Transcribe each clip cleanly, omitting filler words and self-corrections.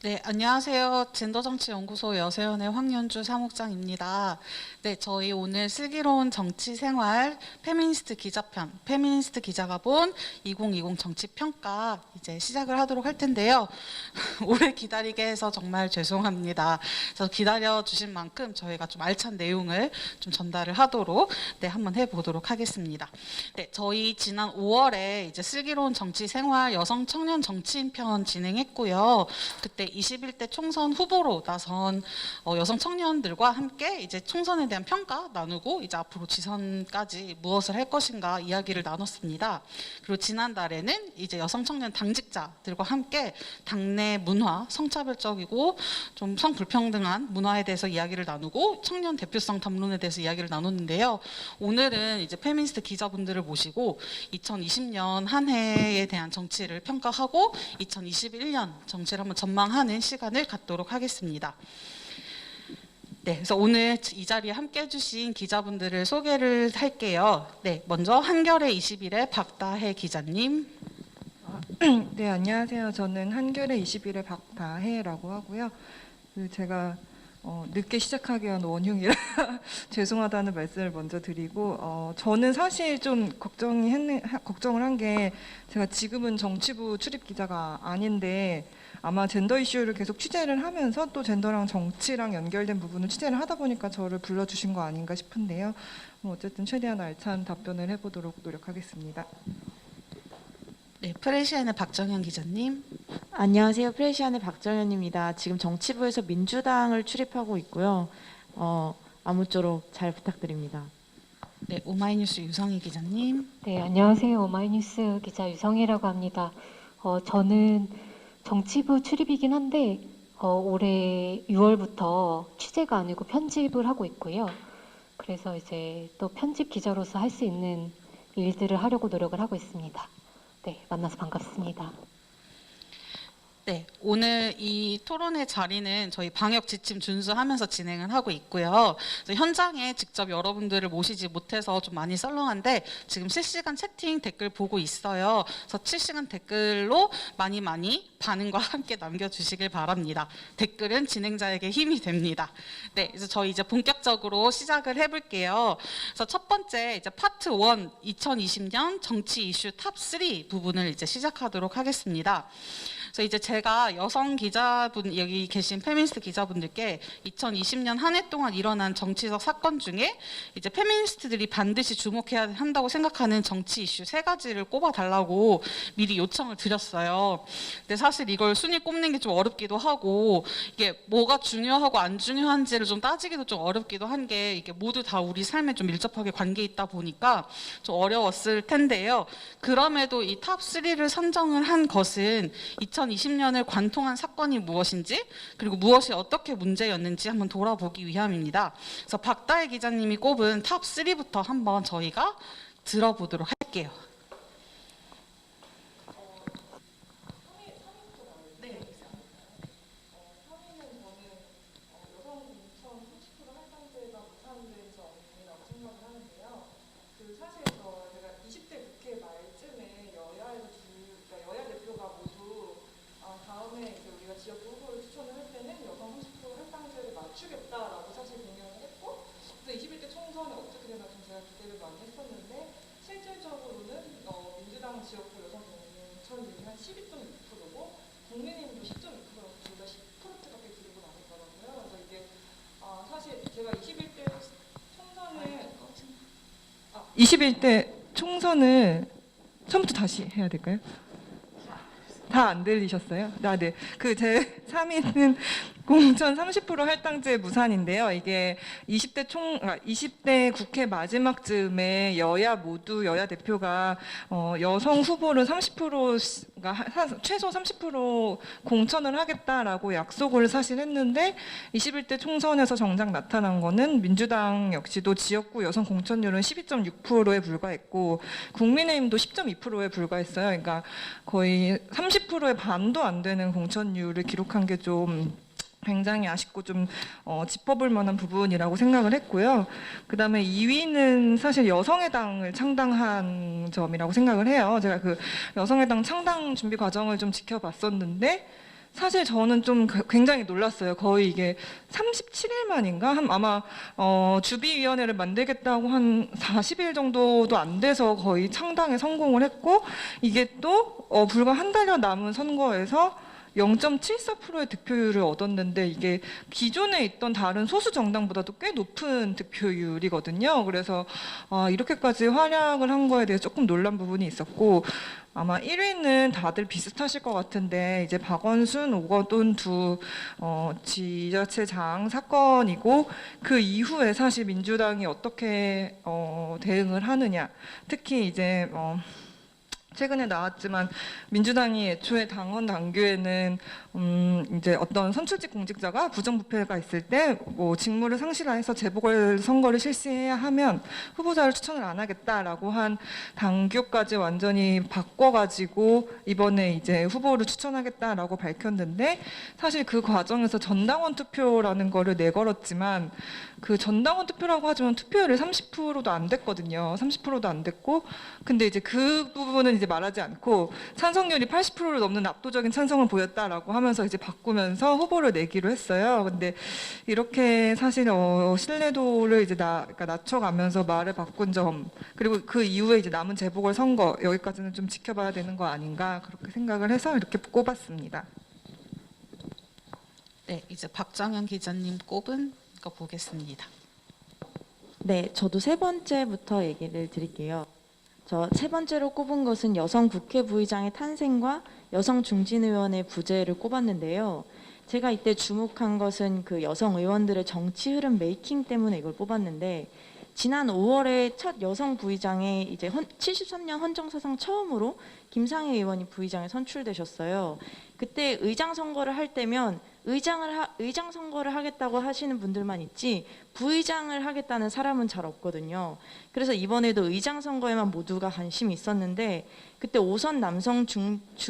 네, 안녕하세요. 젠더정치연구소 여세연의 황연주 사무장입니다. 네, 저희 오늘 슬기로운 정치생활 페미니스트 기자편, 페미니스트 기자가 본 2020 정치평가 이제 시작을 하도록 할 텐데요. 오래 기다리게 해서 정말 죄송합니다. 그래서 기다려주신 만큼 저희가 좀 알찬 내용을 좀 전달을 하도록 한번 해보도록 하겠습니다. 네, 저희 지난 5월에 이제 슬기로운 정치생활 여성 청년 정치인 편 진행했고요. 그때 21대 총선 후보로 나선 여성 청년들과 함께 이제 총선에 대한 평가 나누고 이제 앞으로 지선까지 무엇을 할 것인가 이야기를 나눴습니다. 그리고 지난달에는 이제 여성 청년 당직자들과 함께 당내 문화, 성차별적이고 좀 성불평등한 문화에 대해서 이야기를 나누고 청년 대표성 담론에 대해서 이야기를 나눴는데요. 오늘은 이제 페미니스트 기자분들을 모시고 2020년 한 해에 대한 정치를 평가하고 2021년 정치를 한번 전망하는 시간을 갖도록 하겠습니다. 네, 그래서 오늘 이 자리에 함께 해주신 기자분들을 소개를 할게요. 네, 먼저 한겨레 21의 박다혜 기자님. 네, 안녕하세요. 저는 한겨레 21의 박다혜라고 하고요. 제가 늦게 시작하게 한 원흉이라 죄송하다는 말씀을 먼저 드리고, 저는 사실 좀 걱정을 한 게, 제가 지금은 정치부 출입 기자가 아닌데 아마 젠더 이슈를 계속 취재를 하면서 또 젠더랑 정치랑 연결된 부분을 취재를 하다 보니까 저를 불러주신 거 아닌가 싶은데요. 어쨌든 최대한 알찬 답변을 해보도록 노력하겠습니다. 네, 프레시안의 박정현 기자님. 안녕하세요. 프레시안의 박정현입니다. 지금 정치부에서 민주당을 출입하고 있고요. 아무쪼록 잘 부탁드립니다. 네, 오마이뉴스 유성희 기자님. 네, 안녕하세요. 오마이뉴스 기자 유성희라고 합니다. 저는 정치부 출입이긴 한데 올해 6월부터 취재가 아니고 편집을 하고 있고요. 그래서 이제 또 편집 기자로서 할 수 있는 일들을 하려고 노력을 하고 있습니다. 네, 만나서 반갑습니다. 네, 오늘 이 토론회 자리는 저희 방역 지침 준수하면서 진행을 하고 있고요. 현장에 직접 여러분들을 모시지 못해서 좀 많이 썰렁한데 지금 실시간 채팅 댓글 보고 있어요. 그래서 실시간 댓글로 많이 반응과 함께 남겨주시길 바랍니다. 댓글은 진행자에게 힘이 됩니다. 네, 그래서 저희 이제 본격적으로 시작을 해볼게요. 그래서 첫 번째 이제 파트 1 2020년 정치 이슈 탑 3 부분을 이제 시작하도록 하겠습니다. 그래서 이제 제가 여성 기자분, 여기 계신 페미니스트 기자분들께 2020년 한 해 동안 일어난 정치적 사건 중에 이제 페미니스트들이 반드시 주목해야 한다고 생각하는 정치 이슈 3가지를 꼽아달라고 미리 요청을 드렸어요. 근데 사실 이걸 순위 꼽는 게 좀 어렵기도 하고 이게 뭐가 중요하고 안 중요한지를 좀 따지기도 좀 어렵기도 한 게 이게 모두 다 우리 삶에 좀 밀접하게 관계 있다 보니까 좀 어려웠을 텐데요. 그럼에도 이 탑 3를 선정을 한 것은 2020년을 관통한 사건이 무엇인지 그리고 무엇이 어떻게 문제였는지 한번 돌아보기 위함입니다. 그래서 박다혜 기자님이 꼽은 탑 3부터 한번 저희가 들어보도록 할게요. 맞추겠다라고 사실 공약을 했고, 그래서 21대 총선에 어떻게 되나 좀 제가 기대를 많이 했었는데, 실질적으로는 민주당 지역구 여성 공천율이 한 12.6%고 국민의힘도 10.2%라서 둘 다 10%밖에 들고 나왔더라고요. 그래서 이게 사실 제가 21대 총선을 처음부터 다시 해야 될까요? 다 안 들리셨어요? 네. 제 3위는 공천 30% 할당제 무산인데요. 이게 20대 국회 마지막쯤에 여야 대표가 여성 후보를 30%가 최소 30% 공천을 하겠다라고 약속을 사실 했는데 21대 총선에서 정작 나타난 거는 민주당 역시도 지역구 여성 공천율은 12.6%에 불과했고 국민의힘도 10.2%에 불과했어요. 그러니까 거의 30%의 반도 안 되는 공천율을 기록한 게 좀 굉장히 아쉽고 좀 짚어볼 만한 부분이라고 생각을 했고요. 그 다음에 2위는 사실 여성의당을 창당한 점이라고 생각을 해요. 제가 그 여성의당 창당 준비 과정을 좀 지켜봤었는데 사실 저는 좀 굉장히 놀랐어요. 거의 이게 37일 만인가? 아마 주비위원회를 만들겠다고 한 40일 정도도 안 돼서 거의 창당에 성공을 했고, 이게 또 불과 한 달여 남은 선거에서 0.74%의 득표율을 얻었는데, 이게 기존에 있던 다른 소수 정당보다도 꽤 높은 득표율이거든요. 그래서 이렇게까지 활약을 한 거에 대해서 조금 놀란 부분이 있었고, 아마 1위는 다들 비슷하실 것 같은데, 이제 박원순, 오거돈 두 지자체장 사건이고, 그 이후에 사실 민주당이 어떻게 대응을 하느냐, 특히 이제 최근에 나왔지만 민주당이 애초에 당원 당규에는 이제 어떤 선출직 공직자가 부정부패가 있을 때 뭐 직무를 상실해서 재보궐 선거를 실시해야 하면 후보자를 추천을 안 하겠다라고 한 당규까지 완전히 바꿔가지고 이번에 이제 후보를 추천하겠다라고 밝혔는데, 사실 그 과정에서 전당원 투표라는 거를 내걸었지만, 그 전당원 투표라고 하지만 투표율이 30%도 안 됐거든요. 30%도 안 됐고, 근데 이제 그 부분은 이제 말하지 않고 찬성률이 80%를 넘는 압도적인 찬성을 보였다라고 하면서 이제 바꾸면서 후보를 내기로 했어요. 근데 이렇게 사실 신뢰도를 이제 그러니까 낮춰가면서 말을 바꾼 점, 그리고 그 이후에 이제 남은 재보궐 선거, 여기까지는 좀 지켜봐야 되는 거 아닌가, 그렇게 생각을 해서 이렇게 꼽았습니다. 네, 이제 박정현 기자님 꼽은 거 보겠습니다. 네, 저도 세 번째부터 얘기를 드릴게요. 저 세 번째로 꼽은 것은 여성 국회 부의장의 탄생과 여성 중진 의원의 부재를 꼽았는데요. 제가 이때 주목한 것은 그 여성 의원들의 정치 흐름 메이킹 때문에 이걸 뽑았는데, 지난 5월에 첫 여성 부의장에 이제 73년 헌정사상 처음으로 김상희 의원이 부의장에 선출되셨어요. 그때 의장 선거를 할 때면 의장 선거를 하겠다고 하시는 분들만 있지 부의장을 하겠다는 사람은 잘 없거든요. 그래서 이번에도 의장 선거에만 모두가 관심이 있었는데, 그때 5선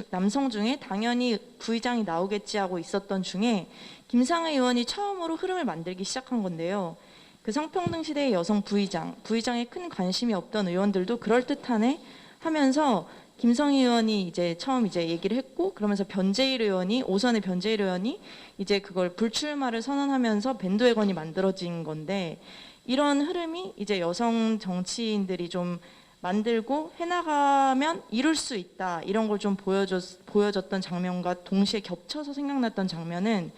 남성 중에 당연히 부의장이 나오겠지 하고 있었던 중에 김상희 의원이 처음으로 흐름을 만들기 시작한 건데요. 그 성평등 시대의 여성 부의장에 큰 관심이 없던 의원들도 그럴듯하네 하면서 김성희 의원이 이제 처음 이제 얘기를 했고, 그러면서 변재일 의원이, 5선의 변재일 의원이 이제 그걸 불출마를 선언하면서 밴드웨건이 만들어진 건데, 이런 흐름이 이제 여성 정치인들이 좀 만들고 해나가면 이룰 수 있다, 이런 걸 좀 보여줬던 장면과 동시에 겹쳐서 생각났던 장면은,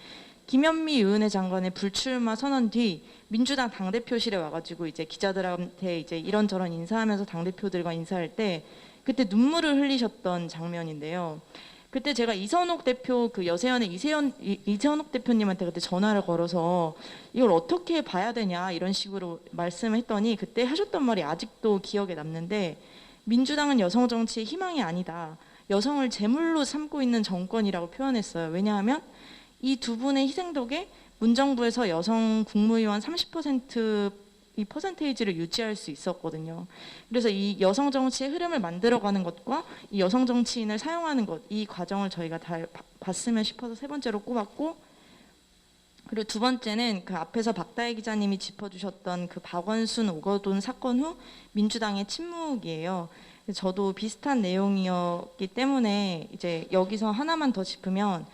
김현미 유은혜 장관의 불출마 선언 뒤 민주당 당대표실에 와가지고 이제 기자들한테 이제 이런저런 인사하면서 당대표들과 인사할 때 그때 눈물을 흘리셨던 장면인데요. 그때 제가 이선옥 대표, 그 여세연의 이선옥 대표님한테 그때 전화를 걸어서 이걸 어떻게 봐야 되냐 이런 식으로 말씀했더니, 그때 하셨던 말이 아직도 기억에 남는데, 민주당은 여성 정치의 희망이 아니다, 여성을 제물로 삼고 있는 정권이라고 표현했어요. 왜냐하면 이 두 분의 희생 덕에 문정부에서 여성 국무위원 30% 이 퍼센테이지를 유지할 수 있었거든요. 그래서 이 여성 정치의 흐름을 만들어가는 것과 이 여성 정치인을 사용하는 것, 이 과정을 저희가 다 봤으면 싶어서 세 번째로 꼽았고, 그리고 두 번째는 그 앞에서 박다혜 기자님이 짚어주셨던 그 박원순 오거돈 사건 후 민주당의 침묵이에요. 저도 비슷한 내용이었기 때문에 이제 여기서 하나만 더 짚으면,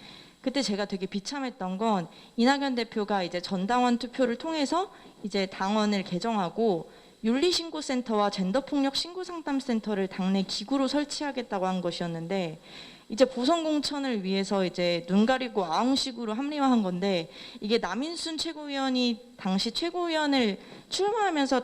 그때 제가 되게 비참했던 건 이낙연 대표가 이제 전당원 투표를 통해서 이제 당원을 개정하고 윤리신고센터와 젠더폭력 신고상담센터를 당내 기구로 설치하겠다고 한 것이었는데, 이제 보선 공천을 위해서 이제 눈 가리고 아웅식으로 합리화한 건데, 이게 남인순 최고위원이 당시 최고위원을 출마하면서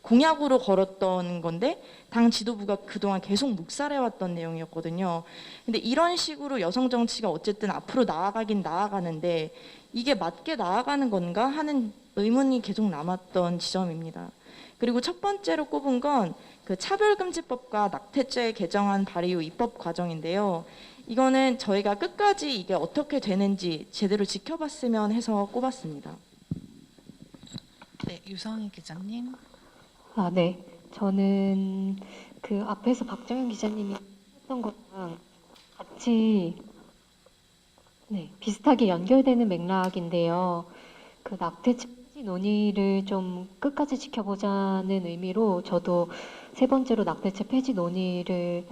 공약으로 걸었던 건데, 당 지도부가 그동안 계속 묵살해왔던 내용이었거든요. 근데 이런 식으로 여성 정치가 어쨌든 앞으로 나아가긴 나아가는데 이게 맞게 나아가는 건가 하는 의문이 계속 남았던 지점입니다. 그리고 첫 번째로 꼽은 건 그 차별금지법과 낙태죄 개정안 발의 후 입법 과정인데요. 이거는 저희가 끝까지 이게 어떻게 되는지 제대로 지켜봤으면 해서 꼽았습니다. 네, 유성희 기자님. 아, 네. 저는 그 앞에서 박정현 기자님이 했던 것랑 같이 비슷하게 연결되는 맥락인데요. 그 낙태죄 폐지 논의를 좀 끝까지 지켜보자는 의미로 저도 세 번째로 낙태죄 폐지 논의를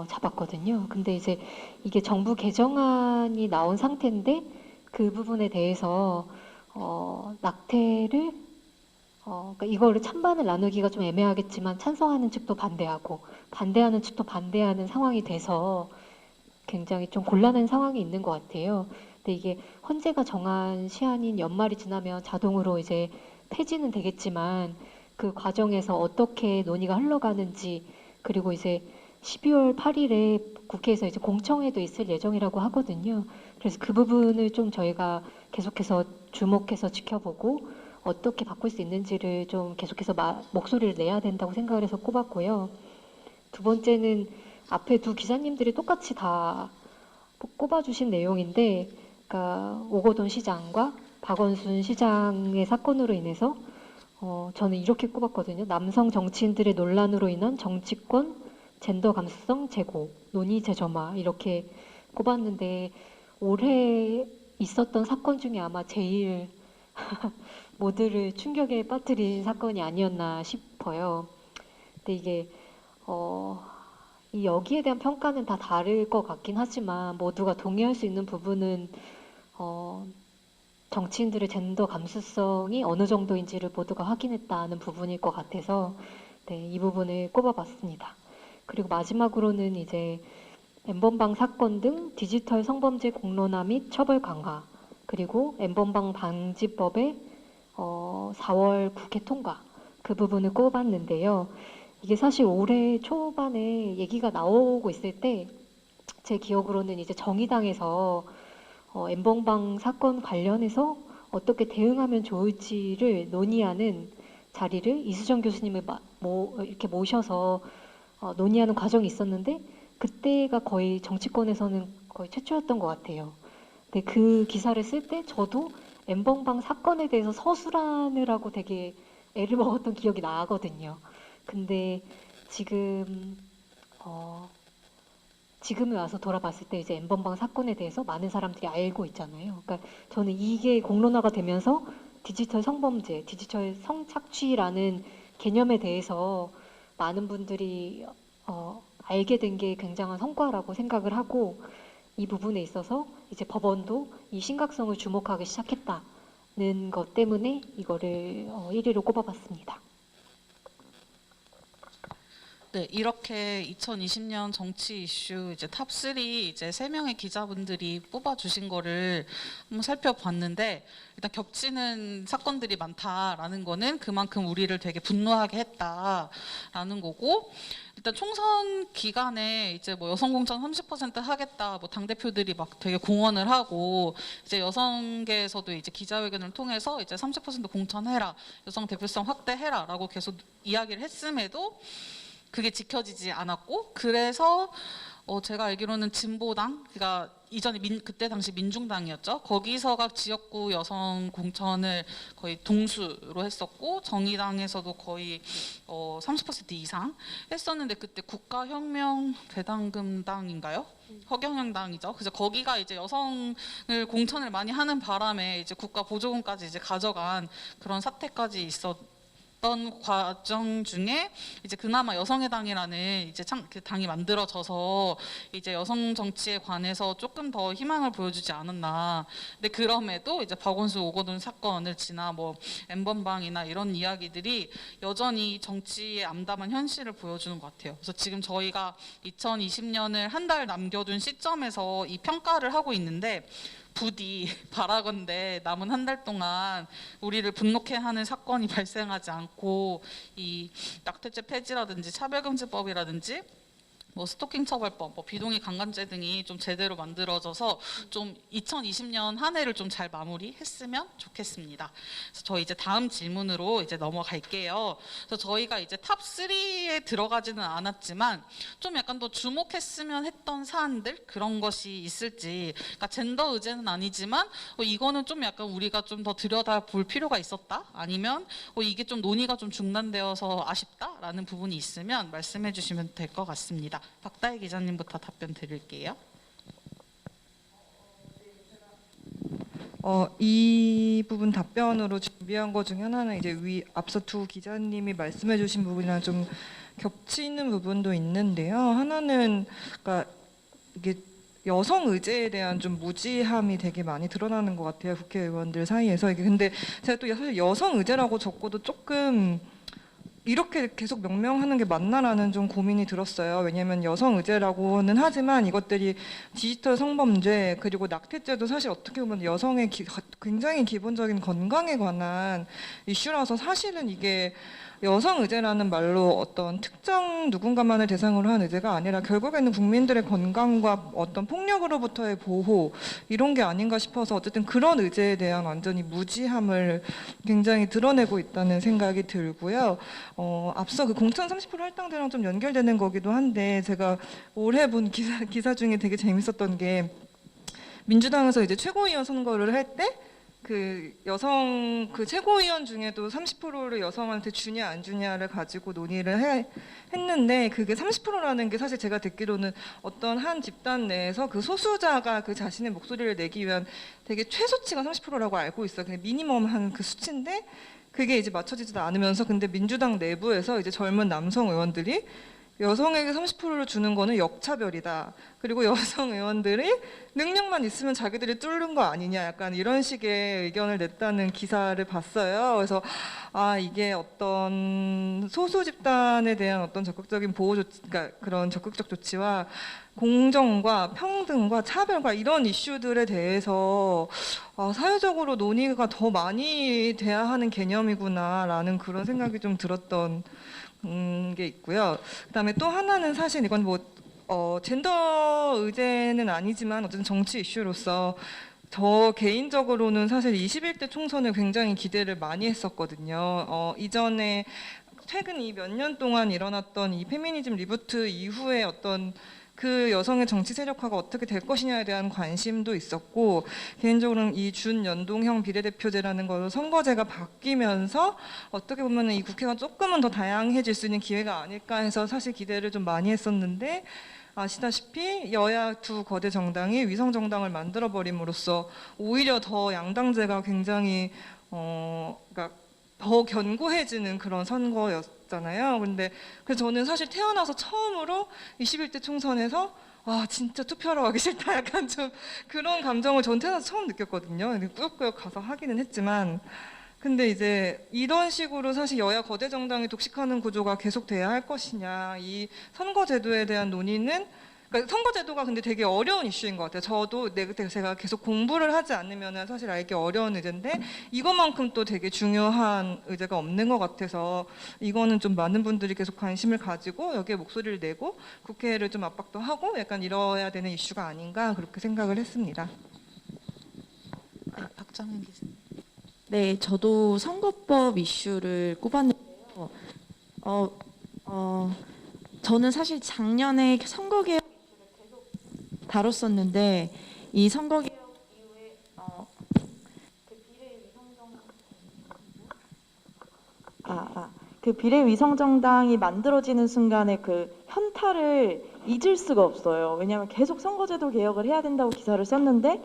잡았거든요. 근데 이제 이게 정부 개정안이 나온 상태인데 그 부분에 대해서 낙태를 그러니까 이거를 찬반을 나누기가 좀 애매하겠지만 찬성하는 측도 반대하고 반대하는 측도 반대하는 상황이 돼서 굉장히 좀 곤란한 상황이 있는 것 같아요. 근데 이게 헌재가 정한 시한인 연말이 지나면 자동으로 이제 폐지는 되겠지만 그 과정에서 어떻게 논의가 흘러가는지 그리고 이제 12월 8일에 국회에서 이제 공청회도 있을 예정이라고 하거든요. 그래서 그 부분을 좀 저희가 계속해서 주목해서 지켜보고 어떻게 바꿀 수 있는지를 좀 계속해서 목소리를 내야 된다고 생각을 해서 꼽았고요. 두 번째는 앞에 두 기자님들이 똑같이 다 꼽아주신 내용인데, 그러니까 오거돈 시장과 박원순 시장의 사건으로 인해서 저는 이렇게 꼽았거든요. 남성 정치인들의 논란으로 인한 정치권 젠더 감수성 제고, 논의 재점화 이렇게 꼽았는데 올해 있었던 사건 중에 아마 제일 모두를 충격에 빠뜨린 사건이 아니었나 싶어요. 근데 이게 이 여기에 대한 평가는 다 다를 것 같긴 하지만 모두가 동의할 수 있는 부분은 정치인들의 젠더 감수성이 어느 정도인지를 모두가 확인했다는 부분일 것 같아서 네, 이 부분을 꼽아봤습니다. 그리고 마지막으로는 이제 엠번방 사건 등 디지털 성범죄 공론화 및 처벌 강화 그리고 엠번방 방지법의 4월 국회 통과 그 부분을 꼽았는데요. 이게 사실 올해 초반에 얘기가 나오고 있을 때 제 기억으로는 이제 정의당에서 엠번방 사건 관련해서 어떻게 대응하면 좋을지를 논의하는 자리를 이수정 교수님을 이렇게 모셔서 논의하는 과정이 있었는데 그때가 거의 정치권에서는 거의 최초였던 것 같아요. 근데 그 기사를 쓸 때 저도 엠번방 사건에 대해서 서술하느라고 되게 애를 먹었던 기억이 나거든요. 근데 지금에 와서 돌아봤을 때 이제 엠번방 사건에 대해서 많은 사람들이 알고 있잖아요. 그러니까 저는 이게 공론화가 되면서 디지털 성범죄, 디지털 성착취라는 개념에 대해서 많은 분들이 알게 된 게 굉장한 성과라고 생각을 하고 이 부분에 있어서 이제 법원도 이 심각성을 주목하기 시작했다는 것 때문에 이거를 1위로 꼽아봤습니다. 네, 이렇게 2020년 정치 이슈 이제 탑3 이제 3명의 기자분들이 뽑아주신 거를 한번 살펴봤는데 일단 겹치는 사건들이 많다라는 거는 그만큼 우리를 되게 분노하게 했다라는 거고 일단 총선 기간에 이제 뭐 여성 공천 30% 하겠다 뭐 당 대표들이 막 되게 공언을 하고 이제 여성계에서도 이제 기자회견을 통해서 이제 30% 공천해라 여성 대표성 확대해라라고 계속 이야기를 했음에도 그게 지켜지지 않았고 그래서 제가 알기로는 진보당 그러니까 이전에 그때 당시 민중당이었죠. 거기서가 지역구 여성 공천을 거의 동수로 했었고 정의당에서도 거의 30% 이상 했었는데 그때 국가혁명 대당금당인가요? 허경영당이죠. 그래서 거기가 이제 여성을 공천을 많이 하는 바람에 이제 국가 보조금까지 이제 가져간 그런 사태까지 있었던 과정 중에 이제 그나마 여성의당이라는 이제 그 당이 만들어져서 이제 여성 정치에 관해서 조금 더 희망을 보여주지 않았나. 근데 그럼에도 이제 박원순 오거돈 사건을 지나 뭐 엠번방이나 이런 이야기들이 여전히 정치의 암담한 현실을 보여주는 것 같아요. 그래서 지금 저희가 2020년을 한 달 남겨둔 시점에서 이 평가를 하고 있는데. 부디 바라건대 남은 한 달 동안 우리를 분노케 하는 사건이 발생하지 않고 이 낙태죄 폐지라든지 차별금지법이라든지 뭐 스토킹 처벌법, 뭐 비동의 강간죄 등이 좀 제대로 만들어져서 좀 2020년 한 해를 좀 잘 마무리했으면 좋겠습니다. 그래서 저희 이제 다음 질문으로 이제 넘어갈게요. 그래서 저희가 이제 탑 3에 들어가지는 않았지만 좀 약간 더 주목했으면 했던 사안들 그런 것이 있을지. 그러니까 젠더 의제는 아니지만 이거는 좀 약간 우리가 좀 더 들여다볼 필요가 있었다. 아니면 이게 좀 논의가 좀 중단되어서 아쉽다라는 부분이 있으면 말씀해 주시면 될 것 같습니다. 박다혜 기자님부터 답변 드릴게요. 이 부분 답변으로 준비한 것 중에 하나는 이제 앞서 두 기자님이 말씀해주신 부분이랑 좀 겹치는 부분도 있는데요. 하나는 그러니까 이게 여성 의제에 대한 좀 무지함이 되게 많이 드러나는 것 같아요. 국회의원들 사이에서. 이게 근데 제가 또 사실 여성 의제라고 적고도 조금 이렇게 계속 명명하는 게 맞나라는 좀 고민이 들었어요. 왜냐하면 여성 의제라고는 하지만 이것들이 디지털 성범죄 그리고 낙태죄도 사실 어떻게 보면 여성의 굉장히 기본적인 건강에 관한 이슈라서 사실은 이게 여성 의제라는 말로 어떤 특정 누군가만을 대상으로 한 의제가 아니라 결국에는 국민들의 건강과 어떤 폭력으로부터의 보호 이런 게 아닌가 싶어서 어쨌든 그런 의제에 대한 완전히 무지함을 굉장히 드러내고 있다는 생각이 들고요. 앞서 그 공천 30% 할당제랑 좀 연결되는 거기도 한데 제가 올해 본 기사 중에 되게 재밌었던 게 민주당에서 이제 최고위원 선거를 할 때 그 여성 그 최고위원 중에도 30%를 여성한테 주냐 안 주냐를 가지고 논의를 했는데 그게 30%라는 게 사실 제가 듣기로는 어떤 한 집단 내에서 그 소수자가 그 자신의 목소리를 내기 위한 되게 최소치가 30%라고 알고 있어요. 그냥 미니멈 한 그 수치인데 그게 이제 맞춰지지도 않으면서 근데 민주당 내부에서 이제 젊은 남성 의원들이 여성에게 30%를 주는 거는 역차별이다. 그리고 여성 의원들이 능력만 있으면 자기들이 뚫는 거 아니냐. 약간 이런 식의 의견을 냈다는 기사를 봤어요. 그래서 아 이게 어떤 소수 집단에 대한 어떤 적극적인 보호 조치, 그러니까 그런 적극적 조치와 공정과 평등과 차별과 이런 이슈들에 대해서 사회적으로 논의가 더 많이 돼야 하는 개념이구나라는 그런 생각이 좀 들었던 게 있고요. 그다음에 또 하나는 사실 이건 뭐 젠더 의제는 아니지만 어쨌든 정치 이슈로서 저 개인적으로는 사실 21대 총선을 굉장히 기대를 많이 했었거든요. 이전에 최근 이 몇 년 동안 일어났던 이 페미니즘 리부트 이후에 어떤 그 여성의 정치 세력화가 어떻게 될 것이냐에 대한 관심도 있었고 개인적으로는 이 준연동형 비례대표제라는 걸로 선거제가 바뀌면서 어떻게 보면 이 국회가 조금은 더 다양해질 수 있는 기회가 아닐까 해서 사실 기대를 좀 많이 했었는데 아시다시피 여야 두 거대 정당이 위성 정당을 만들어 버림으로써 오히려 더 양당제가 굉장히 그러니까 더 견고해지는 그런 선거였잖아요. 근데 그래서 저는 사실 태어나서 처음으로 21대 총선에서 아 진짜 투표하러 가기 싫다 약간 좀 그런 감정을 전 태어나서 처음 느꼈거든요. 꾸역꾸역 가서 하기는 했지만 근데 이제 이런 식으로 사실 여야 거대 정당이 독식하는 구조가 계속돼야 할 것이냐 이 선거제도에 대한 논의는 그러니까 선거제도가 근데 되게 어려운 이슈인 것 같아요. 저도 제가 계속 공부를 하지 않으면 사실 알기 어려운 의제인데 이것만큼 또 되게 중요한 의제가 없는 것 같아서 이거는 좀 많은 분들이 계속 관심을 가지고 여기에 목소리를 내고 국회를 좀 압박도 하고 약간 이뤄야 되는 이슈가 아닌가 그렇게 생각을 했습니다. 네, 박정현 기자님. 네, 저도 선거법 이슈를 꼽았는데요. 저는 사실 작년에 선거개혁 다뤘었는데 이 선거개혁 이후에 그 비례위성정당이 만들어지는 순간에 그 현타를 잊을 수가 없어요. 왜냐하면 계속 선거제도 개혁을 해야 된다고 기사를 썼는데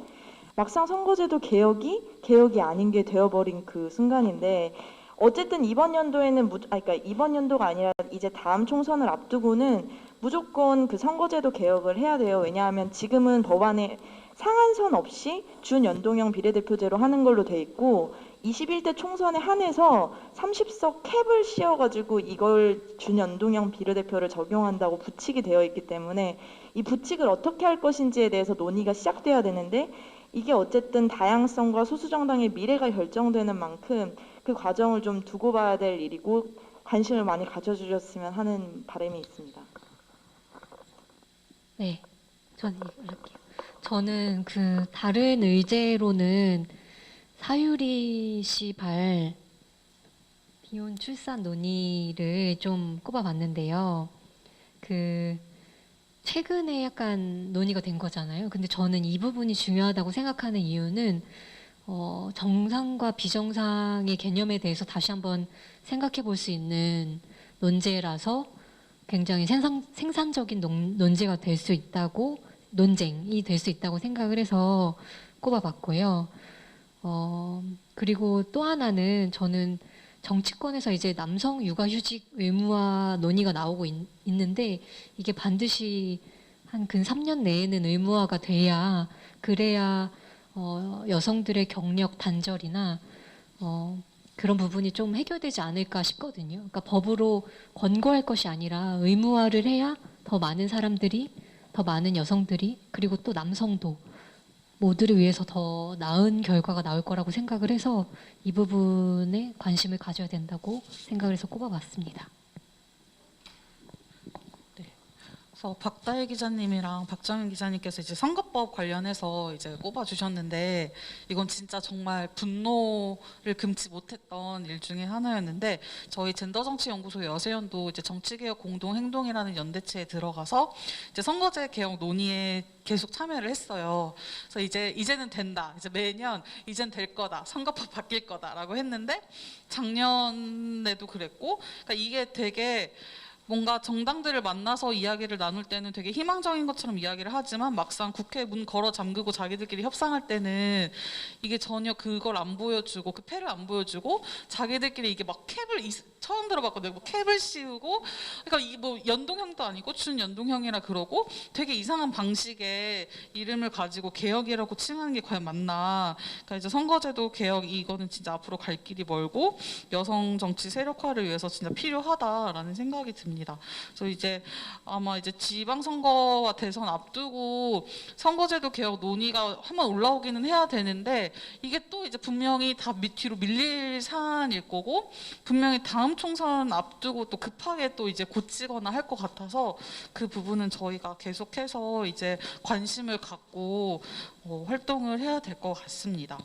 막상 선거제도 개혁이 아닌 게 되어버린 그 순간인데 어쨌든 이번 연도에는 그러니까 이번 연도가 아니라 이제 다음 총선을 앞두고는 무조건 그 선거제도 개혁을 해야 돼요. 왜냐하면 지금은 법안에 상한선 없이 준연동형 비례대표제로 하는 걸로 돼 있고 21대 총선에 한해서 30석 캡을 씌워가지고 이걸 준연동형 비례대표를 적용한다고 부칙이 되어 있기 때문에 이 부칙을 어떻게 할 것인지에 대해서 논의가 시작돼야 되는데 이게 어쨌든 다양성과 소수정당의 미래가 결정되는 만큼 그 과정을 좀 두고 봐야 될 일이고 관심을 많이 가져주셨으면 하는 바람이 있습니다. 네, 저는 이걸로요. 저는 그 다른 의제로는 사유리 씨 비혼 출산 논의를 좀 꼽아봤는데요. 그 최근에 약간 논의가 된 거잖아요. 근데 저는 이 부분이 중요하다고 생각하는 이유는 정상과 비정상의 개념에 대해서 다시 한번 생각해 볼 수 있는 논제라서 굉장히 생산적인 논쟁이 될 수 있다고 생각을 해서 꼽아봤고요. 그리고 또 하나는 저는 정치권에서 이제 남성 육아휴직 의무화 논의가 나오고 있는데 이게 반드시 한 근 3년 내에는 의무화가 돼야 그래야 여성들의 경력 단절이나 그런 부분이 좀 해결되지 않을까 싶거든요. 그러니까 법으로 권고할 것이 아니라 의무화를 해야 더 많은 사람들이, 더 많은 여성들이, 그리고 또 남성도 모두를 위해서 더 나은 결과가 나올 거라고 생각을 해서 이 부분에 관심을 가져야 된다고 생각을 해서 꼽아봤습니다. 그래서 박다혜 기자님이랑 박정현 기자님께서 이제 선거법 관련해서 이제 꼽아주셨는데 이건 진짜 정말 분노를 금치 못했던 일 중에 하나였는데 저희 젠더정치연구소 여세연도 이제 정치개혁 공동행동이라는 연대체에 들어가서 이제 선거제 개혁 논의에 계속 참여를 했어요. 그래서 이제는 된다. 이제 매년 이젠 될 거다. 선거법 바뀔 거다라고 했는데 작년에도 그랬고, 그러니까 이게 되게 뭔가 정당들을 만나서 이야기를 나눌 때는 되게 희망적인 것처럼 이야기를 하지만 막상 국회 문 걸어 잠그고 자기들끼리 협상할 때는 이게 전혀 그걸 안 보여주고 그 패를 안 보여주고 자기들끼리 이게 막 처음 들어봤거든요. 뭐 캡을 씌우고, 그러니까 이 뭐 연동형도 아니고 준연동형이라 그러고 되게 이상한 방식의 이름을 가지고 개혁이라고 칭하는 게 과연 맞나? 그러니까 이제 선거제도 개혁 이거는 진짜 앞으로 갈 길이 멀고 여성 정치 세력화를 위해서 진짜 필요하다라는 생각이 듭니다. 그래서 이제 아마 이제 지방선거와 대선 앞두고 선거제도 개혁 논의가 한번 올라오기는 해야 되는데 이게 또 이제 분명히 다 뒤로 밀릴 사안일 거고 분명히 다음 총선 앞두고 또 급하게 또 이제 고치거나 할 것 같아서 그 부분은 저희가 계속해서 이제 관심을 갖고 활동을 해야 될 것 같습니다.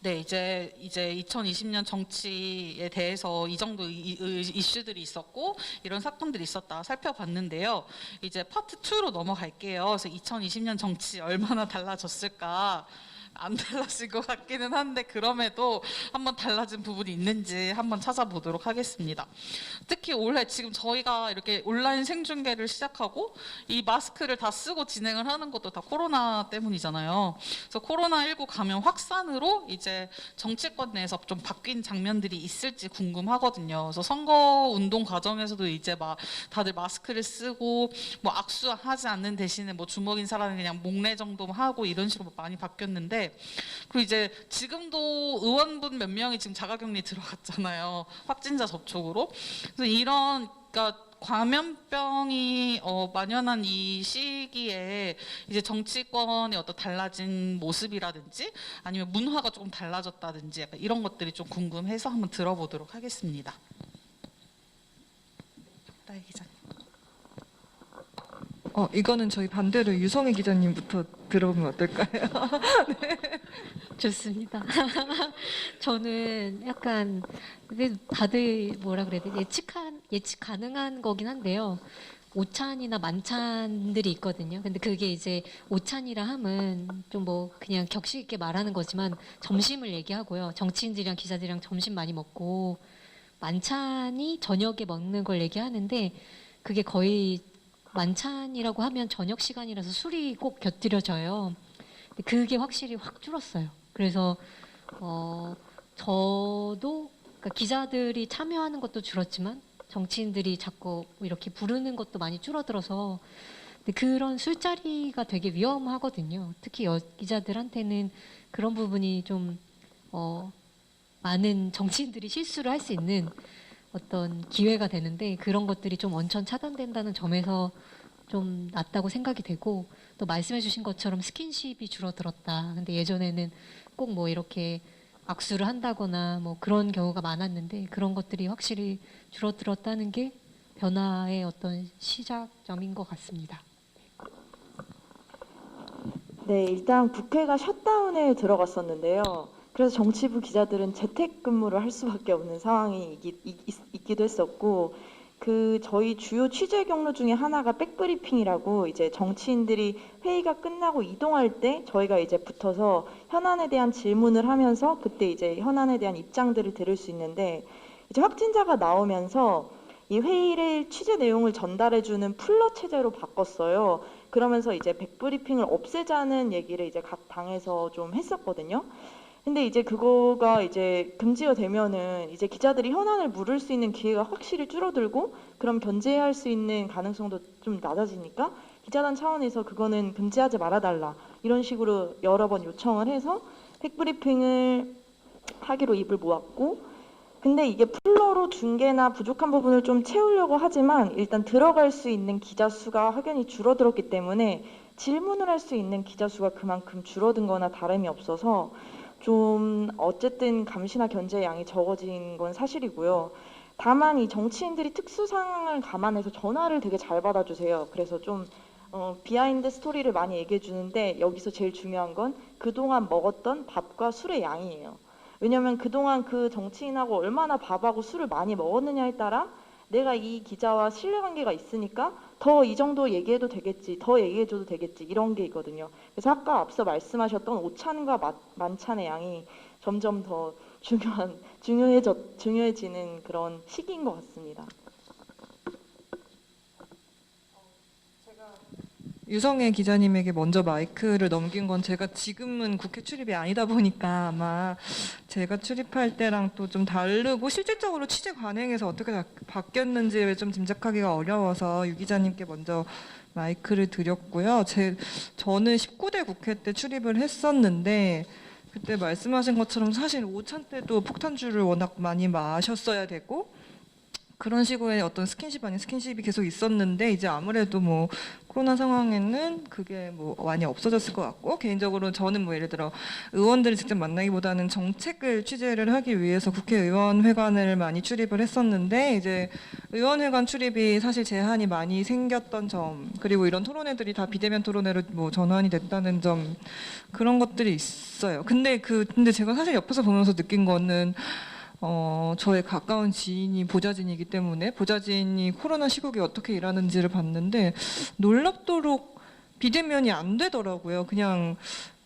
네, 이제 2020년 정치에 대해서 이 정도 이슈들이 있었고 이런 사건들이 있었다 살펴봤는데요. 이제 파트 2로 넘어갈게요. 그래서 2020년 정치 얼마나 달라졌을까? 안 달라진 것 같기는 한데 그럼에도 한번 달라진 부분이 있는지 한번 찾아보도록 하겠습니다. 특히 올해 지금 저희가 이렇게 온라인 생중계를 시작하고 이 마스크를 다 쓰고 진행을 하는 것도 다 코로나 때문이잖아요. 그래서 코로나19 감염 확산으로 이제 정치권 내에서 좀 바뀐 장면들이 있을지 궁금하거든요. 그래서 선거 운동 과정에서도 이제 막 다들 마스크를 쓰고 뭐 악수하지 않는 대신에 뭐 주먹 인사라는 그냥 목례 정도 하고 이런 식으로 많이 바뀌었는데 그리고 이제 지금도 의원분 몇 명이 지금 자가격리 들어갔잖아요. 확진자 접촉으로. 그래서 이런 그러니까 감염병이 만연한 이 시기에 이제 정치권의 어떤 달라진 모습이라든지 아니면 문화가 조금 달라졌다든지 약간 이런 것들이 좀 궁금해서 한번 들어보도록 하겠습니다. 박다혜 기자님. 이거는 저희 반대로 유성희 기자님부터 들어보면 어떨까요? 좋습니다. 저는 약간 근데 다들 뭐라 그래야 돼 예측 가능한 거긴 한데요. 오찬이나 만찬들이 있거든요. 근데 그게 이제 오찬이라 함은 좀 뭐 그냥 격식 있게 말하는 거지만 점심을 얘기하고요. 정치인들이랑 기자들이랑 점심 많이 먹고 만찬이 저녁에 먹는 걸 얘기하는데 그게 거의 만찬이라고 하면 저녁 시간이라서 술이 꼭 곁들여져요. 근데 그게 확실히 확 줄었어요. 그래서 저도 그러니까 기자들이 참여하는 것도 줄었지만 정치인들이 자꾸 이렇게 부르는 것도 많이 줄어들어서 근데 그런 술자리가 되게 위험하거든요. 특히 기자들한테는 그런 부분이 좀 많은 정치인들이 실수를 할 수 있는 어떤 기회가 되는데 그런 것들이 좀 원천 차단된다는 점에서 좀 낫다고 생각이 되고 또 말씀해 주신 것처럼 스킨십이 줄어들었다. 근데 예전에는 꼭 뭐 이렇게 악수를 한다거나 뭐 그런 경우가 많았는데 그런 것들이 확실히 줄어들었다는 게 변화의 어떤 시작점인 것 같습니다. 네, 일단 국회가 셧다운에 들어갔었는데요. 그래서 정치부 기자들은 재택근무를 할 수밖에 없는 상황이 있기도 했었고 저희 주요 취재 경로 중에 하나가 백브리핑이라고 이제 정치인들이 회의가 끝나고 이동할 때 저희가 이제 붙어서 현안에 대한 질문을 하면서 그때 이제 현안에 대한 입장들을 들을 수 있는데 이제 확진자가 나오면서 이 회의를 취재 내용을 전달해주는 풀러 체제로 바꿨어요. 그러면서 이제 백브리핑을 없애자는 얘기를 이제 각 당에서 좀 했었거든요. 근데 이제 그거가 이제 금지가 되면은 이제 기자들이 현안을 물을 수 있는 기회가 확실히 줄어들고 그럼 견제할 수 있는 가능성도 좀 낮아지니까 기자단 차원에서 그거는 금지하지 말아달라 이런 식으로 여러 번 요청을 해서 팩브리핑을 하기로 입을 모았고 근데 이게 플로로 중계나 부족한 부분을 좀 채우려고 하지만 일단 들어갈 수 있는 기자 수가 확연히 줄어들었기 때문에 질문을 할 수 있는 기자 수가 그만큼 줄어든 거나 다름이 없어서 좀 어쨌든 감시나 견제 양이 적어진 건 사실이고요. 다만 이 정치인들이 특수 상황을 감안해서 전화를 되게 잘 받아주세요. 그래서 좀 비하인드 스토리를 많이 얘기해 주는데 여기서 제일 중요한 건 그동안 먹었던 밥과 술의 양이에요. 왜냐하면 그동안 그 정치인하고 얼마나 밥하고 술을 많이 먹었느냐에 따라 내가 이 기자와 신뢰관계가 있으니까 더 이 정도 얘기해도 되겠지, 더 얘기해줘도 되겠지 이런 게 있거든요. 그래서 아까 앞서 말씀하셨던 오찬과 만찬의 양이 점점 더 중요해지는 그런 시기인 것 같습니다. 유성애 기자님에게 먼저 마이크를 넘긴 건 제가 지금은 국회 출입이 아니다 보니까 아마 제가 출입할 때랑 또 좀 다르고 실질적으로 취재 관행에서 어떻게 바뀌었는지 좀 짐작하기가 어려워서 유 기자님께 먼저 마이크를 드렸고요. 저는 19대 국회 때 출입을 했었는데 그때 말씀하신 것처럼 사실 오찬 때도 폭탄주를 워낙 많이 마셨어야 되고 그런 식의 어떤 스킨십 아닌 스킨십이 계속 있었는데 이제 아무래도 뭐 코로나 상황에는 그게 뭐 많이 없어졌을 것 같고 개인적으로 저는 뭐 예를 들어 의원들을 직접 만나기보다는 정책을 취재를 하기 위해서 국회의원회관을 많이 출입을 했었는데 이제 의원회관 출입이 사실 제한이 많이 생겼던 점 그리고 이런 토론회들이 다 비대면 토론회로 뭐 전환이 됐다는 점 그런 것들이 있어요. 근데 제가 사실 옆에서 보면서 느낀 거는 저의 가까운 지인이 보좌진이기 때문에 보좌진이 코로나 시국에 어떻게 일하는지를 봤는데 놀랍도록 비대면이 안 되더라고요. 그냥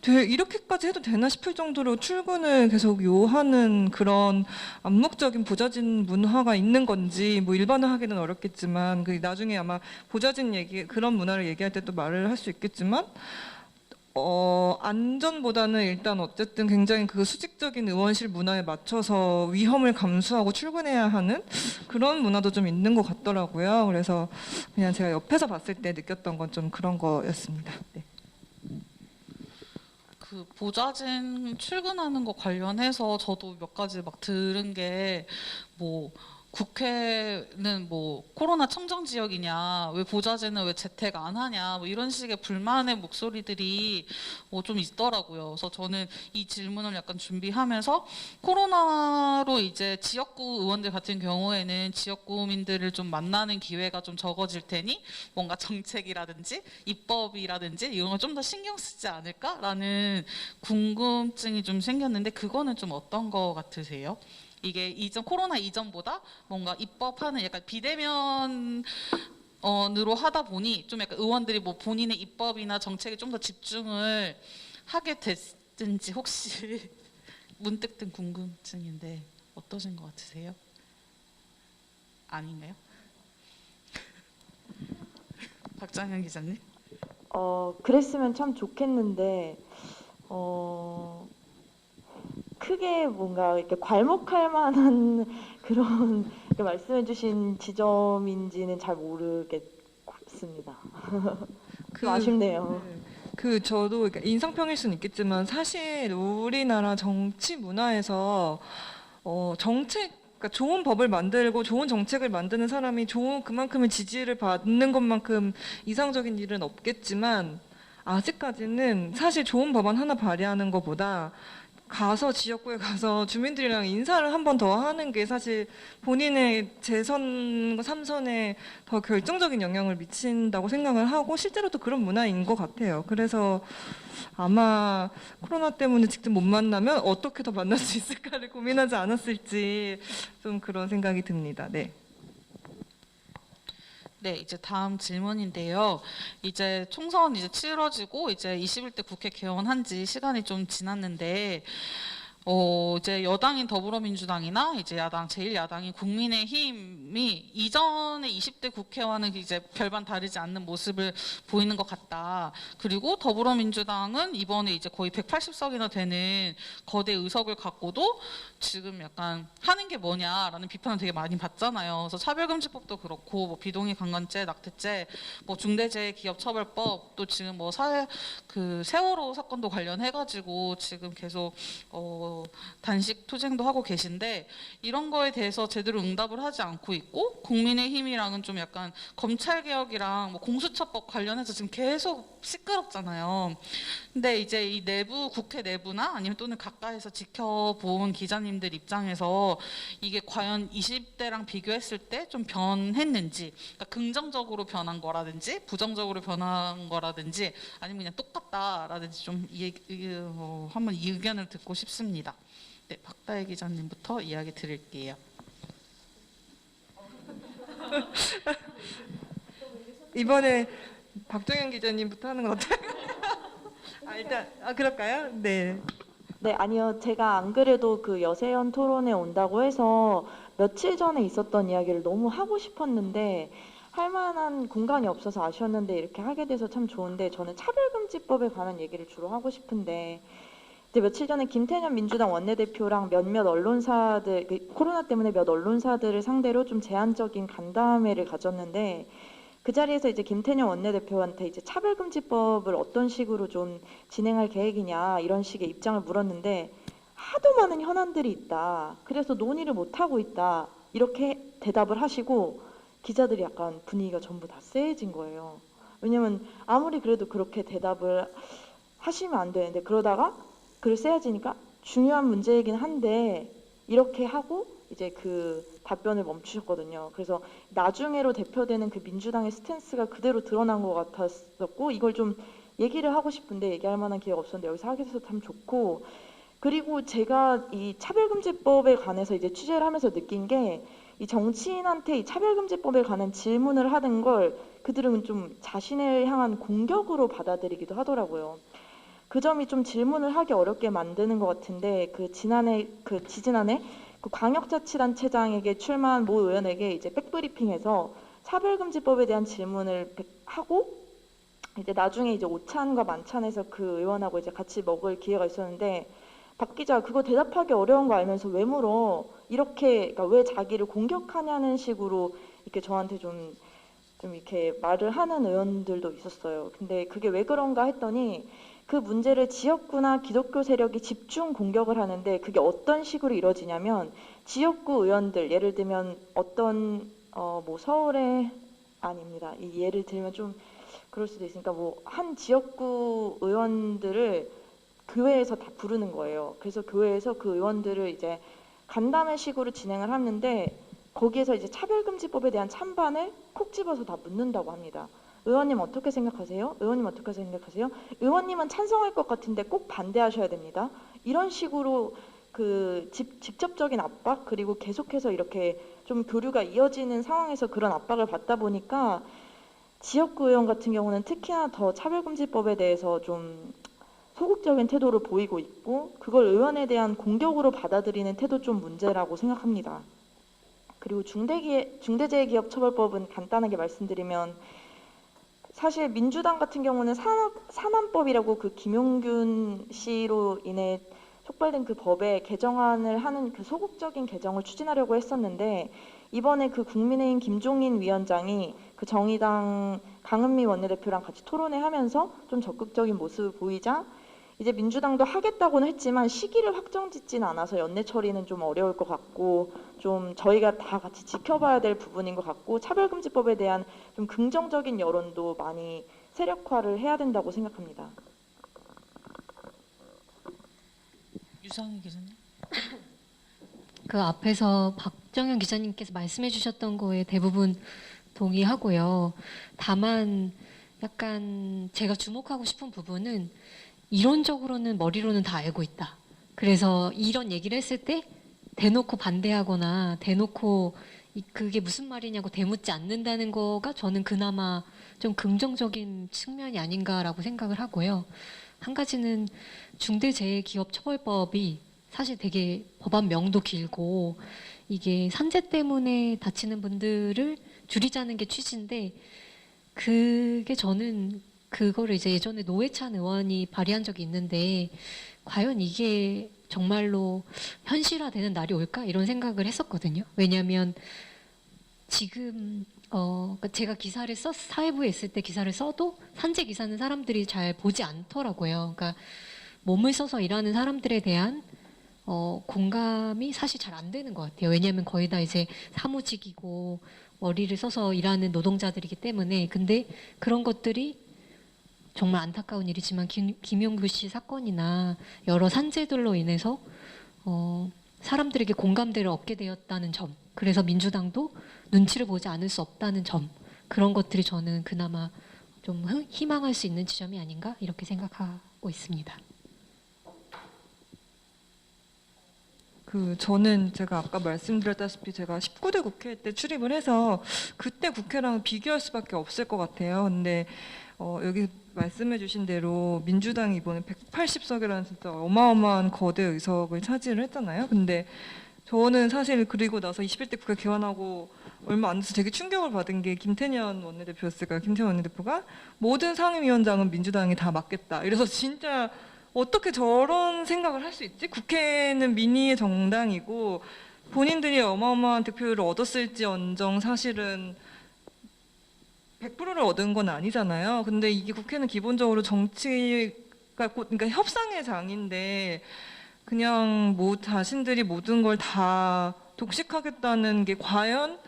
이렇게까지 해도 되나 싶을 정도로 출근을 계속 요하는 그런 암묵적인 보좌진 문화가 있는 건지 뭐 일반화하기는 어렵겠지만 나중에 아마 보좌진 그런 문화를 얘기할 때 또 말을 할 수 있겠지만 안전보다는 일단 어쨌든 굉장히 그 수직적인 의원실 문화에 맞춰서 위험을 감수하고 출근해야 하는 그런 문화도 좀 있는 것 같더라고요. 그래서 그냥 제가 옆에서 봤을 때 느꼈던 건 좀 그런 거였습니다. 네. 그 보좌진 출근하는 거 관련해서 저도 몇 가지 막 들은 게 뭐 국회는 뭐 코로나 청정 지역이냐, 왜 보좌진은 왜 재택 안 하냐, 뭐 이런 식의 불만의 목소리들이 좀 있더라고요. 그래서 저는 이 질문을 약간 준비하면서 코로나로 이제 지역구 의원들 같은 경우에는 지역구민들을 좀 만나는 기회가 좀 적어질 테니 뭔가 정책이라든지 입법이라든지 이런 걸 좀 더 신경 쓰지 않을까라는 궁금증이 좀 생겼는데 그거는 좀 어떤 거 같으세요? 이게 코로나 이전보다 뭔가 입법하는 약간 비대면으로 하다 보니 좀 약간 의원들이 뭐 본인의 입법이나 정책에 좀 더 집중을 하게 됐든지 혹시 문득 든 궁금증인데 어떠신 것 같으세요? 아닌가요? 박장현 기자님? 그랬으면 참 좋겠는데 크게 뭔가 이렇게 괄목할 만한 그런 말씀해주신 지점인지는 잘 모르겠습니다. 좀 아쉽네요. 저도 인상평일 수는 있겠지만 사실 우리나라 정치 문화에서 그러니까 좋은 법을 만들고 좋은 정책을 만드는 사람이 그만큼의 지지를 받는 것만큼 이상적인 일은 없겠지만 아직까지는 사실 좋은 법안 하나 발의하는 것보다 지역구에 가서 주민들이랑 인사를 한 번 더 하는 게 사실 본인의 재선 3선에 더 결정적인 영향을 미친다고 생각을 하고 실제로도 그런 문화인 것 같아요. 그래서 아마 코로나 때문에 직접 못 만나면 어떻게 더 만날 수 있을까를 고민하지 않았을지 좀 그런 생각이 듭니다. 네. 네, 이제 다음 질문인데요. 이제 총선 이제 치러지고 이제 21대 국회 개원한 지 시간이 좀 지났는데 이제 여당인 더불어민주당이나 이제 야당 제1야당인 국민의힘이 이전의 20대 국회와는 이제 별반 다르지 않는 모습을 보이는 것 같다. 그리고 더불어민주당은 이번에 이제 거의 180석이나 되는 거대 의석을 갖고도 지금 약간 하는 게 뭐냐라는 비판을 되게 많이 받잖아요. 그래서 차별금지법도 그렇고 뭐 비동의 강간죄, 낙태죄, 뭐 중대재해기업처벌법 또 지금 뭐 세월호 사건도 관련해가지고 지금 계속 단식 투쟁도 하고 계신데 이런 거에 대해서 제대로 응답을 하지 않고 있고 국민의힘이랑은 좀 약간 검찰개혁이랑 뭐 공수처법 관련해서 지금 계속 시끄럽잖아요. 근데 이제 이 내부 국회 내부나 아니면 또는 가까이서 지켜본 기자님들 입장에서 이게 과연 20대랑 비교했을 때 좀 변했는지, 그러니까 긍정적으로 변한 거라든지 부정적으로 변한 거라든지 아니면 그냥 똑같다라든지 좀 한번 이 의견을 듣고 싶습니다. 네, 박다혜 기자님부터 이야기 드릴게요. 이번에 박정현 기자님부터 하는 건 어때요? 일단 그럴까요? 네. 네, 아니요. 제가 안 그래도 그 여세연 토론에 온다고 해서 며칠 전에 있었던 이야기를 너무 하고 싶었는데 할 만한 공간이 없어서 아쉬웠는데 이렇게 하게 돼서 참 좋은데 저는 차별금지법에 관한 얘기를 주로 하고 싶은데 이제 며칠 전에 김태년 민주당 원내대표랑 몇몇 언론사들 코로나 때문에 몇 언론사들을 상대로 좀 제한적인 간담회를 가졌는데 그 자리에서 이제 김태년 원내대표한테 이제 차별금지법을 어떤 식으로 좀 진행할 계획이냐 이런 식의 입장을 물었는데 하도 많은 현안들이 있다. 그래서 논의를 못 하고 있다. 이렇게 대답을 하시고 기자들이 약간 분위기가 전부 다 쎄해진 거예요. 왜냐면 아무리 그래도 그렇게 대답을 하시면 안 되는데 그러다가 글 쎄해지니까 중요한 문제이긴 한데 이렇게 하고 이제 그 답변을 멈추셨거든요. 그래서 나중에로 대표되는 그 민주당의 스탠스가 그대로 드러난 것 같았었고 이걸 좀 얘기를 하고 싶은데 얘기할 만한 기회가 없었는데 여기서 하게 돼서 참 좋고 그리고 제가 이 차별금지법에 관해서 이제 취재를 하면서 느낀 게 이 정치인한테 이 차별금지법에 관한 질문을 하는 걸 그들은 좀 자신을 향한 공격으로 받아들이기도 하더라고요. 그 점이 좀 질문을 하기 어렵게 만드는 것 같은데 지지난해 그 광역자치단체장에게 출마한 모 의원에게 이제 백브리핑에서 차별금지법에 대한 질문을 하고 이제 나중에 이제 오찬과 만찬에서 그 의원하고 이제 같이 먹을 기회가 있었는데 박 기자 그거 대답하기 어려운 거 알면서 왜 물어? 이렇게 그러니까 왜 자기를 공격하냐는 식으로 이렇게 저한테 좀 이렇게 말을 하는 의원들도 있었어요. 근데 그게 왜 그런가 했더니 그 문제를 지역구나 기독교 세력이 집중 공격을 하는데 그게 어떤 식으로 이루어지냐면 지역구 의원들 예를 들면 어떤 뭐 서울에 아닙니다. 이 예를 들면 좀 그럴 수도 있으니까 뭐 한 지역구 의원들을 교회에서 다 부르는 거예요. 그래서 교회에서 그 의원들을 이제 간담회식으로 진행을 하는데 거기에서 이제 차별금지법에 대한 찬반을 콕 집어서 다 묻는다고 합니다. 의원님 어떻게 생각하세요? 의원님 어떻게 생각하세요? 의원님은 찬성할 것 같은데 꼭 반대하셔야 됩니다. 이런 식으로 그 직접적인 압박 그리고 계속해서 이렇게 좀 교류가 이어지는 상황에서 그런 압박을 받다 보니까 지역구 의원 같은 경우는 특히나 더 차별금지법에 대해서 좀 소극적인 태도를 보이고 있고 그걸 의원에 대한 공격으로 받아들이는 태도 좀 문제라고 생각합니다. 그리고 중대재해기업처벌법은 간단하게 말씀드리면 사실 민주당 같은 경우는 산안법이라고 그 김용균 씨로 인해 촉발된 그 법에 개정안을 하는 그 소극적인 개정을 추진하려고 했었는데 이번에 그 국민의힘 김종인 위원장이 그 정의당 강은미 원내대표랑 같이 토론회 하면서 좀 적극적인 모습을 보이자 이제 민주당도 하겠다고는 했지만 시기를 확정짓진 않아서 연내 처리는 좀 어려울 것 같고 좀 저희가 다 같이 지켜봐야 될 부분인 것 같고 차별금지법에 대한 좀 긍정적인 여론도 많이 세력화를 해야 된다고 생각합니다. 유상희 기자님. 그 앞에서 박정현 기자님께서 말씀해 주셨던 거에 대부분 동의하고요. 다만 약간 제가 주목하고 싶은 부분은 이론적으로는 머리로는 다 알고 있다. 그래서 이런 얘기를 했을 때 대놓고 반대하거나 대놓고 그게 무슨 말이냐고 대묻지 않는다는 거가 저는 그나마 좀 긍정적인 측면이 아닌가라고 생각을 하고요. 한 가지는 중대재해기업처벌법이 사실 되게 법안명도 길고 이게 산재 때문에 다치는 분들을 줄이자는 게 취지인데 그게 저는 그거를 이제 예전에 노회찬 의원이 발의한 적이 있는데 과연 이게 정말로 현실화되는 날이 올까 이런 생각을 했었거든요. 왜냐하면 지금 그러니까 제가 기사를 사회부에 있을 때 기사를 써도 산재 기사는 사람들이 잘 보지 않더라고요. 그러니까 몸을 써서 일하는 사람들에 대한 공감이 사실 잘 안 되는 것 같아요. 왜냐하면 거의 다 이제 사무직이고 머리를 써서 일하는 노동자들이기 때문에. 근데 그런 것들이 정말 안타까운 일이지만 김용규 씨 사건이나 여러 산재들로 인해서 사람들에게 공감대를 얻게 되었다는 점, 그래서 민주당도 눈치를 보지 않을 수 없다는 점, 그런 것들이 저는 그나마 좀 희망할 수 있는 지점이 아닌가 이렇게 생각하고 있습니다. 저는 제가 아까 말씀드렸다시피 제가 19대 국회 때 출입을 해서 그때 국회랑 비교할 수밖에 없을 것 같아요. 근데 여기 말씀해주신 대로 민주당이 이번에 180석이라는 진짜 어마어마한 거대 의석을 차지를 했잖아요. 근데 저는 사실 그리고 나서 21대 국회 개원하고 얼마 안 돼서 되게 충격을 받은 게 김태년 원내대표였을까요? 김태년 원내대표가 모든 상임위원장은 민주당이 다 맡겠다. 이래서 진짜 어떻게 저런 생각을 할 수 있지? 국회는 민의의 정당이고 본인들이 어마어마한 득표율을 얻었을지언정 사실은 100%를 얻은 건 아니잖아요. 근데 이게 국회는 기본적으로 정치가 그러니까 협상의 장인데 그냥 자신들이 모든 걸 다 독식하겠다는 게 과연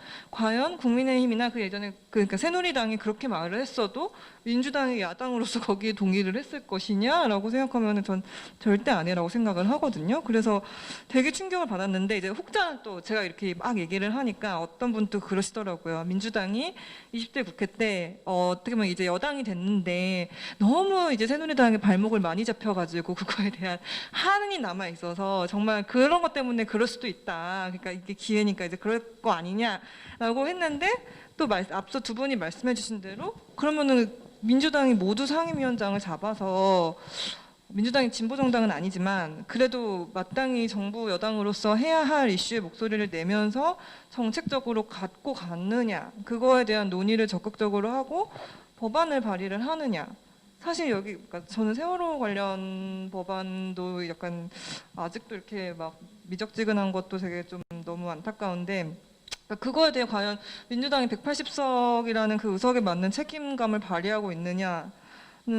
국민의힘이나 그 예전에 그러니까 새누리당이 그렇게 말을 했어도 민주당이 야당으로서 거기에 동의를 했을 것이냐라고 생각하면은 전 절대 아니라고 생각을 하거든요. 그래서 되게 충격을 받았는데 이제 혹자는 또 제가 이렇게 막 얘기를 하니까 어떤 분도 그러시더라고요. 민주당이 20대 국회 때 어떻게 보면 이제 여당이 됐는데 너무 이제 새누리당의 발목을 많이 잡혀가지고 그거에 대한 한이 남아 있어서 정말 그런 것 때문에 그럴 수도 있다. 그러니까 이게 기회니까 이제 그럴 거 아니냐라고 했는데 또 앞서 두 분이 말씀해주신 대로 그러면은 민주당이 모두 상임위원장을 잡아서 민주당이 진보 정당은 아니지만 그래도 마땅히 정부 여당으로서 해야 할 이슈에 목소리를 내면서 정책적으로 갖고 갔느냐 그거에 대한 논의를 적극적으로 하고 법안을 발의를 하느냐. 사실 여기 그러니까 저는 세월호 관련 법안도 약간 아직도 이렇게 막 미적지근한 것도 되게 좀 너무 안타까운데 그거에 대해 과연 민주당이 180석이라는 그 의석에 맞는 책임감을 발휘하고 있느냐는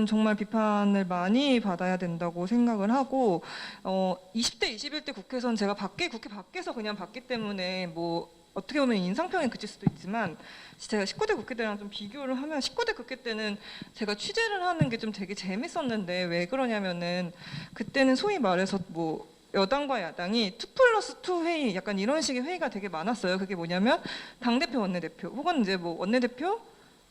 정말 비판을 많이 받아야 된다고 생각을 하고 20대, 21대 국회에서는 제가 국회 밖에서 그냥 봤기 때문에 뭐 어떻게 보면 인상평에 그칠 수도 있지만 제가 19대 국회 때랑 좀 비교를 하면 19대 국회 때는 제가 취재를 하는 게 좀 되게 재밌었는데 왜 그러냐면은 그때는 소위 말해서 뭐 여당과 야당이 2+2 회의 약간 이런 식의 회의가 되게 많았어요. 그게 뭐냐면 당대표 원내대표 혹은 이제 뭐 원내대표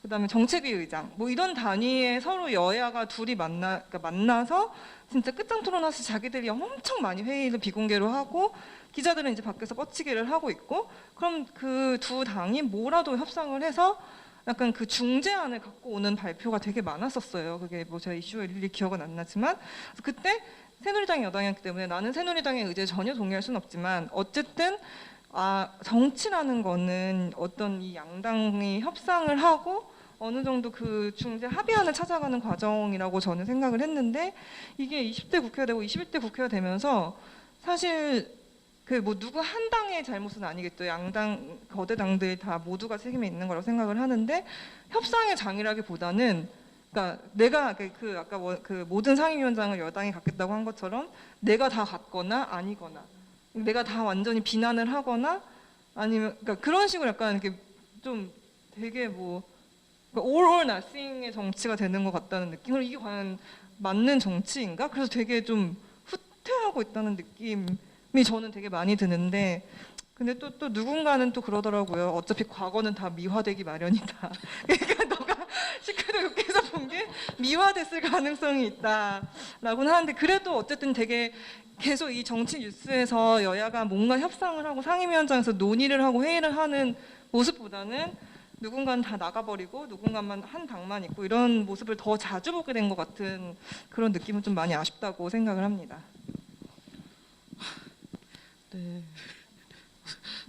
그다음에 정책위 의장 뭐 이런 단위의 서로 여야가 둘이 만나서 진짜 끝장 토론해서 자기들이 엄청 많이 회의를 비공개로 하고 기자들은 이제 밖에서 뻗치기를 하고 있고 그럼 그 두 당이 뭐라도 협상을 해서 약간 그 중재안을 갖고 오는 발표가 되게 많았었어요. 그게 뭐 제가 이슈가 일일이 기억은 안 나지만 그때 새누리당이 여당이었기 때문에 나는 새누리당의 의지에 전혀 동의할 수는 없지만 어쨌든 정치라는 거는 어떤 이 양당이 협상을 하고 어느 정도 그 중재 합의안을 찾아가는 과정이라고 저는 생각을 했는데 이게 20대 국회가 되고 21대 국회가 되면서 사실 그 뭐 누구 한 당의 잘못은 아니겠죠. 양당 거대 당들 다 모두가 책임이 있는 거라고 생각을 하는데 협상의 장이라기보다는 그러니까 내가 그 아까 그 모든 상임위원장을 여당이 갖겠다고 한 것처럼 내가 다 갖거나 아니거나 내가 다 완전히 비난을 하거나 아니면 그러니까 그런 식으로 약간 이렇게 좀 되게 뭐 all or nothing의 정치가 되는 것 같다는 느낌. 이게 과연 맞는 정치인가? 그래서 되게 좀 후퇴하고 있다는 느낌이 저는 되게 많이 드는데 근데 또 누군가는 또 그러더라고요. 어차피 과거는 다 미화되기 마련이다. 그러니까 너가 19대 국회에서 본 게 미화됐을 가능성이 있다라고는 하는데 그래도 어쨌든 되게 계속 이 정치 뉴스에서 여야가 뭔가 협상을 하고 상임위원장에서 논의를 하고 회의를 하는 모습보다는 누군가는 다 나가버리고 누군가만 한 당만 있고 이런 모습을 더 자주 보게 된 것 같은 그런 느낌은 좀 많이 아쉽다고 생각을 합니다. 네.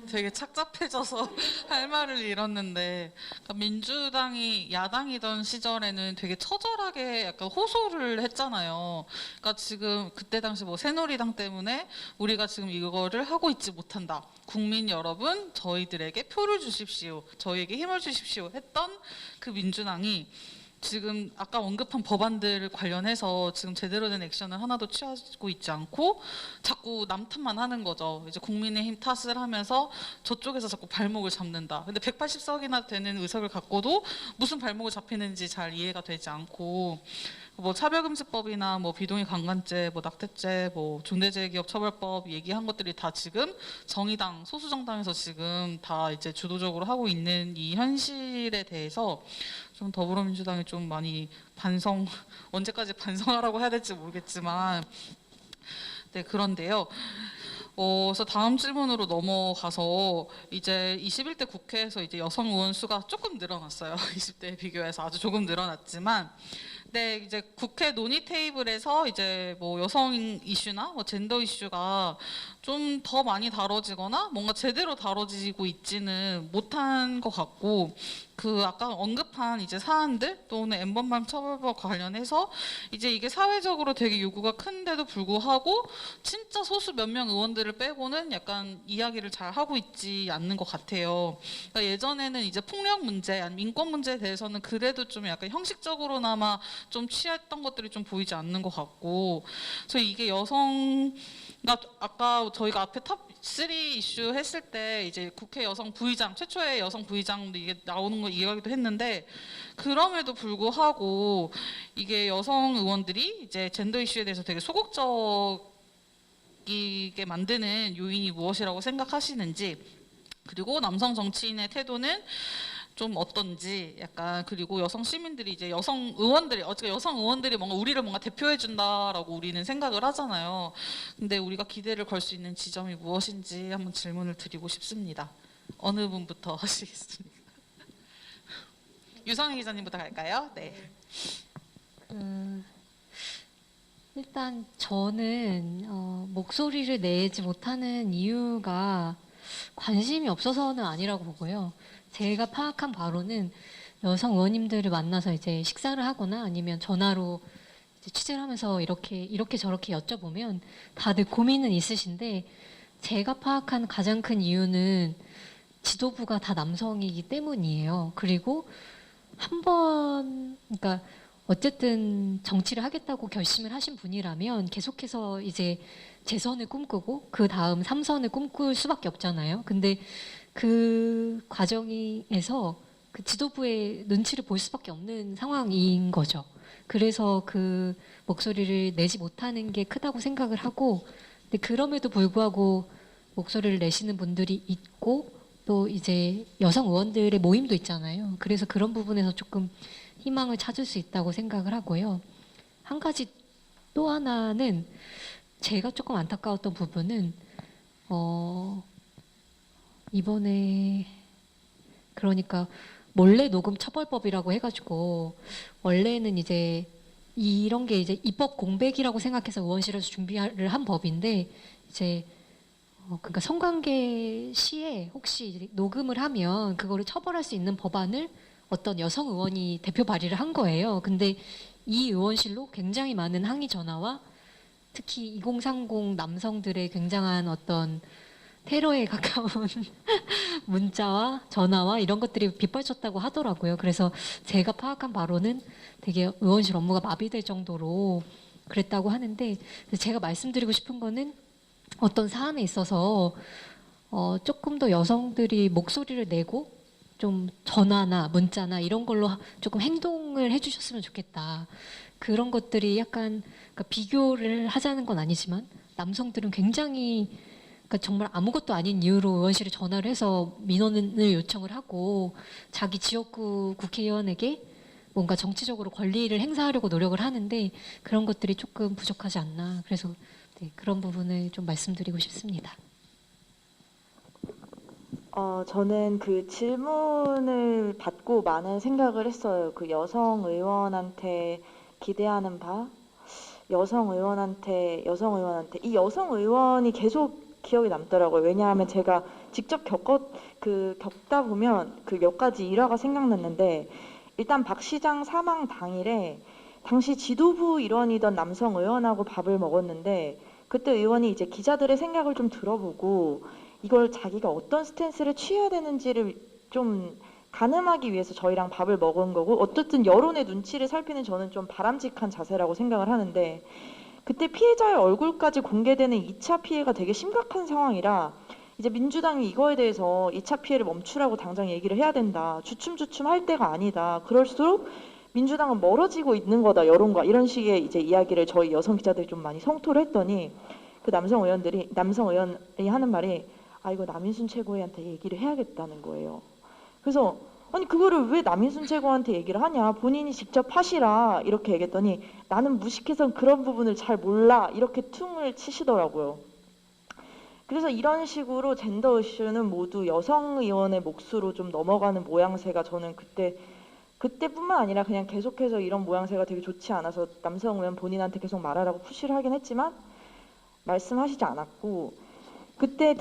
되게 착잡해져서 할 말을 잃었는데, 그러니까 민주당이 야당이던 시절에는 되게 처절하게 약간 호소를 했잖아요. 그러니까 지금 그때 당시 뭐 새누리당 때문에 우리가 지금 이거를 하고 있지 못한다. 국민 여러분, 저희들에게 표를 주십시오. 저희에게 힘을 주십시오. 했던 그 민주당이 지금 아까 언급한 법안들 관련해서 지금 제대로 된 액션을 하나도 취하고 있지 않고 자꾸 남 탓만 하는 거죠. 이제 국민의힘 탓을 하면서 저쪽에서 자꾸 발목을 잡는다. 근데 180석이나 되는 의석을 갖고도 무슨 발목을 잡히는지 잘 이해가 되지 않고, 뭐 차별금지법이나 뭐 비동의 강간죄, 뭐 낙태죄, 뭐 중대재해기업처벌법 얘기한 것들이 다 지금 정의당, 소수정당에서 지금 다 이제 주도적으로 하고 있는 이 현실에 대해서 좀 더불어민주당이 좀 많이 반성, 언제까지 반성하라고 해야 될지 모르겠지만, 네, 그런데요. 그래서 다음 질문으로 넘어가서 이제 21대 국회에서 이제 여성 의원 수가 조금 늘어났어요. 20대에 비교해서 아주 조금 늘어났지만, 네, 이제 국회 논의 테이블에서 이제 뭐 여성 이슈나 뭐 젠더 이슈가 좀 더 많이 다뤄지거나 뭔가 제대로 다뤄지고 있지는 못한 것 같고, 그 아까 언급한 이제 사안들 또는 N번방 처벌법 관련해서 이제 이게 사회적으로 되게 요구가 큰데도 불구하고 진짜 소수 몇 명 의원들을 빼고는 약간 이야기를 잘 하고 있지 않는 것 같아요. 그러니까 예전에는 이제 폭력 문제, 아니면 인권 문제에 대해서는 그래도 좀 약간 형식적으로나마 좀 취했던 것들이 좀 보이지 않는 것 같고, 그래서 이게 그러니까 아까 저희가 앞에 탑3 이슈 했을 때 이제 국회 여성 부의장, 최초의 여성 부의장도 이게 나오는 거 이야기도 했는데, 그럼에도 불구하고 이게 여성 의원들이 이제 젠더 이슈에 대해서 되게 소극적이게 만드는 요인이 무엇이라고 생각하시는지, 그리고 남성 정치인의 태도는 좀 어떤지 약간, 그리고 여성 시민들이 이제 여성 의원들이 어차피 여성 의원들이 뭔가 우리를 뭔가 대표해 준다라고 우리는 생각을 하잖아요. 근데 우리가 기대를 걸 수 있는 지점이 무엇인지 한번 질문을 드리고 싶습니다. 어느 분부터 하시겠습니까? 유성희 기자님부터 갈까요? 네. 일단 저는 목소리를 내지 못하는 이유가 관심이 없어서는 아니라고 보고요. 제가 파악한 바로는 여성 의원님들을 만나서 이제 식사를 하거나 아니면 전화로 이제 취재를 하면서 이렇게 저렇게 여쭤보면 다들 고민은 있으신데, 제가 파악한 가장 큰 이유는 지도부가 다 남성이기 때문이에요. 그리고 그러니까 어쨌든 정치를 하겠다고 결심을 하신 분이라면 계속해서 이제 재선을 꿈꾸고 그 다음 3선을 꿈꿀 수밖에 없잖아요. 근데 그 과정에서 그 지도부의 눈치를 볼 수밖에 없는 상황인 거죠. 그래서 그 목소리를 내지 못하는 게 크다고 생각을 하고, 근데 그럼에도 불구하고 목소리를 내시는 분들이 있고, 또 이제 여성 의원들의 모임도 있잖아요. 그래서 그런 부분에서 조금 희망을 찾을 수 있다고 생각을 하고요. 한 가지 또 하나는 제가 조금 안타까웠던 부분은 이번에 그러니까 몰래 녹음 처벌법이라고 해가지고, 원래는 이제 이런 게 이제 입법 공백이라고 생각해서 의원실에서 준비를 한 법인데, 이제 그러니까 성관계 시에 혹시 이제 녹음을 하면 그거를 처벌할 수 있는 법안을 어떤 여성 의원이 대표 발의를 한 거예요. 근데 이 의원실로 굉장히 많은 항의 전화와 특히 2030 남성들의 굉장한 어떤 테러에 가까운 문자와 전화와 이런 것들이 빗발쳤다고 하더라고요. 그래서 제가 파악한 바로는 되게 의원실 업무가 마비될 정도로 그랬다고 하는데, 제가 말씀드리고 싶은 거는 어떤 사안에 있어서 조금 더 여성들이 목소리를 내고 좀 전화나 문자나 이런 걸로 조금 행동을 해주셨으면 좋겠다. 그런 것들이 약간, 그러니까 비교를 하자는 건 아니지만 남성들은 굉장히, 그러니까 정말 아무것도 아닌 이유로 의원실에 전화를 해서 민원을 요청을 하고 자기 지역구 국회의원에게 뭔가 정치적으로 권리를 행사하려고 노력을 하는데, 그런 것들이 조금 부족하지 않나. 그래서 네, 그런 부분을 좀 말씀드리고 싶습니다. 저는 그 질문을 받고 많은 생각을 했어요. 그 여성 의원한테 기대하는 바, 여성 의원한테 이 여성 의원이 계속 기억에 남더라고요. 왜냐하면 제가 직접 겪다 보면 그 몇 가지 일화가 생각났는데, 일단 박 시장 사망 당일에 당시 지도부 일원이던 남성 의원하고 밥을 먹었는데, 그때 의원이 이제 기자들의 생각을 좀 들어보고 이걸 자기가 어떤 스탠스를 취해야 되는지를 좀 가늠하기 위해서 저희랑 밥을 먹은 거고, 어쨌든 여론의 눈치를 살피는 저는 좀 바람직한 자세라고 생각을 하는데, 그때 피해자의 얼굴까지 공개되는 2차 피해가 되게 심각한 상황이라 이제 민주당이 이거에 대해서 2차 피해를 멈추라고 당장 얘기를 해야 된다. 주춤주춤 할 때가 아니다. 그럴수록 민주당은 멀어지고 있는 거다, 여론과. 이런 식의 이제 이야기를 저희 여성 기자들이 좀 많이 성토를 했더니, 그 남성 의원이 하는 말이, 아, 이거 남인순 최고위한테 얘기를 해야겠다는 거예요. 그래서 아니, 그거를 왜 남인순 최고한테 얘기를 하냐, 본인이 직접 하시라, 이렇게 얘기했더니, 나는 무식해서 그런 부분을 잘 몰라, 이렇게 퉁을 치시더라고요. 그래서 이런 식으로 젠더 이슈는 모두 여성 의원의 몫으로 좀 넘어가는 모양새가, 저는 그때뿐만 아니라 그냥 계속해서 이런 모양새가 되게 좋지 않아서 남성 의원 본인한테 계속 말하라고 푸시를 하긴 했지만 말씀하시지 않았고, 근데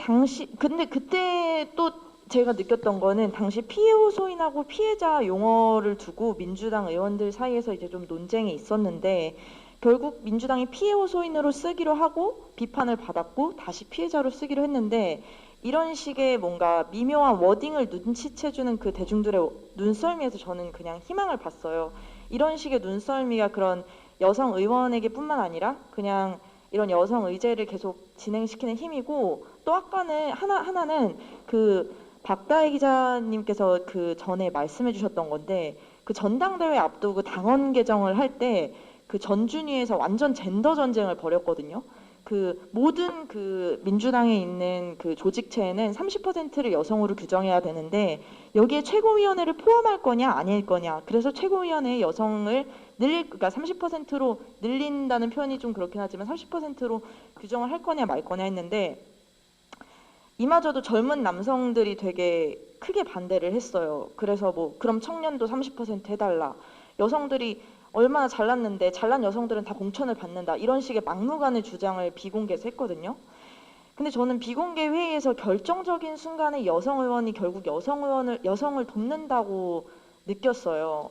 그때 또 제가 느꼈던 거는, 당시 피해 호소인하고 피해자 용어를 두고 민주당 의원들 사이에서 이제 좀 논쟁이 있었는데, 결국 민주당이 피해 호소인으로 쓰기로 하고 비판을 받았고 다시 피해자로 쓰기로 했는데, 이런 식의 뭔가 미묘한 워딩을 눈치채주는 그 대중들의 눈썰미에서 저는 그냥 희망을 봤어요. 이런 식의 눈썰미가 그런 여성 의원에게 뿐만 아니라 그냥 이런 여성 의제를 계속 진행시키는 힘이고, 또 아까는 하나는 그 박다혜 기자님께서 그 전에 말씀해 주셨던 건데, 그 전당대회 앞두고 당원 개정을 할 때 그 전준위에서 완전 젠더 전쟁을 벌였거든요. 그 모든 그 민주당에 있는 그 조직체에는 30%를 여성으로 규정해야 되는데, 여기에 최고위원회를 포함할 거냐 아닐 거냐. 그래서 최고위원회에 여성을 그러니까 30%로 늘린다는 표현이 좀 그렇긴 하지만 30%로 규정을 할 거냐 말 거냐 했는데, 이마저도 젊은 남성들이 되게 크게 반대를 했어요. 그래서 뭐 그럼 청년도 30% 해달라. 여성들이 얼마나 잘났는데 잘난 여성들은 다 공천을 받는다. 이런 식의 막무가내 주장을 비공개에서 했거든요. 근데 저는 비공개 회의에서 결정적인 순간에 여성 의원이 결국 여성을 돕는다고 느꼈어요.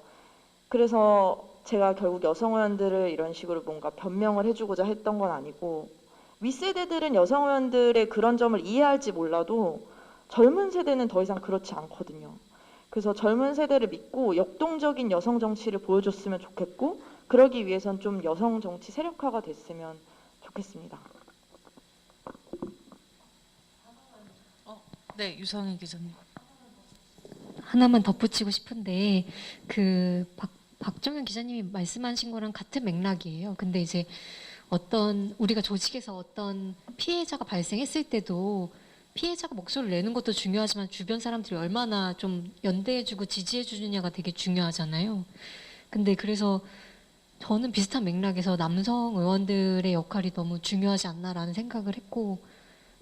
그래서 제가 결국 여성 의원들을 이런 식으로 뭔가 변명을 해주고자 했던 건 아니고, 윗세대들은 여성 의원들의 그런 점을 이해할지 몰라도 젊은 세대는 더 이상 그렇지 않거든요. 그래서 젊은 세대를 믿고 역동적인 여성 정치를 보여줬으면 좋겠고, 그러기 위해선 좀 여성 정치 세력화가 됐으면 좋겠습니다. 네, 유성희 기자님. 하나만 덧붙이고 싶은데, 그 박정현 기자님이 말씀하신 거랑 같은 맥락이에요. 근데 이제 우리가 조직에서 어떤 피해자가 발생했을 때도 피해자가 목소리를 내는 것도 중요하지만 주변 사람들이 얼마나 좀 연대해주고 지지해주느냐가 되게 중요하잖아요. 근데 그래서 저는 비슷한 맥락에서 남성 의원들의 역할이 너무 중요하지 않나라는 생각을 했고,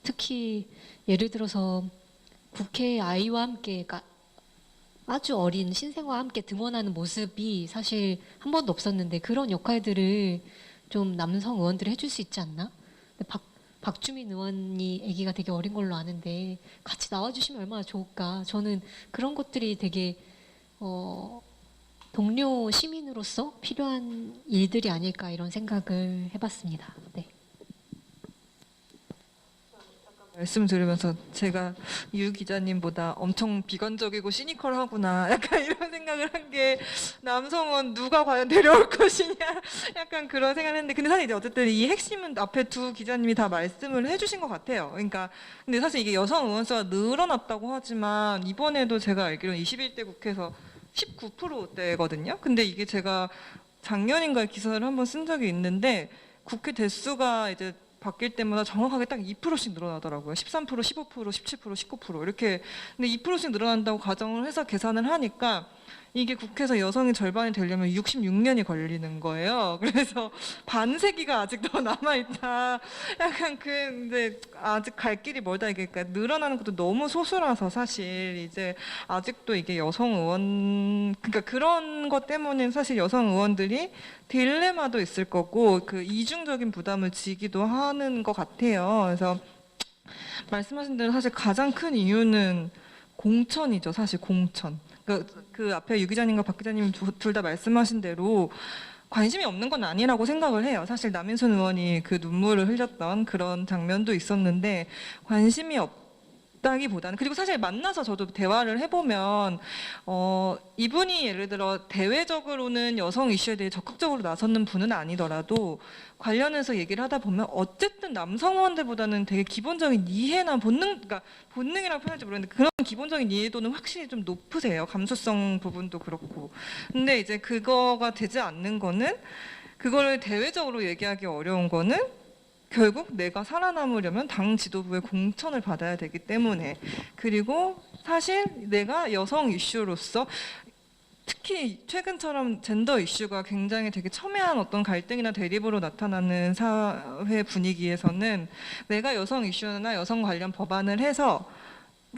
특히 예를 들어서 국회에 아이와 함께, 그러니까 아주 어린 신생아와 함께 등원하는 모습이 사실 한 번도 없었는데, 그런 역할들을 좀 남성 의원들이 해줄 수 있지 않나? 박주민 의원이 아기가 되게 어린 걸로 아는데 같이 나와주시면 얼마나 좋을까. 저는 그런 것들이 되게 동료 시민으로서 필요한 일들이 아닐까, 이런 생각을 해봤습니다. 네. 말씀 들으면서 제가 유 기자님보다 엄청 비관적이고 시니컬하구나, 약간 이런 생각을 한 게, 남성은 누가 과연 데려올 것이냐, 약간 그런 생각을 했는데, 근데 사실 이제 어쨌든 이 핵심은 앞에 두 기자님이 다 말씀을 해주신 것 같아요. 그러니까 근데 사실 이게 여성 의원 수가 늘어났다고 하지만 이번에도 제가 알기로는 21대 국회에서 19%대거든요. 근데 이게 제가 작년인가 기사를 한번 쓴 적이 있는데, 국회 대수가 이제 바뀔 때마다 정확하게 딱 2%씩 늘어나더라고요. 13%, 15%, 17%, 19% 이렇게. 근데 2%씩 늘어난다고 가정을 해서 계산을 하니까 이게 국회에서 여성이 절반이 되려면 66년이 걸리는 거예요. 그래서 반세기가 아직 더 남아있다. 약간 근데 아직 갈 길이 멀다. 이게 그러니까 늘어나는 것도 너무 소수라서 사실 이제 아직도 이게 여성 의원, 그러니까 그런 것 때문에 사실 여성 의원들이 딜레마도 있을 거고 그 이중적인 부담을 지기도 하는 것 같아요. 그래서 말씀하신 대로 사실 가장 큰 이유는 공천이죠. 사실 공천. 그 앞에 유 기자님과 박 기자님 둘 다 말씀하신 대로 관심이 없는 건 아니라고 생각을 해요. 사실 남인순 의원이 그 눈물을 흘렸던 그런 장면도 있었는데 관심이 없다기보다는, 그리고 사실 만나서 저도 대화를 해보면 이분이 예를 들어 대외적으로는 여성 이슈에 대해 적극적으로 나서는 분은 아니더라도 관련해서 얘기를 하다 보면 어쨌든 남성 의원들보다는 되게 기본적인 이해나 그러니까 본능이라고 표현할지 모르겠는데 그런 기본적인 이해도는 확실히 좀 높으세요. 감수성 부분도 그렇고. 근데 이제 그거가 되지 않는 거는, 그거를 대외적으로 얘기하기 어려운 거는 결국 내가 살아남으려면 당 지도부의 공천을 받아야 되기 때문에, 그리고 사실 내가 여성 이슈로서 특히 최근처럼 젠더 이슈가 굉장히 되게 첨예한 어떤 갈등이나 대립으로 나타나는 사회 분위기에서는 내가 여성 이슈나 여성 관련 법안을 해서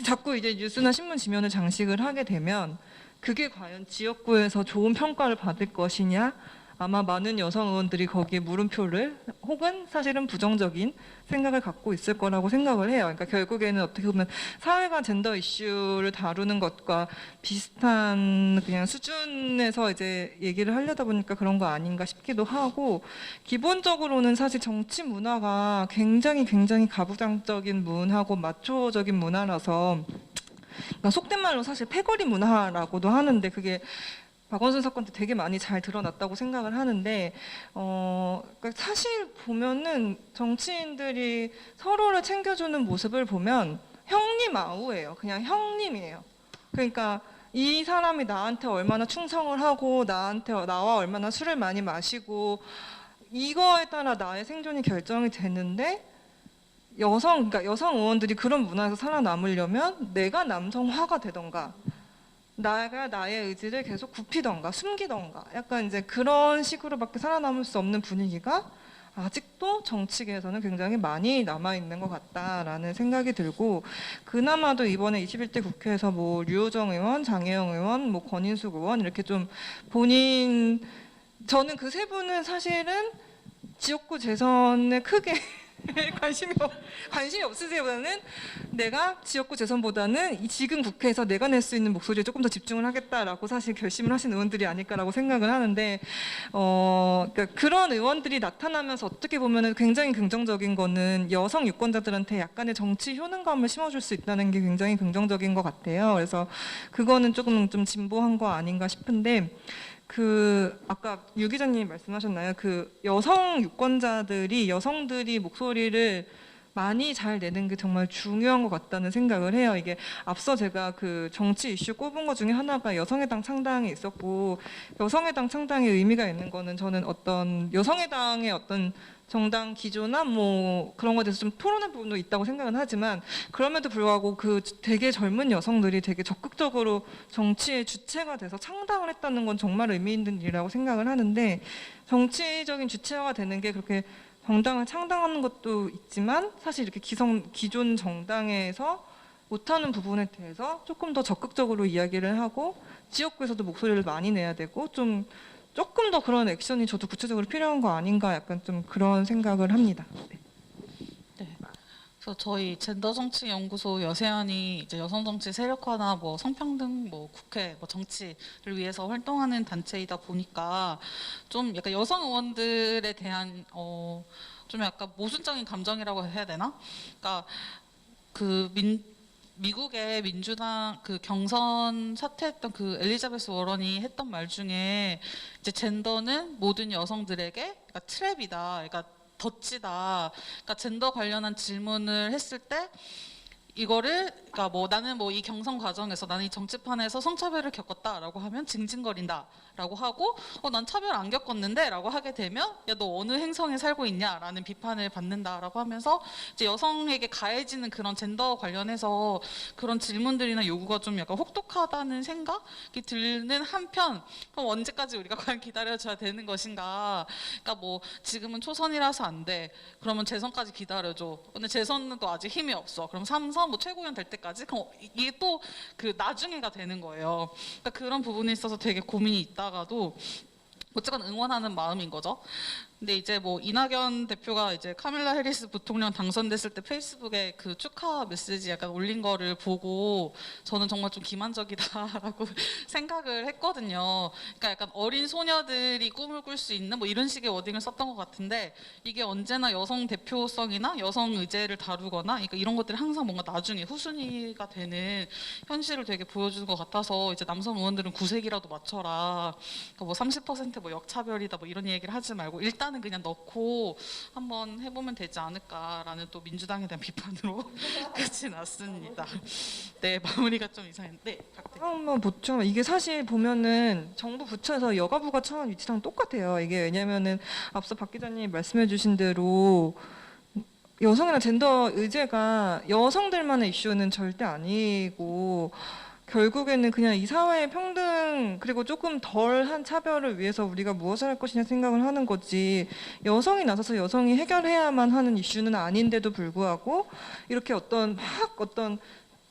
자꾸 이제 뉴스나 신문 지면을 장식을 하게 되면 그게 과연 지역구에서 좋은 평가를 받을 것이냐, 아마 많은 여성 의원들이 거기에 물음표를 혹은 사실은 부정적인 생각을 갖고 있을 거라고 생각을 해요. 그러니까 결국에는 어떻게 보면 사회가 젠더 이슈를 다루는 것과 비슷한 그냥 수준에서 이제 얘기를 하려다 보니까 그런 거 아닌가 싶기도 하고, 기본적으로는 사실 정치 문화가 굉장히 가부장적인 문화고 마초적인 문화라서, 그러니까 속된 말로 사실 패거리 문화라고도 하는데 그게 박원순 사건 때 되게 많이 잘 드러났다고 생각을 하는데, 그러니까 사실 보면은 정치인들이 서로를 챙겨주는 모습을 보면 형님 아우예요. 그냥 형님이에요. 그러니까 이 사람이 나한테 얼마나 충성을 하고 나와 얼마나 술을 많이 마시고 이거에 따라 나의 생존이 결정이 되는데, 그러니까 여성 의원들이 그런 문화에서 살아남으려면 내가 남성화가 되던가 나가 나의 의지를 계속 굽히던가 숨기던가 약간 이제 그런 식으로밖에 살아남을 수 없는 분위기가 아직도 정치계에서는 굉장히 많이 남아있는 것 같다라는 생각이 들고, 그나마도 이번에 21대 국회에서 뭐 류호정 의원, 장혜영 의원, 뭐 권인숙 의원 이렇게 좀 저는 그 세 분은 사실은 지역구 재선에 크게 관심이 없으세요보다는 내가 지역구 재선보다는 지금 국회에서 내가 낼 수 있는 목소리에 조금 더 집중을 하겠다라고 사실 결심을 하신 의원들이 아닐까라고 생각을 하는데, 그러니까 그런 의원들이 나타나면서 어떻게 보면은 굉장히 긍정적인 거는 여성 유권자들한테 약간의 정치 효능감을 심어줄 수 있다는 게 굉장히 긍정적인 것 같아요. 그래서 그거는 조금 좀 진보한 거 아닌가 싶은데, 아까 유 기자님이 말씀하셨나요? 여성들이 목소리를 많이 잘 내는 게 정말 중요한 것 같다는 생각을 해요. 이게 앞서 제가 그 정치 이슈 꼽은 것 중에 하나가 여성의당 창당이 있었고, 여성의당 창당의 의미가 있는 거는 저는 어떤 여성의당의 어떤 정당 기조나 뭐 그런 것에 대해서 좀 토론할 부분도 있다고 생각은 하지만, 그럼에도 불구하고 그 되게 젊은 여성들이 되게 적극적으로 정치의 주체가 돼서 창당을 했다는 건 정말 의미 있는 일이라고 생각을 하는데, 정치적인 주체화가 되는 게 그렇게 정당을 창당하는 것도 있지만 사실 이렇게 기존 정당에서 못하는 부분에 대해서 조금 더 적극적으로 이야기를 하고 지역구에서도 목소리를 많이 내야 되고, 조금 더 그런 액션이 저도 구체적으로 필요한 거 아닌가, 약간 좀 그런 생각을 합니다. 네. 네. 그래서 저희 젠더정치연구소 여세연이 이제 여성정치 세력화나 뭐 성평등, 뭐 국회, 뭐 정치를 위해서 활동하는 단체이다 보니까 좀 약간 여성 의원들에 대한 좀 약간 모순적인 감정이라고 해야 되나? 그러니까 미국의 민주당 그 경선 사퇴했던 그 엘리자베스 워런이 했던 말 중에 이제 젠더는 모든 여성들에게 그러니까 트랩이다, 그러니까 덫이다. 그러니까 젠더 관련한 질문을 했을 때 이거를 그러니까 뭐 나는 뭐 이 경선 과정에서 나는 이 정치판에서 성차별을 겪었다라고 하면 징징거린다라고 하고 난 차별 안 겪었는데라고 하게 되면 야 너 어느 행성에 살고 있냐라는 비판을 받는다라고 하면서 이제 여성에게 가해지는 그런 젠더 관련해서 그런 질문들이나 요구가 좀 약간 혹독하다는 생각이 드는 한편, 그럼 언제까지 우리가 과연 기다려줘야 되는 것인가? 그러니까 뭐 지금은 초선이라서 안 돼. 그러면 재선까지 기다려줘. 근데 재선은 또 아직 힘이 없어. 그럼 3선 뭐 최고위원 될 때까지 그럼 이게 또 그 나중에가 되는 거예요. 그러니까 그런 부분에 있어서 되게 고민이 있다가도 어쨌건 응원하는 마음인 거죠. 근데 이제 뭐 이낙연 대표가 이제 카밀라 해리스 부통령 당선됐을 때 페이스북에 그 축하 메시지 약간 올린 거를 보고 저는 정말 좀 기만적이다라고 생각을 했거든요. 그러니까 약간 어린 소녀들이 꿈을 꿀 수 있는 뭐 이런 식의 워딩을 썼던 것 같은데 이게 언제나 여성 대표성이나 여성 의제를 다루거나 그러니까 이런 것들이 항상 뭔가 나중에 후순위가 되는 현실을 되게 보여주는 것 같아서 이제 남성 의원들은 구색이라도 맞춰라. 그러니까 뭐 30%뭐 역차별이다 뭐 이런 얘기를 하지 말고 일단은 그냥 넣고 한번 해보면 되지 않을까라는 또 민주당에 대한 비판으로 끝이 났습니다. 네, 마무리가 좀 이상했는데. 한번 보충. 이게 사실 보면은 정부 부처에서 여가부가 처한 위치랑 똑같아요. 이게 왜냐면은 앞서 박 기자님 말씀해주신 대로 여성이나 젠더 의제가 여성들만의 이슈는 절대 아니고 결국에는 그냥 이 사회의 평등 그리고 조금 덜한 차별을 위해서 우리가 무엇을 할 것이냐 생각을 하는 거지 여성이 나서서 여성이 해결해야만 하는 이슈는 아닌데도 불구하고 이렇게 어떤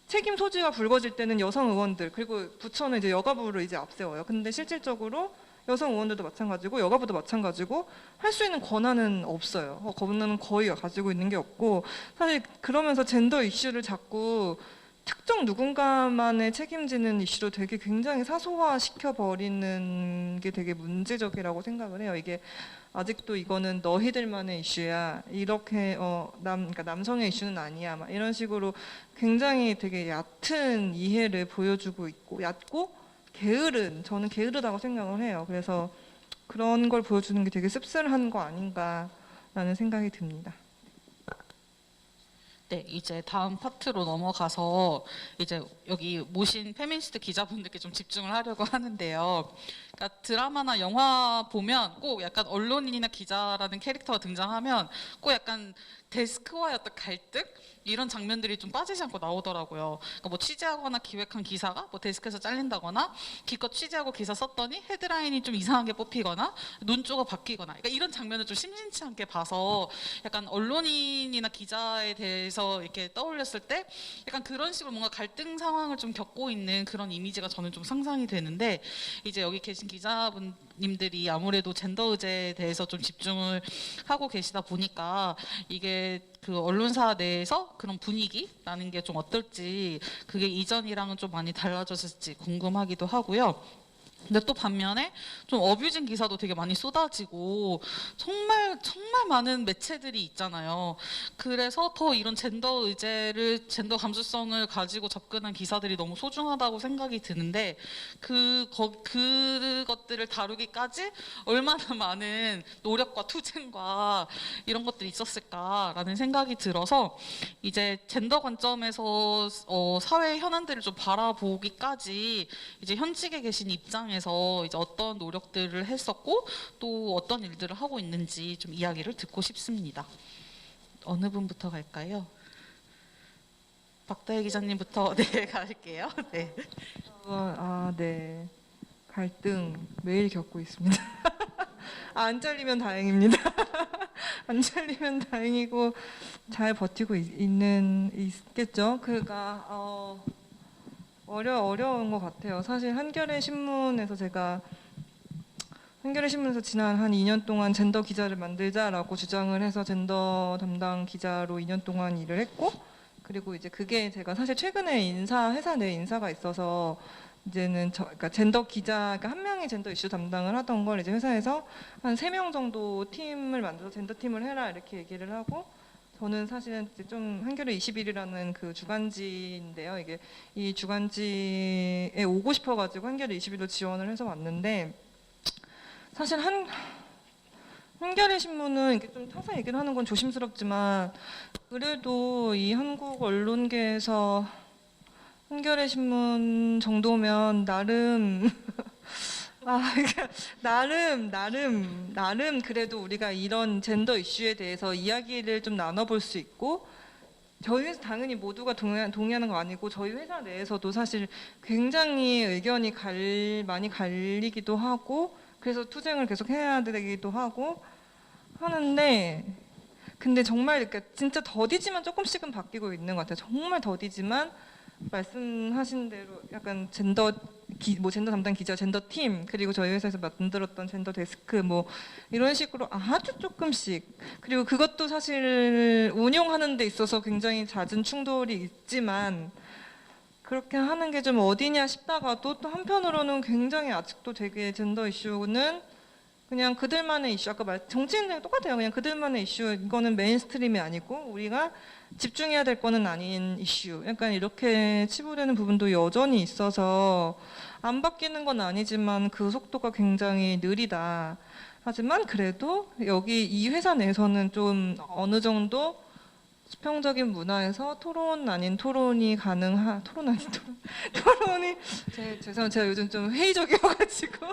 책임 소지가 불거질 때는 여성 의원들 그리고 부처는 이제 여가부를 이제 앞세워요. 근데 실질적으로 여성 의원들도 마찬가지고 여가부도 마찬가지고 할 수 있는 권한은 없어요. 권한은 거의 가지고 있는 게 없고 사실 그러면서 젠더 이슈를 자꾸 특정 누군가만의 책임지는 이슈로 되게 굉장히 사소화시켜 버리는 게 되게 문제적이라고 생각을 해요. 이게 아직도 이거는 너희들만의 이슈야. 이렇게 그러니까 남성의 이슈는 아니야. 막 이런 식으로 굉장히 되게 얕은 이해를 보여주고 있고 얕고 저는 게으르다고 생각을 해요. 그래서 그런 걸 보여주는 게 되게 씁쓸한 거 아닌가라는 생각이 듭니다. 네, 이제 다음 파트로 넘어가서 이제 여기 모신 페미니스트 기자분들께 좀 집중을 하려고 하는데요. 그러니까 드라마나 영화 보면 꼭 약간 언론인이나 기자라는 캐릭터가 등장하면 꼭 약간 데스크와의 어떤 갈등 이런 장면들이 좀 빠지지 않고 나오더라고요. 그러니까 뭐 취재하거나 기획한 기사가 뭐 데스크에서 잘린다거나 기껏 취재하고 기사 썼더니 헤드라인이 좀 이상하게 뽑히거나 논조가 바뀌거나 그러니까 이런 장면을 좀 심심치 않게 봐서 약간 언론인이나 기자에 대해서 이렇게 떠올렸을 때 약간 그런 식으로 뭔가 갈등 상황을 좀 겪고 있는 그런 이미지가 저는 좀 상상이 되는데 이제 여기 계신 기자분님들이 아무래도 젠더 의제에 대해서 좀 집중을 하고 계시다 보니까 이게 그 언론사 내에서 그런 분위기라는 게 좀 어떨지 그게 이전이랑은 좀 많이 달라졌을지 궁금하기도 하고요. 근데 또 반면에 좀 어뷰징 기사도 되게 많이 쏟아지고 정말 많은 매체들이 있잖아요. 그래서 더 이런 젠더 의제를 젠더 감수성을 가지고 접근한 기사들이 너무 소중하다고 생각이 드는데 그것들을 다루기까지 얼마나 많은 노력과 투쟁과 이런 것들이 있었을까라는 생각이 들어서 이제 젠더 관점에서 사회 현안들을 좀 바라보기까지 이제 현직에 계신 입장에서 이제 어떤 노력들을 했었고 또 어떤 일들을 하고 있는지 좀 이야기를 듣고 싶습니다. 어느 분부터 갈까요? 박다혜 기자님부터 네 갈게요. 네. 네. 갈등 매일 겪고 있습니다. 안 잘리면 다행입니다. 안 잘리면 다행이고 잘 버티고 있겠죠. 그가 어려운 것 같아요. 사실 한겨레 신문에서 지난 한 2년 동안 젠더 기자를 만들자라고 주장을 해서 젠더 담당 기자로 2년 동안 일을 했고 그리고 이제 그게 제가 사실 최근에 회사 내 인사가 있어서 이제는 그러니까 젠더 기자, 그러니까 한 명이 젠더 이슈 담당을 하던 걸 이제 회사에서 한 3명 정도 팀을 만들어서 젠더 팀을 해라 이렇게 얘기를 하고 저는 사실은 이제 좀 한겨레 21이라는 그 주간지인데요. 이게 이 주간지에 오고 싶어가지고 한겨레 21로 지원을 해서 왔는데 사실 한겨레 신문은 이게 좀 타사 얘기를 하는 건 조심스럽지만 그래도 이 한국 언론계에서 한겨레 신문 정도면 나름 나름 그래도 우리가 이런 젠더 이슈에 대해서 이야기를 좀 나눠볼 수 있고 저희 회사 당연히 모두가 동의하는 거 아니고 저희 회사 내에서도 사실 굉장히 의견이 많이 갈리기도 하고 그래서 투쟁을 계속 해야 되기도 하고 하는데 근데 정말 이렇게 진짜 더디지만 조금씩은 바뀌고 있는 것 같아요. 정말 더디지만 말씀하신 대로 약간 젠더 담당 기자, 젠더 팀, 그리고 저희 회사에서 만들었던 젠더 데스크 뭐 이런 식으로 아주 조금씩, 그리고 그것도 사실 운용하는 데 있어서 굉장히 잦은 충돌이 있지만 그렇게 하는 게 좀 어디냐 싶다가도 또 한편으로는 굉장히 아직도 되게 젠더 이슈는 그냥 그들만의 이슈, 아까 정치인들이 똑같아요. 그냥 그들만의 이슈, 이거는 메인스트림이 아니고 우리가 집중해야 될 거는 아닌 이슈. 약간 이렇게 치부되는 부분도 여전히 있어서 안 바뀌는 건 아니지만 그 속도가 굉장히 느리다. 하지만 그래도 여기 이 회사 내에서는 좀 어느 정도 수평적인 문화에서 토론 아닌 토론이 가능한, 토론이 죄송해요. 제가 요즘 좀 회의적이어가지고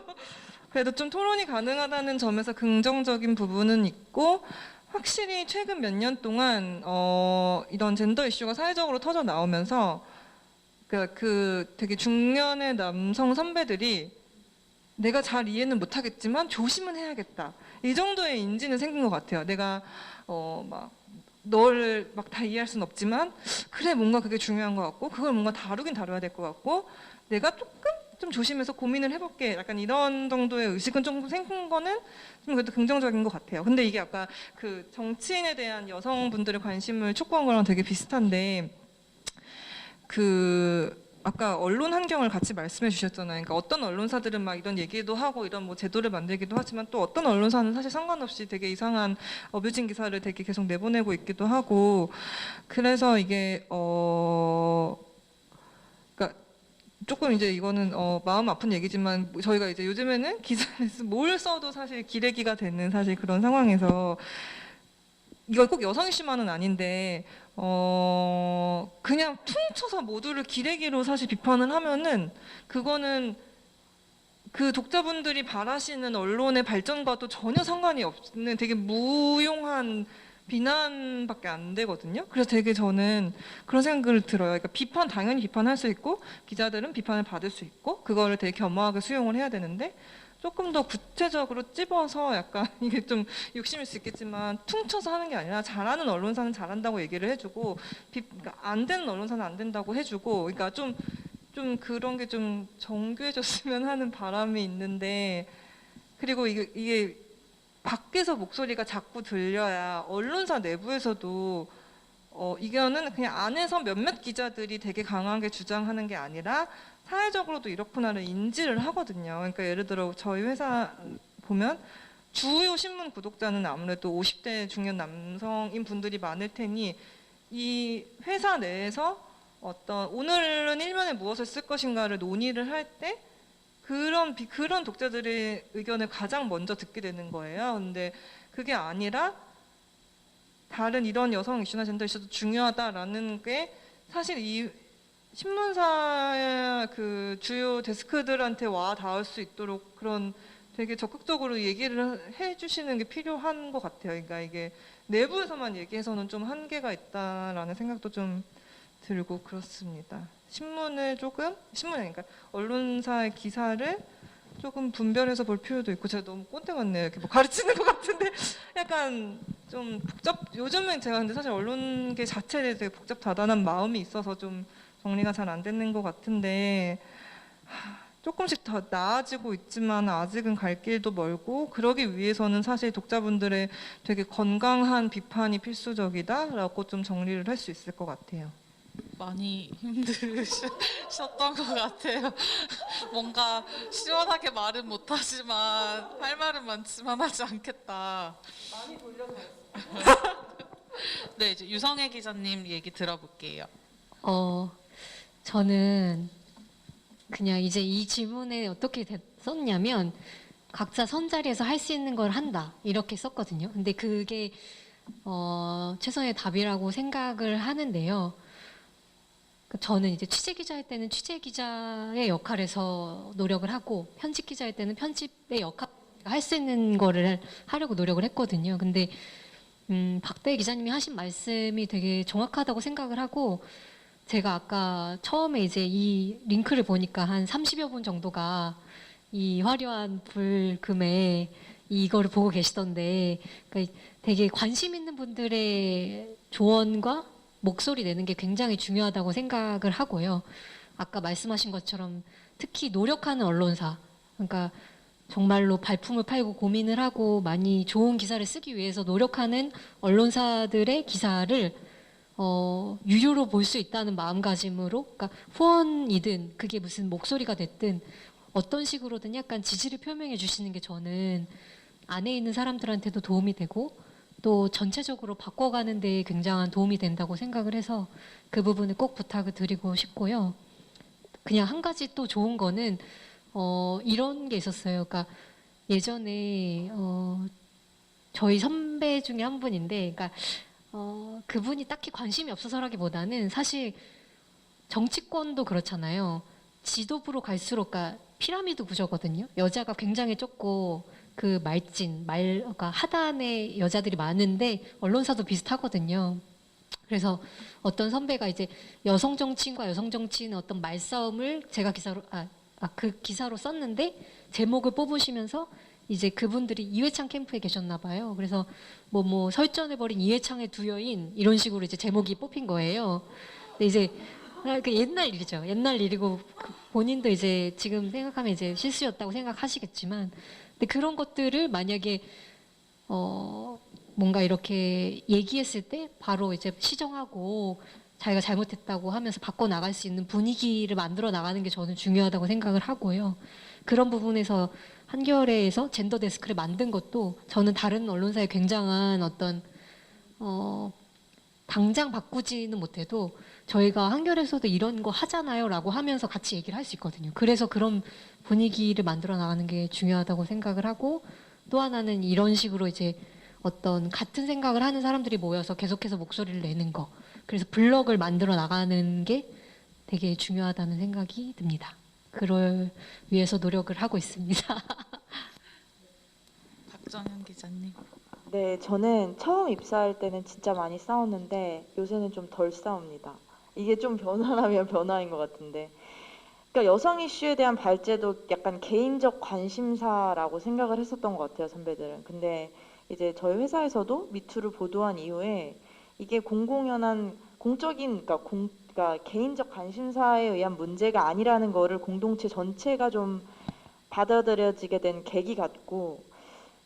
그래도 좀 토론이 가능하다는 점에서 긍정적인 부분은 있고, 확실히 최근 몇 년 동안 이런 젠더 이슈가 사회적으로 터져 나오면서 그 되게 중년의 남성 선배들이 내가 잘 이해는 못하겠지만 조심은 해야겠다, 이 정도의 인지는 생긴 것 같아요. 내가 막 너를 막 다 이해할 수는 없지만 그래, 뭔가 그게 중요한 것 같고 그걸 뭔가 다루긴 다뤄야 될 것 같고 내가 조금 좀 조심해서 고민을 해볼게, 약간 이런 정도의 의식은 좀 생긴 거는 좀 그래도 긍정적인 것 같아요. 근데 이게 아까 그 정치인에 대한 여성분들의 관심을 촉구한 거랑 되게 비슷한데, 그 아까 언론 환경을 같이 말씀해 주셨잖아요. 그러니까 어떤 언론사들은 막 이런 얘기도 하고 이런 뭐 제도를 만들기도 하지만 또 어떤 언론사는 사실 상관없이 되게 이상한 어뷰징 기사를 되게 계속 내보내고 있기도 하고, 그래서 이게 그러니까 조금 이제 이거는 마음 아픈 얘기지만 저희가 이제 요즘에는 기사에서 뭘 써도 사실 기레기가 되는 사실 그런 상황에서, 이거 꼭 여성 이슈만은 아닌데 그냥 퉁쳐서 모두를 기레기로 사실 비판을 하면은 그거는 그 독자분들이 바라시는 언론의 발전과도 전혀 상관이 없는 되게 무용한 비난밖에 안 되거든요. 그래서 되게 저는 그런 생각을 들어요. 그러니까 비판, 당연히 비판할 수 있고 기자들은 비판을 받을 수 있고 그거를 되게 겸허하게 수용을 해야 되는데, 조금 더 구체적으로 찝어서 약간 이게 좀 욕심일 수 있겠지만 퉁쳐서 하는 게 아니라 잘하는 언론사는 잘한다고 얘기를 해주고 그러니까 안 되는 언론사는 안 된다고 해주고, 그러니까 좀 그런 게 좀 정교해졌으면 하는 바람이 있는데, 그리고 이게 밖에서 목소리가 자꾸 들려야 언론사 내부에서도 이거는 그냥 안에서 몇몇 기자들이 되게 강하게 주장하는 게 아니라 사회적으로도 이렇구나를 인지를 하거든요. 그러니까 예를 들어 저희 회사 보면 주요 신문 구독자는 아무래도 50대 중년 남성인 분들이 많을 테니 이 회사 내에서 어떤 오늘은 일면에 무엇을 쓸 것인가를 논의를 할 때 그런 독자들의 의견을 가장 먼저 듣게 되는 거예요. 근데 그게 아니라 다른 이런 여성 이슈나 젠더 이슈도 중요하다라는 게 사실 이 신문사의 그 주요 데스크들한테 와 닿을 수 있도록 그런 되게 적극적으로 얘기를 해주시는 게 필요한 것 같아요. 그러니까 이게 내부에서만 얘기해서는 좀 한계가 있다라는 생각도 좀 들고 그렇습니다. 신문이 아니니까 언론사의 기사를 조금 분별해서 볼 필요도 있고, 제가 너무 꼰대 같네요. 이렇게 뭐 가르치는 것 같은데 약간 좀 요즘은 제가 근데 사실 언론계 자체에 되게 복잡다단한 마음이 있어서 좀 정리가 잘 안 되는 것 같은데, 조금씩 더 나아지고 있지만 아직은 갈 길도 멀고, 그러기 위해서는 사실 독자분들의 되게 건강한 비판이 필수적이다라고 좀 정리를 할 수 있을 것 같아요. 많이 힘드셨던 것 같아요. 뭔가 시원하게 말은 못하지만 할 말은 많지만 하지 않겠다. 많이 돌려서 네, 이제 유성애 기자님 얘기 들어볼게요. 저는 그냥 이제 이 질문에 어떻게 썼냐면 각자 선자리에서 할 수 있는 걸 한다 이렇게 썼거든요. 근데 그게 최선의 답이라고 생각을 하는데요. 저는 이제 취재 기자일 때는 취재 기자의 역할에서 노력을 하고 편집 기자일 때는 편집의 역할 할 수 있는 거를 하려고 노력을 했거든요. 근데 박대희 기자님이 하신 말씀이 되게 정확하다고 생각을 하고, 제가 아까 처음에 이제 이 링크를 보니까 한 30여 분 정도가 이 화려한 불금에 이거를 보고 계시던데, 그러니까 되게 관심 있는 분들의 조언과 목소리 내는 게 굉장히 중요하다고 생각을 하고요. 아까 말씀하신 것처럼 특히 노력하는 언론사, 그러니까 정말로 발품을 팔고 고민을 하고 많이 좋은 기사를 쓰기 위해서 노력하는 언론사들의 기사를 유료로 볼 수 있다는 마음가짐으로, 그러니까 후원이든 그게 무슨 목소리가 됐든 어떤 식으로든 약간 지지를 표명해 주시는 게 저는 안에 있는 사람들한테도 도움이 되고 또 전체적으로 바꿔가는 데 굉장한 도움이 된다고 생각을 해서 그 부분을 꼭 부탁을 드리고 싶고요. 그냥 한 가지 또 좋은 거는 이런 게 있었어요. 그러니까 예전에 저희 선배 중에 한 분인데, 그러니까 그분이 딱히 관심이 없어서라기보다는 사실 정치권도 그렇잖아요. 지도부로 갈수록, 그러니까 피라미드 구조거든요. 여자가 굉장히 적고 그 그러니까 하단의 여자들이 많은데 언론사도 비슷하거든요. 그래서 어떤 선배가 이제 여성 정치인과 여성 정치인의 어떤 말싸움을 제가 그 기사로 썼는데 제목을 뽑으시면서 이제 그분들이 이회창 캠프에 계셨나 봐요. 그래서 뭐 설전해버린 이회창의 두 여인 이런 식으로 이제 제목이 뽑힌 거예요. 근데 이제 그 옛날 일이죠. 옛날 일이고 본인도 이제 지금 생각하면 이제 실수였다고 생각하시겠지만, 근데 그런 것들을 만약에 뭔가 이렇게 얘기했을 때 바로 이제 시정하고 자기가 잘못했다고 하면서 바꿔 나갈 수 있는 분위기를 만들어 나가는 게 저는 중요하다고 생각을 하고요. 그런 부분에서 한겨레에서 젠더 데스크를 만든 것도 저는 다른 언론사의 굉장한 어떤 당장 바꾸지는 못해도 저희가 한겨레에서도 이런 거 하잖아요라고 하면서 같이 얘기를 할 수 있거든요. 그래서 그런 분위기를 만들어 나가는 게 중요하다고 생각을 하고, 또 하나는 이런 식으로 이제 어떤 같은 생각을 하는 사람들이 모여서 계속해서 목소리를 내는 거, 그래서 블럭을 만들어 나가는 게 되게 중요하다는 생각이 듭니다. 그걸 위해서 노력을 하고 있습니다. 박정현 기자님. 네, 저는 처음 입사할 때는 진짜 많이 싸웠는데 요새는 좀 덜 싸웁니다. 이게 좀 변화라면 변화인 것 같은데. 그러니까 여성 이슈에 대한 발제도 약간 개인적 관심사라고 생각을 했었던 것 같아요, 선배들은. 근데 이제 저희 회사에서도 미투를 보도한 이후에 이게 공공연한 공적인, 그러니까 개인적 관심사에 의한 문제가 아니라는 거를 공동체 전체가 좀 받아들여지게 된 계기 같고,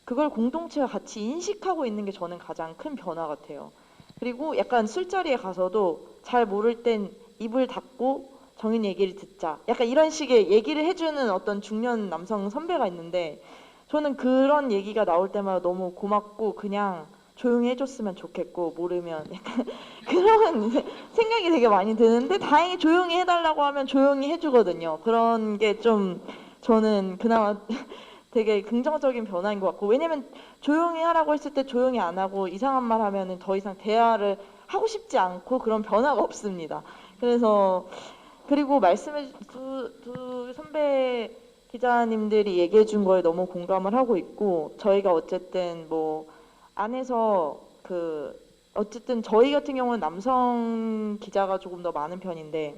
그걸 공동체가 같이 인식하고 있는 게 저는 가장 큰 변화 같아요. 그리고 약간 술자리에 가서도 잘 모를 땐 입을 닫고 정인 얘기를 듣자, 약간 이런 식의 얘기를 해주는 어떤 중년 남성 선배가 있는데, 저는 그런 얘기가 나올 때마다 너무 고맙고 그냥 조용히 해줬으면 좋겠고, 모르면 약간 그런 생각이 되게 많이 드는데, 다행히 조용히 해달라고 하면 조용히 해주거든요. 그런 게 좀 저는 그나마 되게 긍정적인 변화인 것 같고, 왜냐면 조용히 하라고 했을 때 조용히 안 하고 이상한 말 하면은 더 이상 대화를 하고 싶지 않고 그런 변화가 없습니다. 그래서 그리고 말씀해 두 선배 기자님들이 얘기해 준 거에 너무 공감을 하고 있고, 저희가 어쨌든 뭐 안에서 어쨌든 저희 같은 경우는 남성 기자가 조금 더 많은 편인데,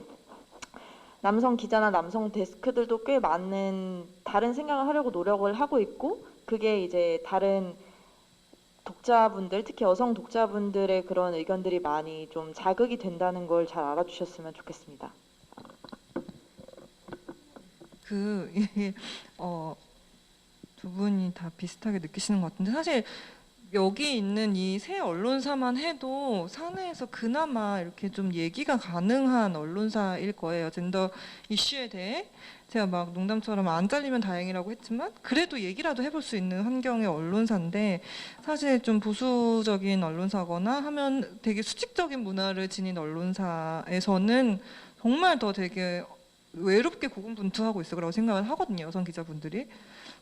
남성 기자나 남성 데스크들도 꽤 많은 다른 생각을 하려고 노력을 하고 있고, 그게 이제 다른 독자분들, 특히 여성 독자분들의 그런 의견들이 많이 좀 자극이 된다는 걸 잘 알아주셨으면 좋겠습니다. 두 분이 다 비슷하게 느끼시는 것 같은데, 사실 여기 있는 이 세 언론사만 해도 사내에서 그나마 이렇게 좀 얘기가 가능한 언론사일 거예요. 젠더 이슈에 대해 제가 막 농담처럼 안 잘리면 다행이라고 했지만 그래도 얘기라도 해볼 수 있는 환경의 언론사인데, 사실 좀 보수적인 언론사거나 하면 되게 수직적인 문화를 지닌 언론사에서는 정말 더 되게 외롭게 고군분투하고 있을 거라고 생각을 하거든요, 여성 기자분들이.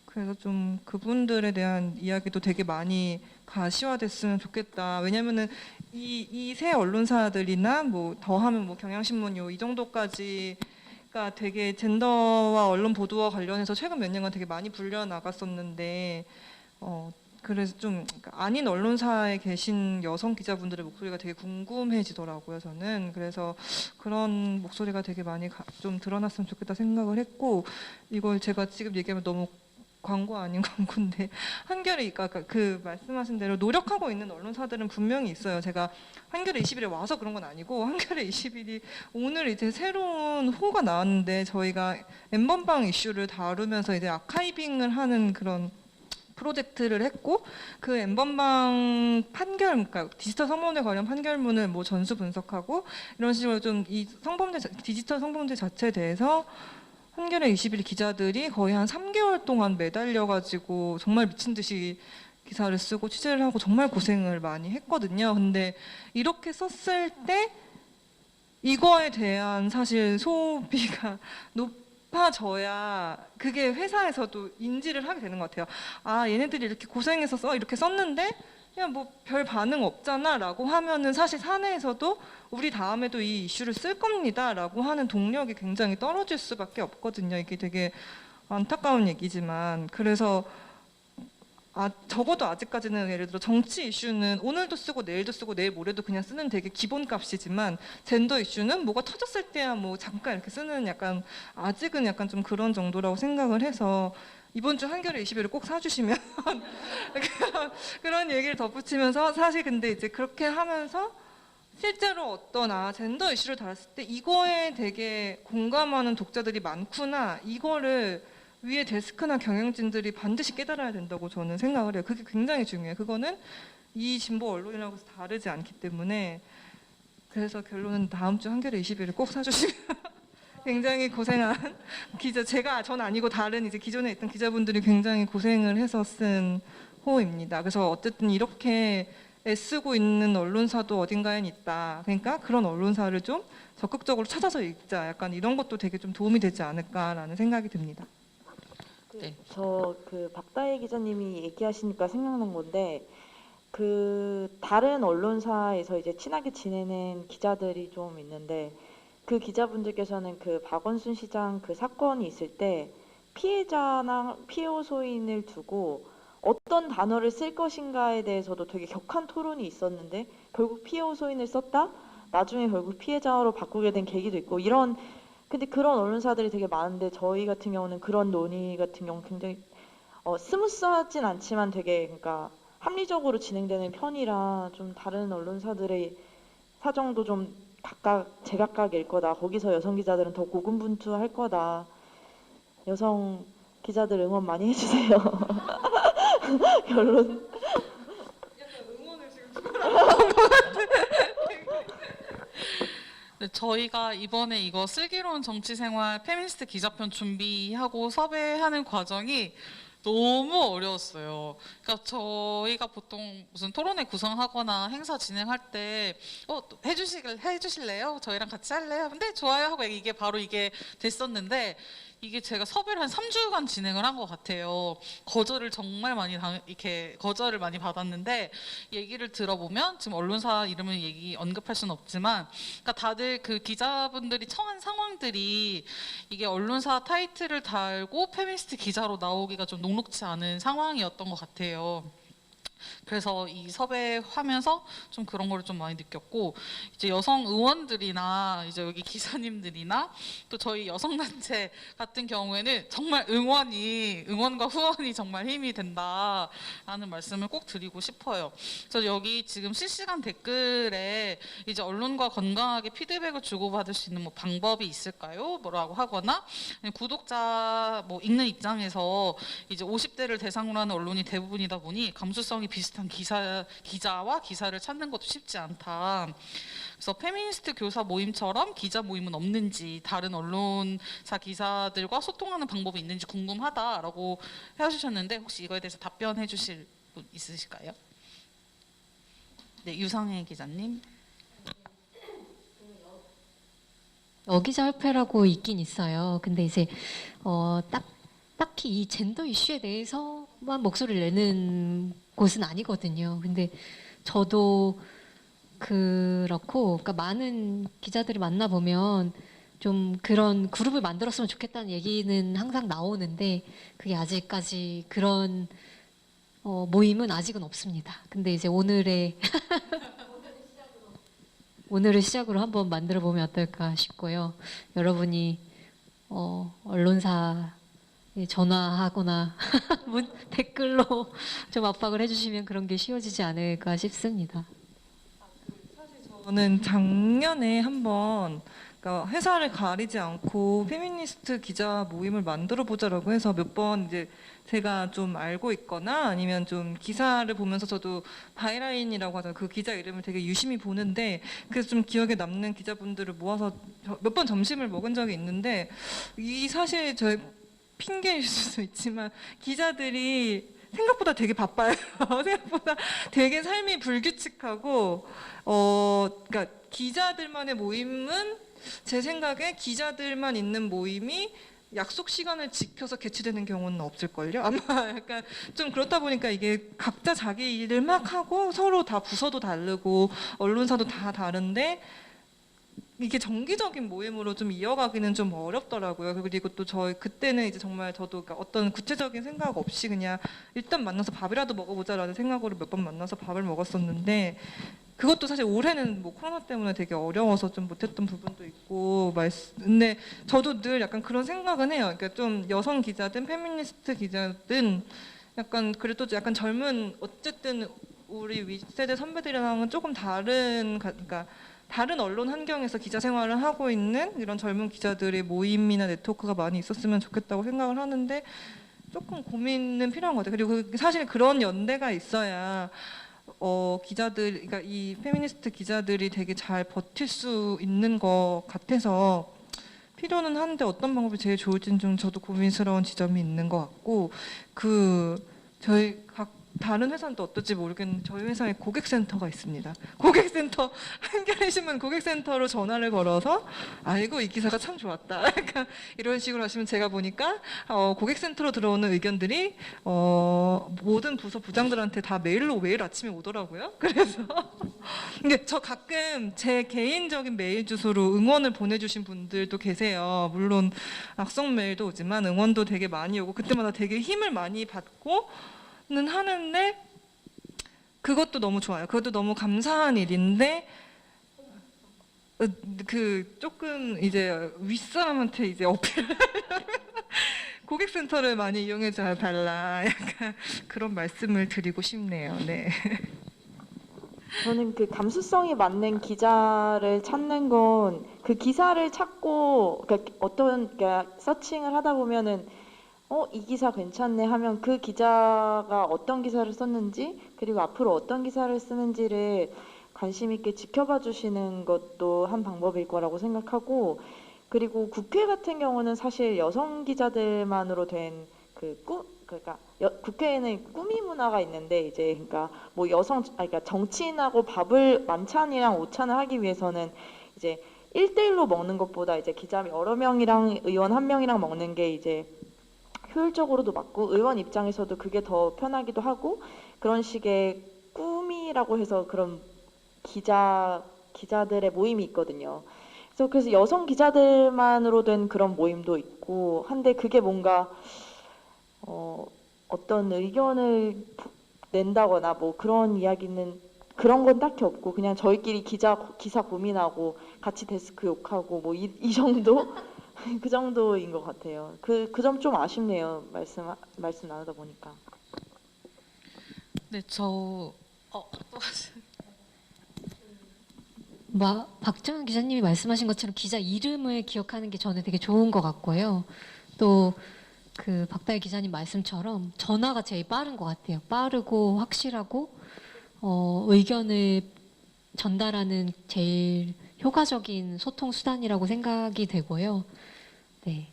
그래서 좀 그분들에 대한 이야기도 되게 많이 가시화됐으면 좋겠다. 왜냐면은 이 새 언론사들이나 뭐 더하면 뭐 경향신문 이 정도까지가 되게 젠더와 언론 보도와 관련해서 최근 몇 년간 되게 많이 불려 나갔었는데, 그래서 좀 아닌 언론사에 계신 여성 기자분들의 목소리가 되게 궁금해지더라고요, 저는. 그래서 그런 목소리가 되게 많이 좀 드러났으면 좋겠다 생각을 했고, 이걸 제가 지금 얘기하면 너무 광고 아닌 광고인데 한겨레 아까 그 말씀하신 대로 노력하고 있는 언론사들은 분명히 있어요. 제가 한겨레 20일에 와서 그런 건 아니고 한겨레 20일이 오늘 이제 새로운 호가 나왔는데 저희가 엠번방 이슈를 다루면서 이제 아카이빙을 하는 그런 프로젝트를 했고 그 엠번방 판결, 그러니까 디지털 성범죄 관련 판결문을 뭐 전수 분석하고 이런 식으로 좀 이 디지털 성범죄 자체에 대해서 한겨레 21일 기자들이 거의 한 3개월 동안 매달려가지고 정말 미친 듯이 기사를 쓰고 취재를 하고 정말 고생을 많이 했거든요. 근데 이렇게 썼을 때 이거에 대한 사실 소비가 높아져야 그게 회사에서도 인지를 하게 되는 것 같아요. 아, 얘네들이 이렇게 고생해서 이렇게 썼는데 그냥 뭐 별 반응 없잖아 라고 하면은 사실 사내에서도 우리 다음에도 이 이슈를 쓸 겁니다 라고 하는 동력이 굉장히 떨어질 수밖에 없거든요. 이게 되게 안타까운 얘기지만 그래서 적어도 아직까지는 예를 들어 정치 이슈는 오늘도 쓰고 내일도 쓰고 내일 모레도 그냥 쓰는 되게 기본값이지만 젠더 이슈는 뭐가 터졌을 때야 뭐 잠깐 이렇게 쓰는 약간 아직은 약간 좀 그런 정도라고 생각을 해서 이번 주 한겨레 20일을 꼭 사주시면 그런 얘기를 덧붙이면서 사실 근데 이제 그렇게 하면서 실제로 어떤 젠더 이슈를 다뤘을 때 이거에 되게 공감하는 독자들이 많구나 이거를 위에 데스크나 경영진들이 반드시 깨달아야 된다고 저는 생각을 해요. 그게 굉장히 중요해요. 그거는 이 진보 언론이라고 해서 다르지 않기 때문에 그래서 결론은 다음 주 한겨레 20일을 꼭 사주시면 굉장히 고생한 전 아니고 다른 이제 기존에 있던 기자분들이 굉장히 고생을 해서 쓴 호입니다. 그래서 어쨌든 이렇게 애쓰고 있는 언론사도 어딘가엔 있다. 그러니까 그런 언론사를 좀 적극적으로 찾아서 읽자. 약간 이런 것도 되게 좀 도움이 되지 않을까라는 생각이 듭니다. 네. 저 그 박다혜 기자님이 얘기하시니까 생각난 건데 그 다른 언론사에서 이제 친하게 지내는 기자들이 좀 있는데 그 기자분들께서는 그 박원순 시장 그 사건이 있을 때 피해자나 피해 호소인을 두고 어떤 단어를 쓸 것인가에 대해서도 되게 격한 토론이 있었는데 결국 피해 호소인을 썼다? 나중에 결국 피해자로 바꾸게 된 계기도 있고 이런 근데 그런 언론사들이 되게 많은데 저희 같은 경우는 그런 논의 같은 경우 굉장히 스무스하진 않지만 되게 그러니까 합리적으로 진행되는 편이라 좀 다른 언론사들의 사정도 좀 각각 제각각일 거다. 거기서 여성 기자들은 더 고군분투할 거다. 여성 기자들 응원 많이 해주세요. 결론. 네, 저희가 이번에 이거 슬기로운 정치생활 페미니스트 기자편 준비하고 섭외하는 과정이 너무 어려웠어요. 그러니까 저희가 보통 무슨 토론회 구성하거나 행사 진행할 때 해주실래요? 저희랑 같이 할래요? 근데 좋아요 하고 이게 됐었는데 이게 제가 섭외를 한 3주간 진행을 한 것 같아요. 거절을 정말 많이 거절을 많이 받았는데 얘기를 들어보면 지금 언론사 이름은 언급할 수는 없지만 그러니까 다들 그 기자분들이 처한 상황들이 이게 언론사 타이틀을 달고 페미니스트 기자로 나오기가 좀 녹록지 않은 상황이었던 것 같아요. 그래서 이 섭외하면서 좀 그런 걸 좀 많이 느꼈고 이제 여성 의원들이나 이제 여기 기자님들이나 또 저희 여성단체 같은 경우에는 정말 응원과 후원이 정말 힘이 된다라는 말씀을 꼭 드리고 싶어요. 그래서 여기 지금 실시간 댓글에 이제 언론과 건강하게 피드백을 주고받을 수 있는 뭐 방법이 있을까요? 뭐라고 하거나 구독자 읽는 입장에서 이제 50대를 대상으로 하는 언론이 대부분이다 보니 감수성이 비슷한 기자와 기사를 찾는 것도 쉽지 않다. 그래서 페미니스트 교사 모임처럼 기자 모임은 없는지 다른 언론사 기사들과 소통하는 방법이 있는지 궁금하다라고 해주셨는데 혹시 이거에 대해서 답변해 주실 분 있으실까요? 네, 유상혜 기자님. 여기자협회라고 있긴 있어요. 근데 이제 딱히 이 젠더 이슈에 대해서만 목소리를 내는 곳은 아니거든요. 근데 저도 그렇고, 그러니까 많은 기자들을 만나보면 좀 그런 그룹을 만들었으면 좋겠다는 얘기는 항상 나오는데 그게 아직까지 그런 모임은 아직은 없습니다. 근데 이제 오늘을 시작으로 한번 만들어 보면 어떨까 싶고요. 여러분이 언론사 예, 전화하거나 댓글로 좀 압박을 해주시면 그런 게 쉬워지지 않을까 싶습니다. 저는 작년에 한번 그러니까 회사를 가리지 않고 페미니스트 기자 모임을 만들어 보자라고 해서 몇 번 이제 제가 좀 알고 있거나 아니면 좀 기사를 보면서 저도 바이라인이라고 하잖아요. 그 기자 이름을 되게 유심히 보는데 그래서 좀 기억에 남는 기자분들을 모아서 몇 번 점심을 먹은 적이 있는데 이 사실 저희 핑계일 수도 있지만 기자들이 생각보다 되게 바빠요. 생각보다 되게 삶이 불규칙하고 그러니까 기자들만의 모임은 제 생각에 기자들만 있는 모임이 약속 시간을 지켜서 개최되는 경우는 없을걸요. 아마 약간 좀 그렇다 보니까 이게 각자 자기 일을 막 하고 서로 다 부서도 다르고 언론사도 다 다른데 이게 정기적인 모임으로 좀 이어가기는 좀 어렵더라고요. 그리고 또 저희 그때는 이제 정말 저도 그러니까 어떤 구체적인 생각 없이 그냥 일단 만나서 밥이라도 먹어보자라는 생각으로 몇 번 만나서 밥을 먹었었는데 그것도 사실 올해는 뭐 코로나 때문에 되게 어려워서 좀 못했던 부분도 있고 근데 저도 늘 약간 그런 생각은 해요. 그러니까 좀 여성 기자든 페미니스트 기자든 약간 그래도 약간 젊은 어쨌든 우리 윗세대 선배들이랑은 조금 다른 그러니까 다른 언론 환경에서 기자 생활을 하고 있는 이런 젊은 기자들의 모임이나 네트워크가 많이 있었으면 좋겠다고 생각을 하는데 조금 고민은 필요한 것 같아요. 그리고 사실 그런 연대가 있어야 기자들, 그러니까 이 페미니스트 기자들이 되게 잘 버틸 수 있는 것 같아서 필요는 한데 어떤 방법이 제일 좋을지는 좀 저도 고민스러운 지점이 있는 것 같고 저희 다른 회사는 또 어떨지 모르겠는데 저희 회사에 고객센터가 있습니다. 고객센터 한겨레신문 고객센터로 전화를 걸어서 아이고 이 기사가 참 좋았다. 약간 이런 식으로 하시면 제가 보니까 고객센터로 들어오는 의견들이 모든 부서 부장들한테 다 메일로 매일 아침에 오더라고요. 그래서 근데 저 가끔 제 개인적인 메일 주소로 응원을 보내주신 분들도 계세요. 물론 악성 메일도 오지만 응원도 되게 많이 오고 그때마다 되게 힘을 많이 받고 는 하는데 그것도 너무 좋아요. 그것도 너무 감사한 일인데 그 조금 이제 윗사람한테 이제 어필을 고객센터를 많이 이용해 줘 달라 약간 그런 말씀을 드리고 싶네요. 네. 저는 그 감수성이 맞는 기자를 찾는 건 그 기사를 찾고 그러니까 그러니까 서칭을 하다 보면은 이 기사 괜찮네 하면 그 기자가 어떤 기사를 썼는지 그리고 앞으로 어떤 기사를 쓰는지를 관심 있게 지켜봐 주시는 것도 한 방법일 거라고 생각하고 그리고 국회 같은 경우는 사실 여성 기자들만으로 된 그러니까 국회에는 꾸미 문화가 있는데 이제 그러니까 뭐 그러니까 정치인하고 밥을 만찬이랑 오찬을 하기 위해서는 이제 1대1로 먹는 것보다 이제 기자 여러 명이랑 의원 한 명이랑 먹는 게 이제 효율적으로도 맞고 의원 입장에서도 그게 더 편하기도 하고 그런 식의 꿈이라고 해서 그런 기자들의 모임이 있거든요. 그래서 여성 기자들만으로 된 그런 모임도 있고 한데 그게 뭔가 어떤 의견을 낸다거나 뭐 그런 이야기는 그런 건 딱히 없고 그냥 저희끼리 기사 고민하고 같이 데스크 욕하고 뭐 이 정도 그 정도인 것 같아요. 그 점 좀 아쉽네요. 말씀 나누다 보니까. 네, 또 박정현 기자님이 말씀하신 것처럼 기자 이름을 기억하는 게 저는 되게 좋은 것 같고요. 또 그 박다혜 기자님 말씀처럼 전화가 제일 빠른 것 같아요. 빠르고 확실하고 의견을 전달하는 제일 효과적인 소통 수단이라고 생각이 되고요. 네.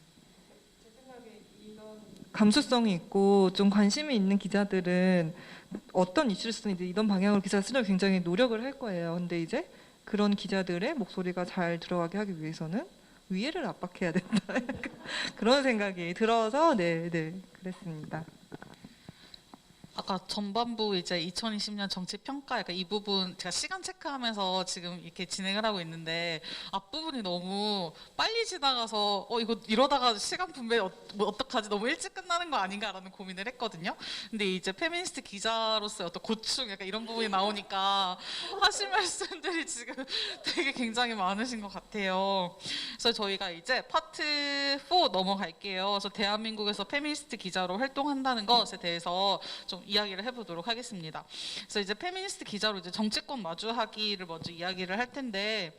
감수성이 있고 좀 관심이 있는 기자들은 어떤 이슈를 쓰든 이런 방향으로 기사를 쓰려고 굉장히 노력을 할 거예요. 근데 이제 그런 기자들의 목소리가 잘 들어가게 하기 위해서는 위에를 압박해야 된다. 그런 생각이 들어서 네, 그랬습니다. 아까 전반부 이제 2020년 정치 평가 약간 이 부분 제가 시간 체크하면서 지금 이렇게 진행을 하고 있는데 앞부분이 너무 빨리 지나가서 이거 이러다가 시간 분배 뭐 어떡하지 너무 일찍 끝나는 거 아닌가라는 고민을 했거든요. 근데 이제 페미니스트 기자로서의 어떤 고충 약간 이런 부분이 나오니까 하실 말씀들이 지금 되게 굉장히 많으신 것 같아요. 그래서 저희가 이제 파트 4 넘어갈게요. 그래서 대한민국에서 페미니스트 기자로 활동한다는 것에 대해서 좀 이야기를 해보도록 하겠습니다. 그래서 이제 페미니스트 기자로 이제 정치권 마주하기를 먼저 이야기를 할 텐데,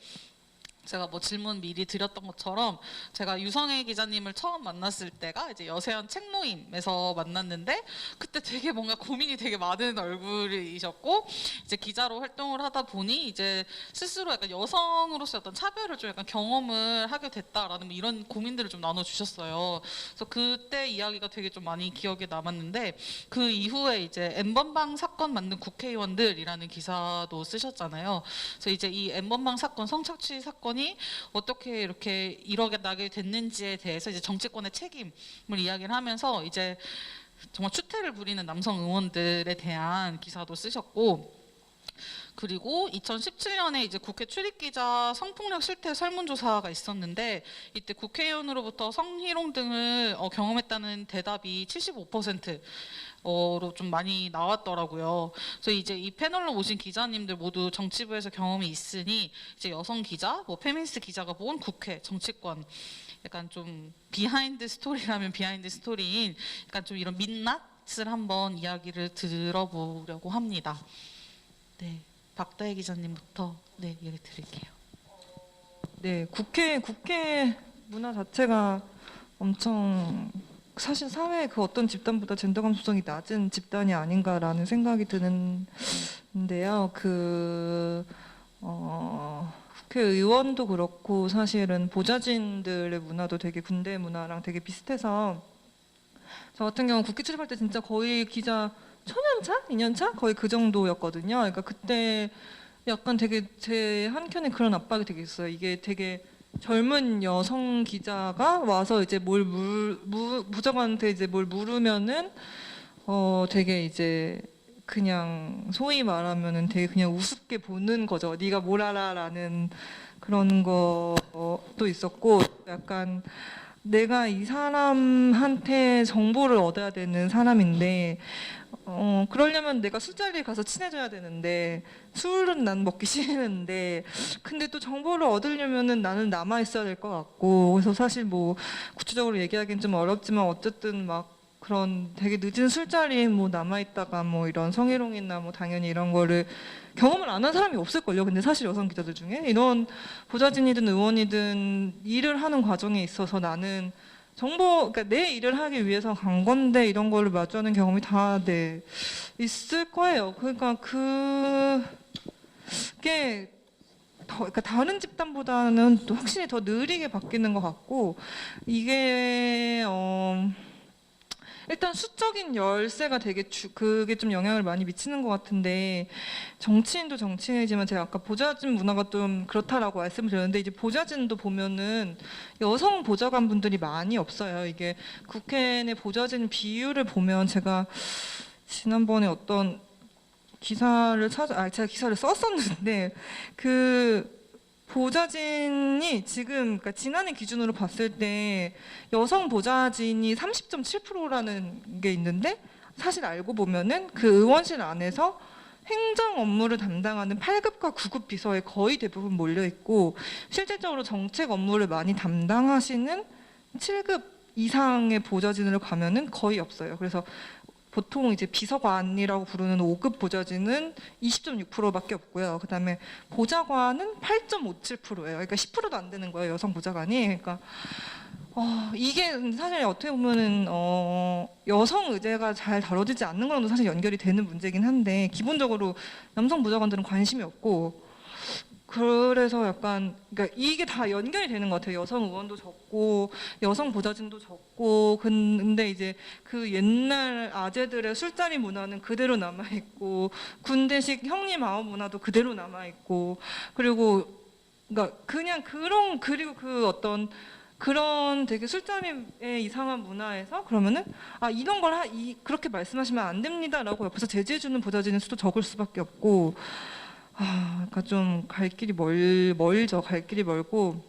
제가 뭐 질문 미리 드렸던 것처럼 제가 유성애 기자님을 처음 만났을 때가 이제 여세연 책 모임에서 만났는데, 그때 되게 뭔가 고민이 되게 많은 얼굴이셨고, 이제 기자로 활동을 하다 보니 이제 스스로 약간 여성으로서 어떤 차별을 좀 약간 경험을 하게 됐다라는 뭐 이런 고민들을 좀 나눠주셨어요. 그래서 그때 이야기가 되게 좀 많이 기억에 남았는데, 그 이후에 이제 N번방 사건 만든 국회의원들이라는 기사도 쓰셨잖아요. 그래서 이제 이 N번방 사건, 성착취 사건이 어떻게 이렇게 일어나게 됐는지에 대해서 이제 정치권의 책임을 이야기를 하면서 이제 정말 추태를 부리는 남성 의원들에 대한 기사도 쓰셨고, 그리고 2017년에 이제 국회 출입기자 성폭력 실태 설문조사가 있었는데, 이때 국회의원으로부터 성희롱 등을 경험했다는 대답이 75%로 좀 많이 나왔더라고요. 그래서 이제 이 패널로 오신 기자님들 모두 정치부에서 경험이 있으니 이제 여성 기자, 뭐 페미니스트 기자가 본 국회, 정치권, 약간 좀 비하인드 스토리라면 비하인드 스토리인 약간 좀 이런 민낯을 한번 이야기를 들어보려고 합니다. 네, 박다혜 기자님부터 네 얘기 드릴게요. 네, 국회 문화 자체가 엄청 사실 사회의 그 어떤 집단보다 젠더 감수성이 낮은 집단이 아닌가라는 생각이 드는데요. 국회의원도 그렇고 사실은 보좌진들의 문화도 되게 군대 문화랑 되게 비슷해서, 저 같은 경우 국회 출입할 때 진짜 거의 기자 초년차? 2년차? 거의 그 정도였거든요. 그러니까 그때 약간 되게 제 한켠에 그런 압박이 되게 있어요. 이게 되게 젊은 여성 기자가 와서 이제 부장관한테 이제 뭘 물으면은 되게 이제 그냥 소위 말하면은 되게 그냥 우습게 보는 거죠. 네가 뭘 알아라는 그런 것도 있었고, 약간 내가 이 사람한테 정보를 얻어야 되는 사람인데, 그러려면 내가 술자리에 가서 친해져야 되는데, 술은 난 먹기 싫은데, 근데 또 정보를 얻으려면은 나는 남아 있어야 될 것 같고, 그래서 사실 뭐 구체적으로 얘기하기는 좀 어렵지만 어쨌든 막 그런 되게 늦은 술자리에 뭐 남아 있다가 뭐 이런 성희롱이나 뭐 당연히 이런 거를 경험을 안 한 사람이 없을걸요. 근데 사실 여성 기자들 중에 이런 보좌진이든 의원이든 일을 하는 과정에 있어서 나는 그러니까 내 일을 하기 위해서 간 건데 이런 거를 마주하는 경험이 다 있을 거예요. 그러니까 그게 그러니까 다른 집단보다는 또 확실히 더 느리게 바뀌는 것 같고, 이게 일단 수적인 열세가 되게 그게 좀 영향을 많이 미치는 것 같은데, 정치인도 정치인이지만 제가 아까 보좌진 문화가 좀 그렇다라고 말씀을 드렸는데, 이제 보좌진도 보면은 여성 보좌관분들이 많이 없어요. 이게 국회 내 보좌진 비율을 보면, 제가 지난번에 어떤 기사를 제가 기사를 썼었는데, 그 보좌진이 지금, 그러니까 지난해 기준으로 봤을 때 여성 보좌진이 30.7%라는 게 있는데, 사실 알고 보면은 그 의원실 안에서 행정 업무를 담당하는 8급과 9급 비서에 거의 대부분 몰려 있고, 실질적으로 정책 업무를 많이 담당하시는 7급 이상의 보좌진으로 가면은 거의 없어요. 그래서 보통 이제 비서관이라고 부르는 5급 보좌진은 20.6%밖에 없고요. 그다음에 보좌관은 8.57%예요. 그러니까 10%도 안 되는 거예요, 여성 보좌관이. 그러니까 이게 사실 어떻게 보면은 여성 의제가 잘 다뤄지지 않는 거랑도 사실 연결이 되는 문제긴 한데, 기본적으로 남성 보좌관들은 관심이 없고, 그래서 약간 그러니까 이게 다 연결이 되는 것 같아요. 여성 의원도 적고 여성 보좌진도 적고, 근데 이제 그 옛날 아재들의 술자리 문화는 그대로 남아 있고, 군대식 형님 아우 문화도 그대로 남아 있고, 그리고 그러니까 그냥 그리고 그 어떤 그런 되게 술자리의 이상한 문화에서 그러면은 이런 걸 그렇게 말씀하시면 안 됩니다라고 옆에서 제지해주는 보좌진의 수도 적을 수밖에 없고 그러니까 좀 갈 길이 멀죠. 갈 길이 멀고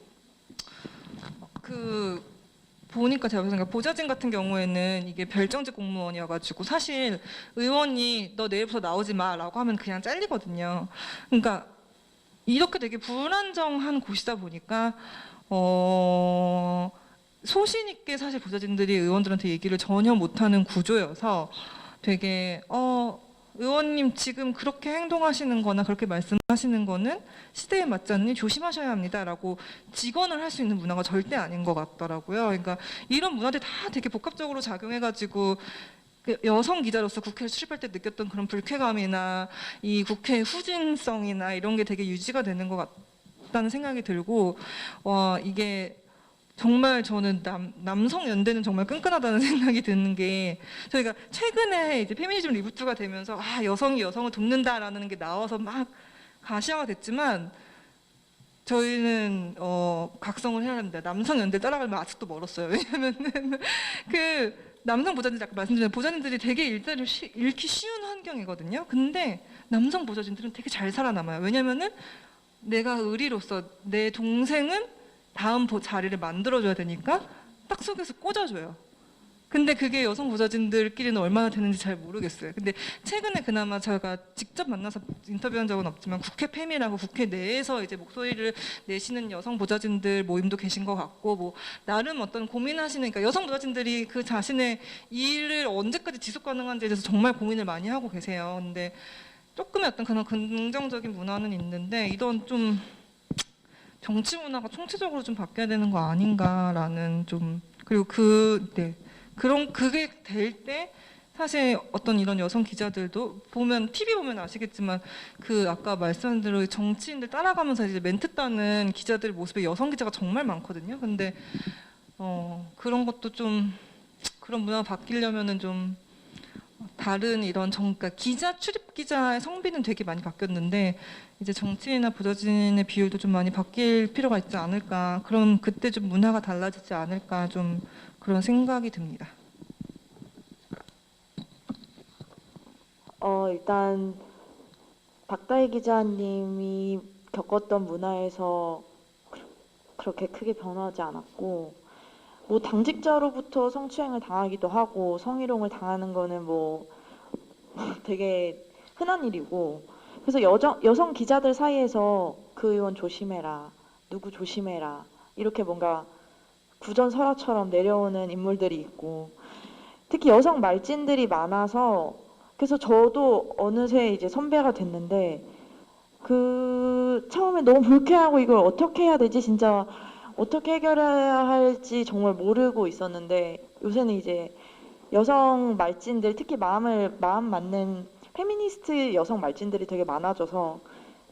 보니까 제가 생각 보좌진 같은 경우에는 이게 별정직 공무원이어가지고 사실 의원이 너 내일부터 나오지 마라고 하면 그냥 잘리거든요. 그러니까 이렇게 되게 불안정한 곳이다 보니까 소신 있게 사실 보좌진들이 의원들한테 얘기를 전혀 못하는 구조여서 되게 의원님 지금 그렇게 행동하시는 거나 그렇게 말씀하시는 거는 시대에 맞지 않니 조심하셔야 합니다라고 직언을 할 수 있는 문화가 절대 아닌 것 같더라고요. 그러니까 이런 문화들이 다 되게 복합적으로 작용해가지고 그 여성 기자로서 국회를 출입할 때 느꼈던 그런 불쾌감이나 이 국회의 후진성이나 이런 게 되게 유지가 되는 것 같다는 생각이 들고 이게 정말 저는 남성 연대는 정말 끈끈하다는 생각이 드는 게 저희가 최근에 이제 페미니즘 리부트가 되면서 여성이 여성을 돕는다라는 게 나와서 막 가시화가 됐지만 저희는 각성을 해야 합니다. 남성 연대 따라가면 아직도 멀었어요. 왜냐면은 그 남성 보좌진들 아까 말씀드린 보좌진들이 되게 일자리를 잃기 쉬운 환경이거든요. 근데 남성 보좌진들은 되게 잘 살아남아요. 왜냐면은 내가 의리로서 내 동생은 다음 자리를 만들어줘야 되니까 딱 속에서 꽂아줘요. 근데 그게 여성 보좌진들끼리는 얼마나 되는지 잘 모르겠어요. 근데 최근에 그나마 제가 직접 만나서 인터뷰한 적은 없지만 국회 페미라고 국회 내에서 이제 목소리를 내시는 여성 보좌진들 모임도 계신 것 같고 뭐 나름 어떤 고민하시는 그러니까 여성 보좌진들이 그 자신의 일을 언제까지 지속 가능한지에 대해서 정말 고민을 많이 하고 계세요. 근데 조금의 어떤 그런 긍정적인 문화는 있는데 이런 좀 정치 문화가 총체적으로 좀 바뀌어야 되는 거 아닌가라는 좀 그리고 그게 될 때 사실 어떤 이런 여성 기자들도 보면 TV 보면 아시겠지만 그 아까 말씀한 대로 정치인들 따라가면서 이제 멘트 따는 기자들 모습에 여성 기자가 정말 많거든요. 근데 그런 것도 좀 그런 문화가 바뀌려면은 좀 다른 이런 그러니까 기자 출입 기자의 성비는 되게 많이 바뀌었는데 이제 정치인이나 보좌진의 비율도 좀 많이 바뀔 필요가 있지 않을까. 그럼 그때 좀 문화가 달라지지 않을까 좀 그런 생각이 듭니다. 일단 박다희 기자님이 겪었던 문화에서 그렇게 크게 변하지 않았고 뭐 당직자로부터 성추행을 당하기도 하고 성희롱을 당하는 거는 뭐 되게 흔한 일이고 그래서 여성 기자들 사이에서 그 의원 조심해라 누구 조심해라 이렇게 뭔가 구전설화처럼 내려오는 인물들이 있고 특히 여성 말진들이 많아서 그래서 저도 어느새 이제 선배가 됐는데 처음에 너무 불쾌하고 이걸 어떻게 해야 되지 진짜 어떻게 해결해야 할지 정말 모르고 있었는데 요새는 이제 여성 말진들 특히 마음 맞는 페미니스트 여성 말진들이 되게 많아져서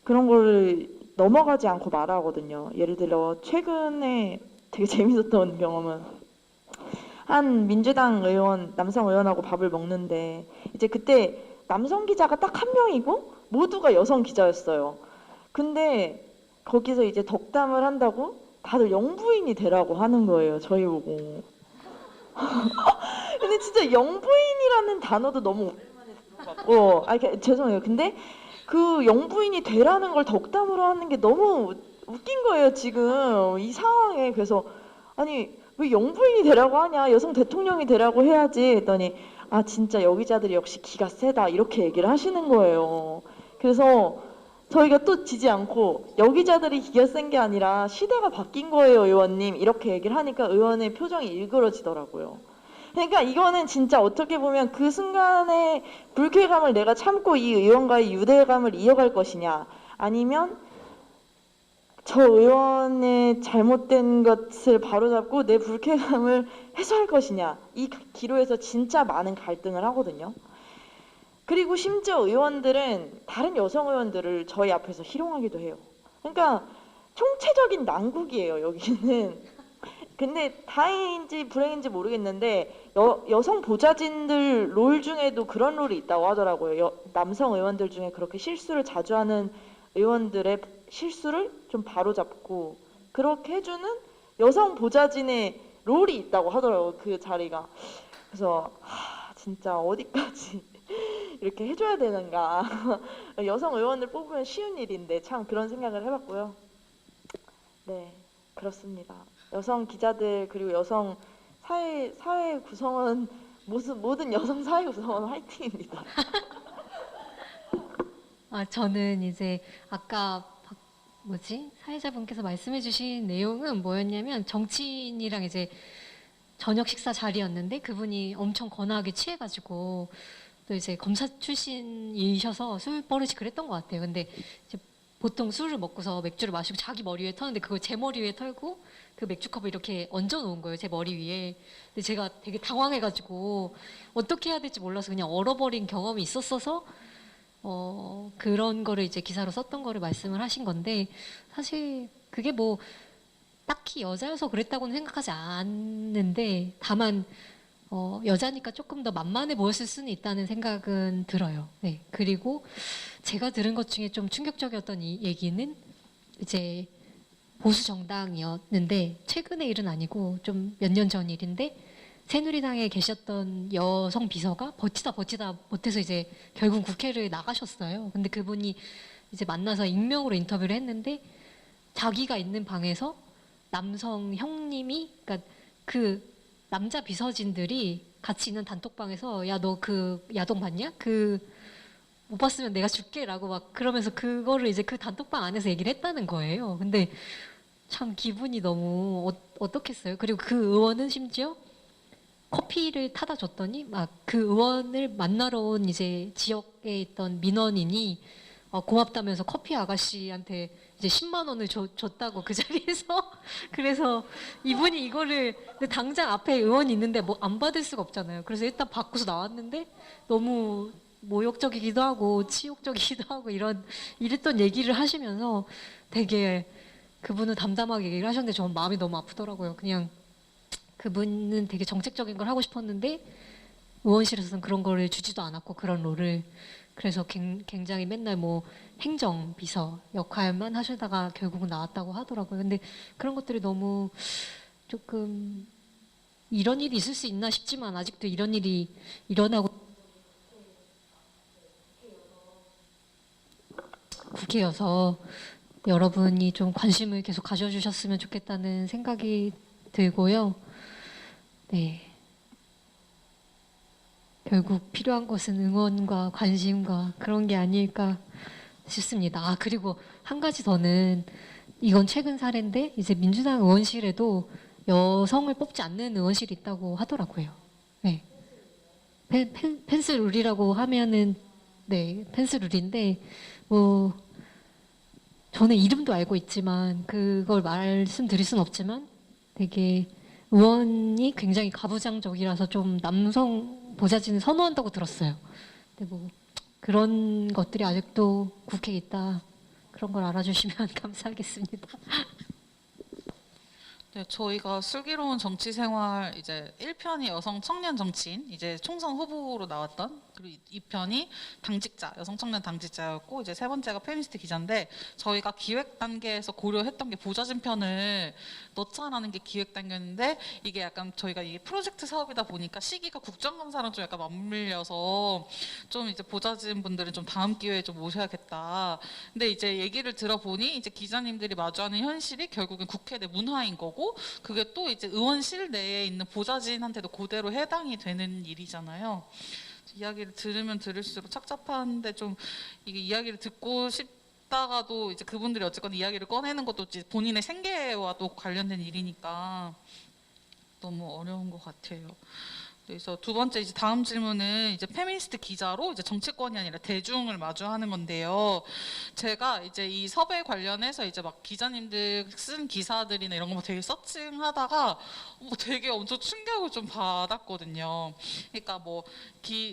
그런 걸 넘어가지 않고 말하거든요. 예를 들어 최근에 되게 재밌었던 경험은 한 민주당 의원 남성 의원하고 밥을 먹는데 이제 그때 남성 기자가 딱 한 명이고 모두가 여성 기자였어요. 근데 거기서 이제 덕담을 한다고 다들 영부인이 되라고 하는 거예요. 저희 보고. 근데 진짜 영부인이라는 단어도 너무 오랜만에 들어봤고 죄송해요. 근데 그 영부인이 되라는 걸 덕담으로 하는 게 너무 웃긴 거예요. 지금 이 상황에. 그래서 아니 왜 영부인이 되라고 하냐 여성 대통령이 되라고 해야지 했더니 진짜 여기자들이 역시 기가 세다 이렇게 얘기를 하시는 거예요. 그래서 저희가 또 지지 않고 여기자들이 기가 센 게 아니라 시대가 바뀐 거예요 의원님 이렇게 얘기를 하니까 의원의 표정이 일그러지더라고요. 그러니까 이거는 진짜 어떻게 보면 그 순간의 불쾌감을 내가 참고 이 의원과의 유대감을 이어갈 것이냐 아니면 저 의원의 잘못된 것을 바로잡고 내 불쾌감을 해소할 것이냐 이 기로에서 진짜 많은 갈등을 하거든요. 그리고 심지어 의원들은 다른 여성 의원들을 저희 앞에서 희롱하기도 해요. 그러니까 총체적인 난국이에요 여기는. 근데 다행인지 불행인지 모르겠는데 여성 보좌진들 롤 중에도 그런 롤이 있다고 하더라고요. 남성 의원들 중에 그렇게 실수를 자주 하는 의원들의 실수를 좀 바로잡고 그렇게 해주는 여성 보좌진의 롤이 있다고 하더라고요. 그 자리가. 그래서 진짜 어디까지 이렇게 해줘야 되는가. 여성 의원을 뽑으면 쉬운 일인데 참 그런 생각을 해봤고요. 네, 그렇습니다. 여성 기자들 그리고 여성 사회 구성원 모든 여성 사회 구성원 화이팅입니다. 저는 이제 아까 사회자분께서 말씀해주신 내용은 뭐였냐면 정치인이랑 이제 저녁 식사 자리였는데 그분이 엄청 거나하게 취해가지고 또 이제 검사 출신이셔서 술 버릇이 그랬던 것 같아요. 근데 이제 보통 술을 먹고서 맥주를 마시고 자기 머리 위에 터는데 그걸 제 머리 위에 털고 그 맥주컵을 이렇게 얹어 놓은 거예요. 제 머리 위에. 근데 제가 되게 당황해가지고 어떻게 해야 될지 몰라서 그냥 얼어버린 경험이 있었어서 그런 거를 이제 기사로 썼던 거를 말씀을 하신 건데 사실 그게 뭐 딱히 여자여서 그랬다고는 생각하지 않는데 다만 여자니까 조금 더 만만해 보였을 수는 있다는 생각은 들어요. 네. 그리고 제가 들은 것 중에 좀 충격적이었던 이 얘기는 이제 보수 정당이었는데 최근의 일은 아니고 좀 몇 년 전 일인데 새누리당에 계셨던 여성 비서가 버티다 못해서 이제 결국 국회를 나가셨어요. 근데 그분이 이제 만나서 익명으로 인터뷰를 했는데 자기가 있는 방에서 남성 형님이 그러니까 그 남자 비서진들이 같이 있는 단톡방에서 야 너 그 야동 봤냐? 못 봤으면 내가 줄게라고 막 그러면서 그거를 이제 그 단톡방 안에서 얘기를 했다는 거예요. 근데 참 기분이 너무 어떻겠어요? 그리고 그 의원은 심지어 커피를 타다 줬더니 막 그 의원을 만나러 온 이제 지역에 있던 민원인이 고맙다면서 커피 아가씨한테 이제 10만 원을 줬다고 그 자리에서 그래서 이분이 이거를 근데 당장 앞에 의원이 있는데 뭐 안 받을 수가 없잖아요. 그래서 일단 받고서 나왔는데 너무 모욕적이기도 하고 치욕적이기도 하고 이랬던 얘기를 하시면서 되게 그분은 담담하게 얘기를 하셨는데 저는 마음이 너무 아프더라고요. 그냥 그분은 되게 정책적인 걸 하고 싶었는데 의원실에서는 그런 거를 주지도 않았고 그런 롤을 그래서 굉장히 맨날 뭐 행정 비서 역할만 하시다가 결국은 나왔다고 하더라고요. 근데 그런 것들이 너무 조금 이런 일이 있을 수 있나 싶지만 아직도 이런 일이 일어나고 국회여서 여러분이 좀 관심을 계속 가져주셨으면 좋겠다는 생각이 들고요. 네. 결국 필요한 것은 응원과 관심과 그런 게 아닐까 싶습니다. 그리고 한 가지 더는 이건 최근 사례인데 이제 민주당 의원실에도 여성을 뽑지 않는 의원실이 있다고 하더라고요. 네. 펜스룰이라고 하면은 네, 펜스룰인데 뭐 저는 이름도 알고 있지만 그걸 말씀드릴 순 없지만 되게 의원이 굉장히 가부장적이라서 좀 남성 보좌진을 선호한다고 들었어요. 근데 뭐 그런 것들이 아직도 국회에 있다. 그런 걸 알아주시면 감사하겠습니다. 네, 저희가 슬기로운 정치 생활 이제 1편이 여성 청년 정치인 이제 총선 후보로 나왔던 그리고 2편이 당직자 여성 청년 당직자였고 이제 세 번째가 페미니스트 기자인데 저희가 기획 단계에서 고려했던 게 보좌진 편을 넣자라는 게 기획 단계였는데 이게 약간 저희가 이게 프로젝트 사업이다 보니까 시기가 국정감사랑 좀 약간 맞물려서 좀 이제 보좌진 분들은 좀 다음 기회에 좀 모셔야겠다. 근데 이제 얘기를 들어보니 이제 기자님들이 마주하는 현실이 결국엔 국회 내 문화인 거고 그게 또 이제 의원실 내에 있는 보좌진한테도 그대로 해당이 되는 일이잖아요. 이야기를 들으면 들을수록 착잡한데 좀 이게 이야기를 듣고 싶다가도 이제 그분들이 어쨌건 이야기를 꺼내는 것도 이제 본인의 생계와 또 관련된 일이니까 너무 어려운 것 같아요. 그래서 두 번째 이제 다음 질문은 이제 페미니스트 기자로 이제 정치권이 아니라 대중을 마주하는 건데요. 제가 이제 이 섭외 관련해서 이제 막 기자님들 쓴 기사들이나 이런 거 되게 서칭하다가 되게 엄청 충격을 좀 받았거든요. 그러니까 뭐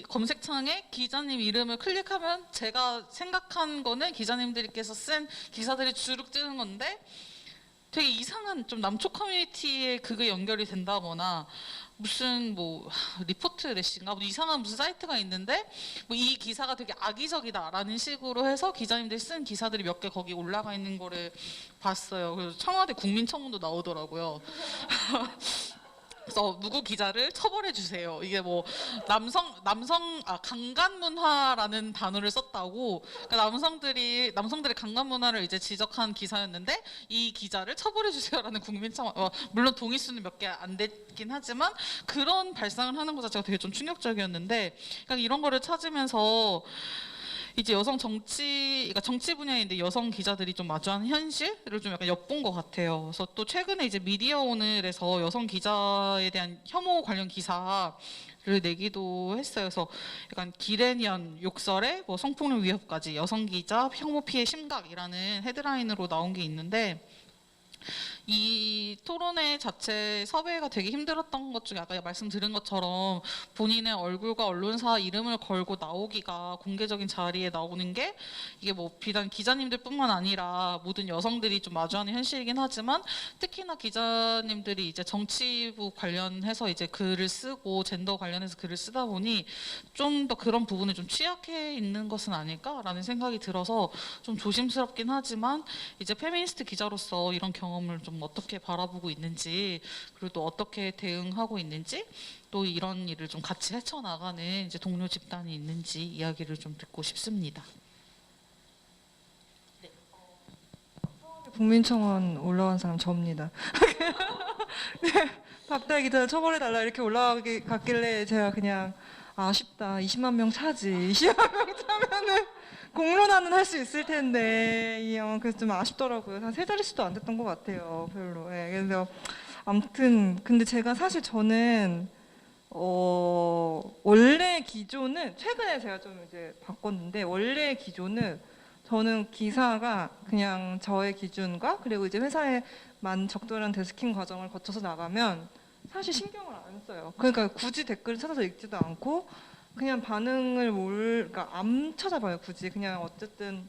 검색창에 기자님 이름을 클릭하면 제가 생각한 거는 기자님들께서 쓴 기사들이 주룩 뜨는 건데 되게 이상한 좀 남초 커뮤니티에 그게 연결이 된다거나 무슨 뭐 리포트 래시인가 뭐 이상한 무슨 사이트가 있는데 뭐 이 기사가 되게 악의적이다라는 식으로 해서 기자님들이 쓴 기사들이 몇 개 거기 올라가 있는 거를 봤어요. 그래서 청와대 국민청원도 나오더라고요. 그래서 누구 기자를 처벌해 주세요. 이게 뭐 강간 문화라는 단어를 썼다고. 그러니까 남성들의 강간 문화를 이제 지적한 기사였는데 이 기자를 처벌해 주세요라는 국민청원. 물론 동의 수는 몇 개 안 됐긴 하지만 그런 발상을 하는 것 자체가 되게 좀 충격적이었는데, 그러니까 이런 거를 찾으면서 이제 그러니까 정치 분야인데 여성 기자들이 좀 마주하는 현실을 좀 약간 엿본 것 같아요. 그래서 또 최근에 이제 미디어 오늘에서 여성 기자에 대한 혐오 관련 기사를 내기도 했어요. 그래서 약간 기레년 욕설에 뭐 성폭력 위협까지 여성 기자 혐오 피해 심각이라는 헤드라인으로 나온 게 있는데, 이 토론회 자체 섭외가 되게 힘들었던 것 중에 아까 말씀드린 것처럼 본인의 얼굴과 언론사 이름을 걸고 나오기가, 공개적인 자리에 나오는 게 이게 뭐 비단 기자님들뿐만 아니라 모든 여성들이 좀 마주하는 현실이긴 하지만, 특히나 기자님들이 이제 정치부 관련해서 이제 글을 쓰고 젠더 관련해서 글을 쓰다 보니 좀 더 그런 부분을 좀 취약해 있는 것은 아닐까라는 생각이 들어서 좀 조심스럽긴 하지만, 이제 페미니스트 기자로서 이런 경험을 좀 어떻게 바라보고 있는지, 그리고 또 어떻게 대응하고 있는지, 또 이런 일을 좀 같이 헤쳐나가는 이제 동료 집단이 있는지 이야기를 좀 듣고 싶습니다. 국민청원 올라간 사람 접니다. 네, 박다혜 기자 처벌해달라 이렇게 올라갔길래 제가 그냥 아쉽다. 20만 명 차지. 20만 명 차면은 공론화는 할 수 있을 텐데 그래서 좀 아쉽더라고요. 한 세 자릿수도 안 됐던 것 같아요. 별로. 네, 그래서 아무튼 근데 제가 사실 저는 원래 기조는 최근에 제가 좀 이제 바꿨는데, 원래 기조는 저는 기사가 그냥 저의 기준과 그리고 이제 회사에만 적절한 데스킹 과정을 거쳐서 나가면 사실 신경을 안 써요. 그러니까 굳이 댓글을 찾아서 읽지도 않고 그냥 반응을 그러니까 안 찾아봐요. 굳이 그냥 어쨌든.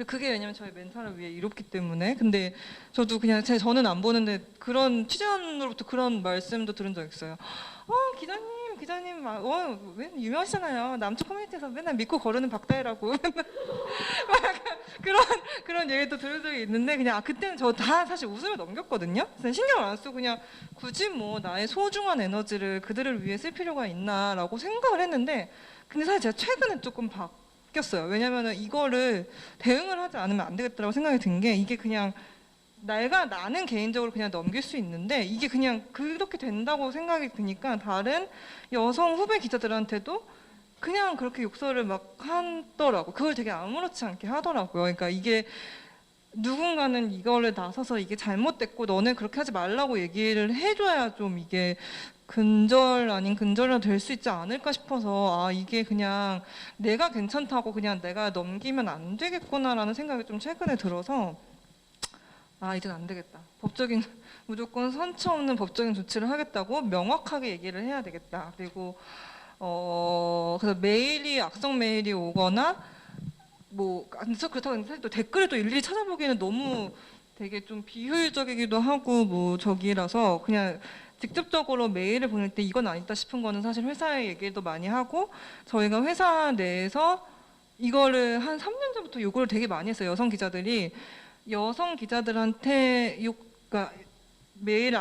그게 왜냐면 저희 멘탈을 위해 이롭기 때문에. 근데 저도 그냥 저는 안 보는데 그런 취재원으로부터 그런 말씀도 들은 적 있어요. 기자님 왜 유명하시잖아요. 남쪽 커뮤니티에서 맨날 믿고 거르는 박다혜라고. 그런 얘기도 들은 적이 있는데, 그냥 그때는 저 다 사실 웃으며 넘겼거든요. 신경을 안 쓰고 그냥 굳이 뭐 나의 소중한 에너지를 그들을 위해 쓸 필요가 있나라고 생각을 했는데, 근데 사실 제가 최근에 조금 바뀌었어요. 왜냐면은 이거를 대응을 하지 않으면 안 되겠다라고 생각이 든 게, 이게 그냥 나는 개인적으로 그냥 넘길 수 있는데 이게 그냥 그렇게 된다고 생각이 드니까 다른 여성 후배 기자들한테도 그냥 그렇게 욕설을 막 하더라고. 그걸 되게 아무렇지 않게 하더라고요. 그러니까 이게 누군가는 이거를 나서서 이게 잘못됐고 너네 그렇게 하지 말라고 얘기를 해줘야 좀 이게 근절 아닌 근절이 될 수 있지 않을까 싶어서, 이게 그냥 내가 괜찮다고 그냥 내가 넘기면 안 되겠구나라는 생각이 좀 최근에 들어서, 이젠 안 되겠다. 무조건 선처 없는 법적인 조치를 하겠다고 명확하게 얘기를 해야 되겠다. 그리고 그래서 악성 메일이 오거나 그렇다고 사실 또 댓글을 또 일일이 찾아보기에는 너무 되게 좀 비효율적이기도 하고 저기라서 그냥 직접적으로 메일을 보낼 때 이건 아니다 싶은 거는 사실 회사에 얘기도 많이 하고, 저희가 회사 내에서 이거를 한 3년 전부터 요구를 되게 많이 했어요. 여성 기자들한테 그러니까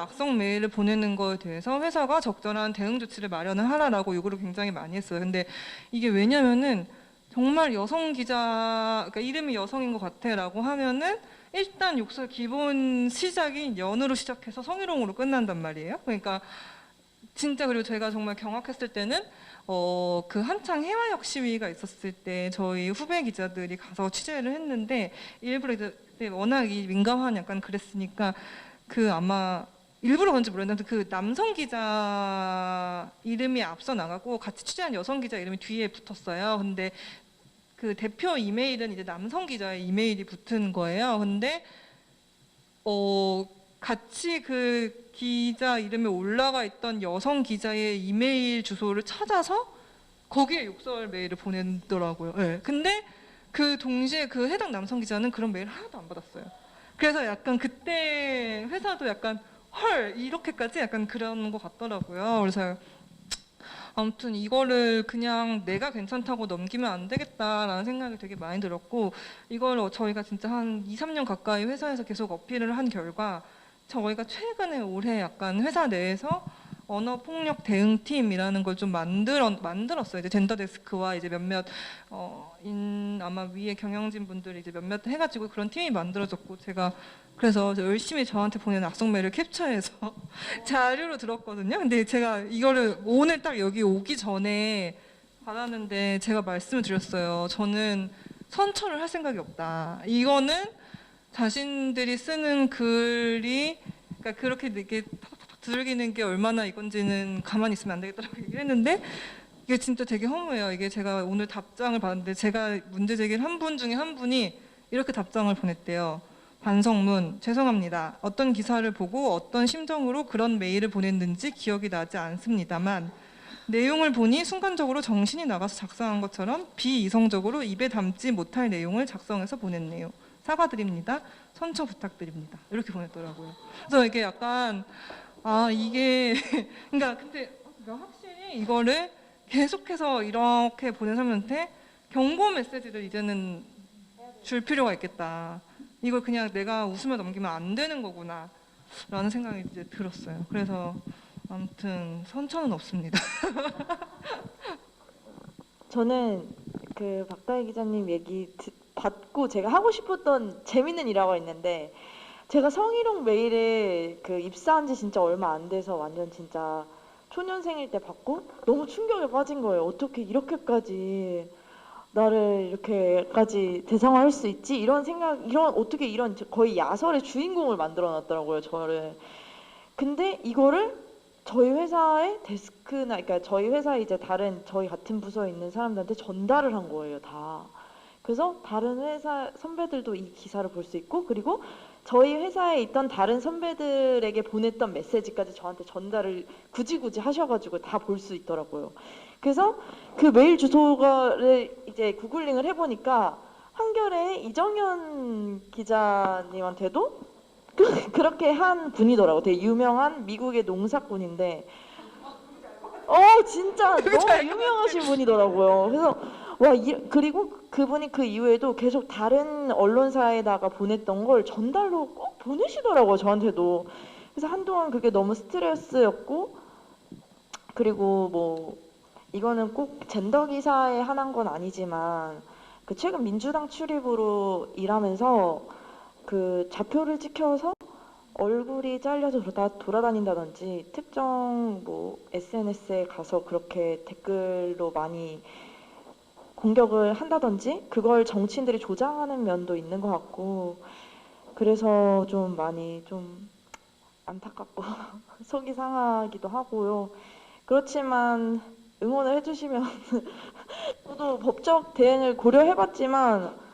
악성 메일을 보내는 거에 대해서 회사가 적절한 대응 조치를 마련을 하라라고 요구를 굉장히 많이 했어요. 근데 이게 왜냐면은 정말 여성 기자, 그러니까 이름이 여성인 것 같아라고 하면은 일단 욕설 기본 시작이 연으로 시작해서 성희롱으로 끝난단 말이에요. 그러니까 진짜. 그리고 제가 정말 경악했을 때는 그 한창 해화역 시위가 있었을 때 저희 후배 기자들이 가서 취재를 했는데, 일부러 워낙 이 민감한 약간 그랬으니까 아마 일부러 그런지 모르겠는데 그 남성 기자 이름이 앞서 나가고 같이 취재한 여성 기자 이름이 뒤에 붙었어요. 근데 그 대표 이메일은 이제 남성 기자의 이메일이 붙은 거예요. 근데 같이 그 기자 이름에 올라가 있던 여성 기자의 이메일 주소를 찾아서 거기에 욕설 메일을 보내더라고요. 네. 근데 그 동시에 그 해당 남성 기자는 그런 메일 하나도 안 받았어요. 그래서 약간 그때 회사도 약간 헐 이렇게까지 약간 그런 것 같더라고요. 그래서 아무튼 이거를 그냥 내가 괜찮다고 넘기면 안 되겠다라는 생각이 되게 많이 들었고, 이걸 저희가 진짜 한 2, 3년 가까이 회사에서 계속 어필을 한 결과 저희가 최근에 올해 약간 회사 내에서 언어폭력 대응팀이라는 걸 좀 만들었어요. 이제 젠더 데스크와 이제 몇몇 아마 위에 경영진 분들이 이제 몇몇 해가지고 그런 팀이 만들어졌고, 제가 그래서 열심히 저한테 보낸 악성 메일을 캡처해서 자료로 들었거든요. 근데 제가 이거를 오늘 딱 여기 오기 전에 받았는데 제가 말씀을 드렸어요. 저는 선처를 할 생각이 없다. 이거는 자신들이 쓰는 글이 그러니까 그렇게 이렇게 두들기는 게 얼마나 이건지는 가만히 있으면 안 되겠다라고 얘기를 했는데, 이게 진짜 되게 허무해요. 이게 제가 오늘 답장을 받았는데 제가 문제 제기를 한 분 중에 한 분이 이렇게 답장을 보냈대요. 반성문, 죄송합니다. 어떤 기사를 보고 어떤 심정으로 그런 메일을 보냈는지 기억이 나지 않습니다만 내용을 보니 순간적으로 정신이 나가서 작성한 것처럼 비이성적으로 입에 담지 못할 내용을 작성해서 보냈네요. 사과드립니다. 선처 부탁드립니다. 이렇게 보냈더라고요. 그래서 이게 약간 이게 그러니까 근데 확실히 이거를 계속해서 이렇게 보낸 사람한테 경고 메시지를 이제는 줄 필요가 있겠다. 이걸 그냥 내가 웃으며 넘기면 안 되는 거구나 라는 생각이 이제 들었어요. 그래서 아무튼 선처는 없습니다. 저는 그 박다희 기자님 얘기 받고 제가 하고 싶었던 재밌는 일화가 있는데, 제가 성희롱 메일을 그 입사한 지 진짜 얼마 안 돼서 완전 진짜 초년생일 때 받고 너무 충격에 빠진 거예요. 어떻게 이렇게까지 나를 이렇게까지 대상화할 수 있지? 이런 생각, 어떻게 이런 거의 야설의 주인공을 만들어 놨더라고요, 저를. 근데 이거를 저희 회사의 데스크나, 그러니까 저희 회사에 이제 다른 저희 같은 부서에 있는 사람들한테 전달을 한 거예요, 다. 그래서 다른 회사 선배들도 이 기사를 볼 수 있고, 그리고 저희 회사에 있던 다른 선배들에게 보냈던 메시지까지 저한테 전달을 굳이 하셔가지고 다 볼 수 있더라고요. 그래서 그 메일 주소를 이제 구글링을 해보니까 한겨레 이정현 기자님한테도 그렇게 한 분이더라고. 되게 유명한 미국의 농사꾼인데, 진짜 너무 유명하신 분이더라고요. 그래서 그리고 그분이 그 이후에도 계속 다른 언론사에다가 보냈던 걸 전달로 꼭 보내시더라고요, 저한테도. 그래서 한동안 그게 너무 스트레스였고, 그리고 뭐 이거는 꼭 젠더 기사에 한한 건 아니지만, 그 최근 민주당 출입으로 일하면서 그 좌표를 찍혀서 얼굴이 잘려서 돌아다닌다든지, 특정 뭐 SNS에 가서 그렇게 댓글로 많이 공격을 한다든지, 그걸 정치인들이 조장하는 면도 있는 것 같고, 그래서 좀 많이 좀 안타깝고 속이 상하기도 하고요. 그렇지만 응원을 해주시면 저도 법적 대응을 고려해봤지만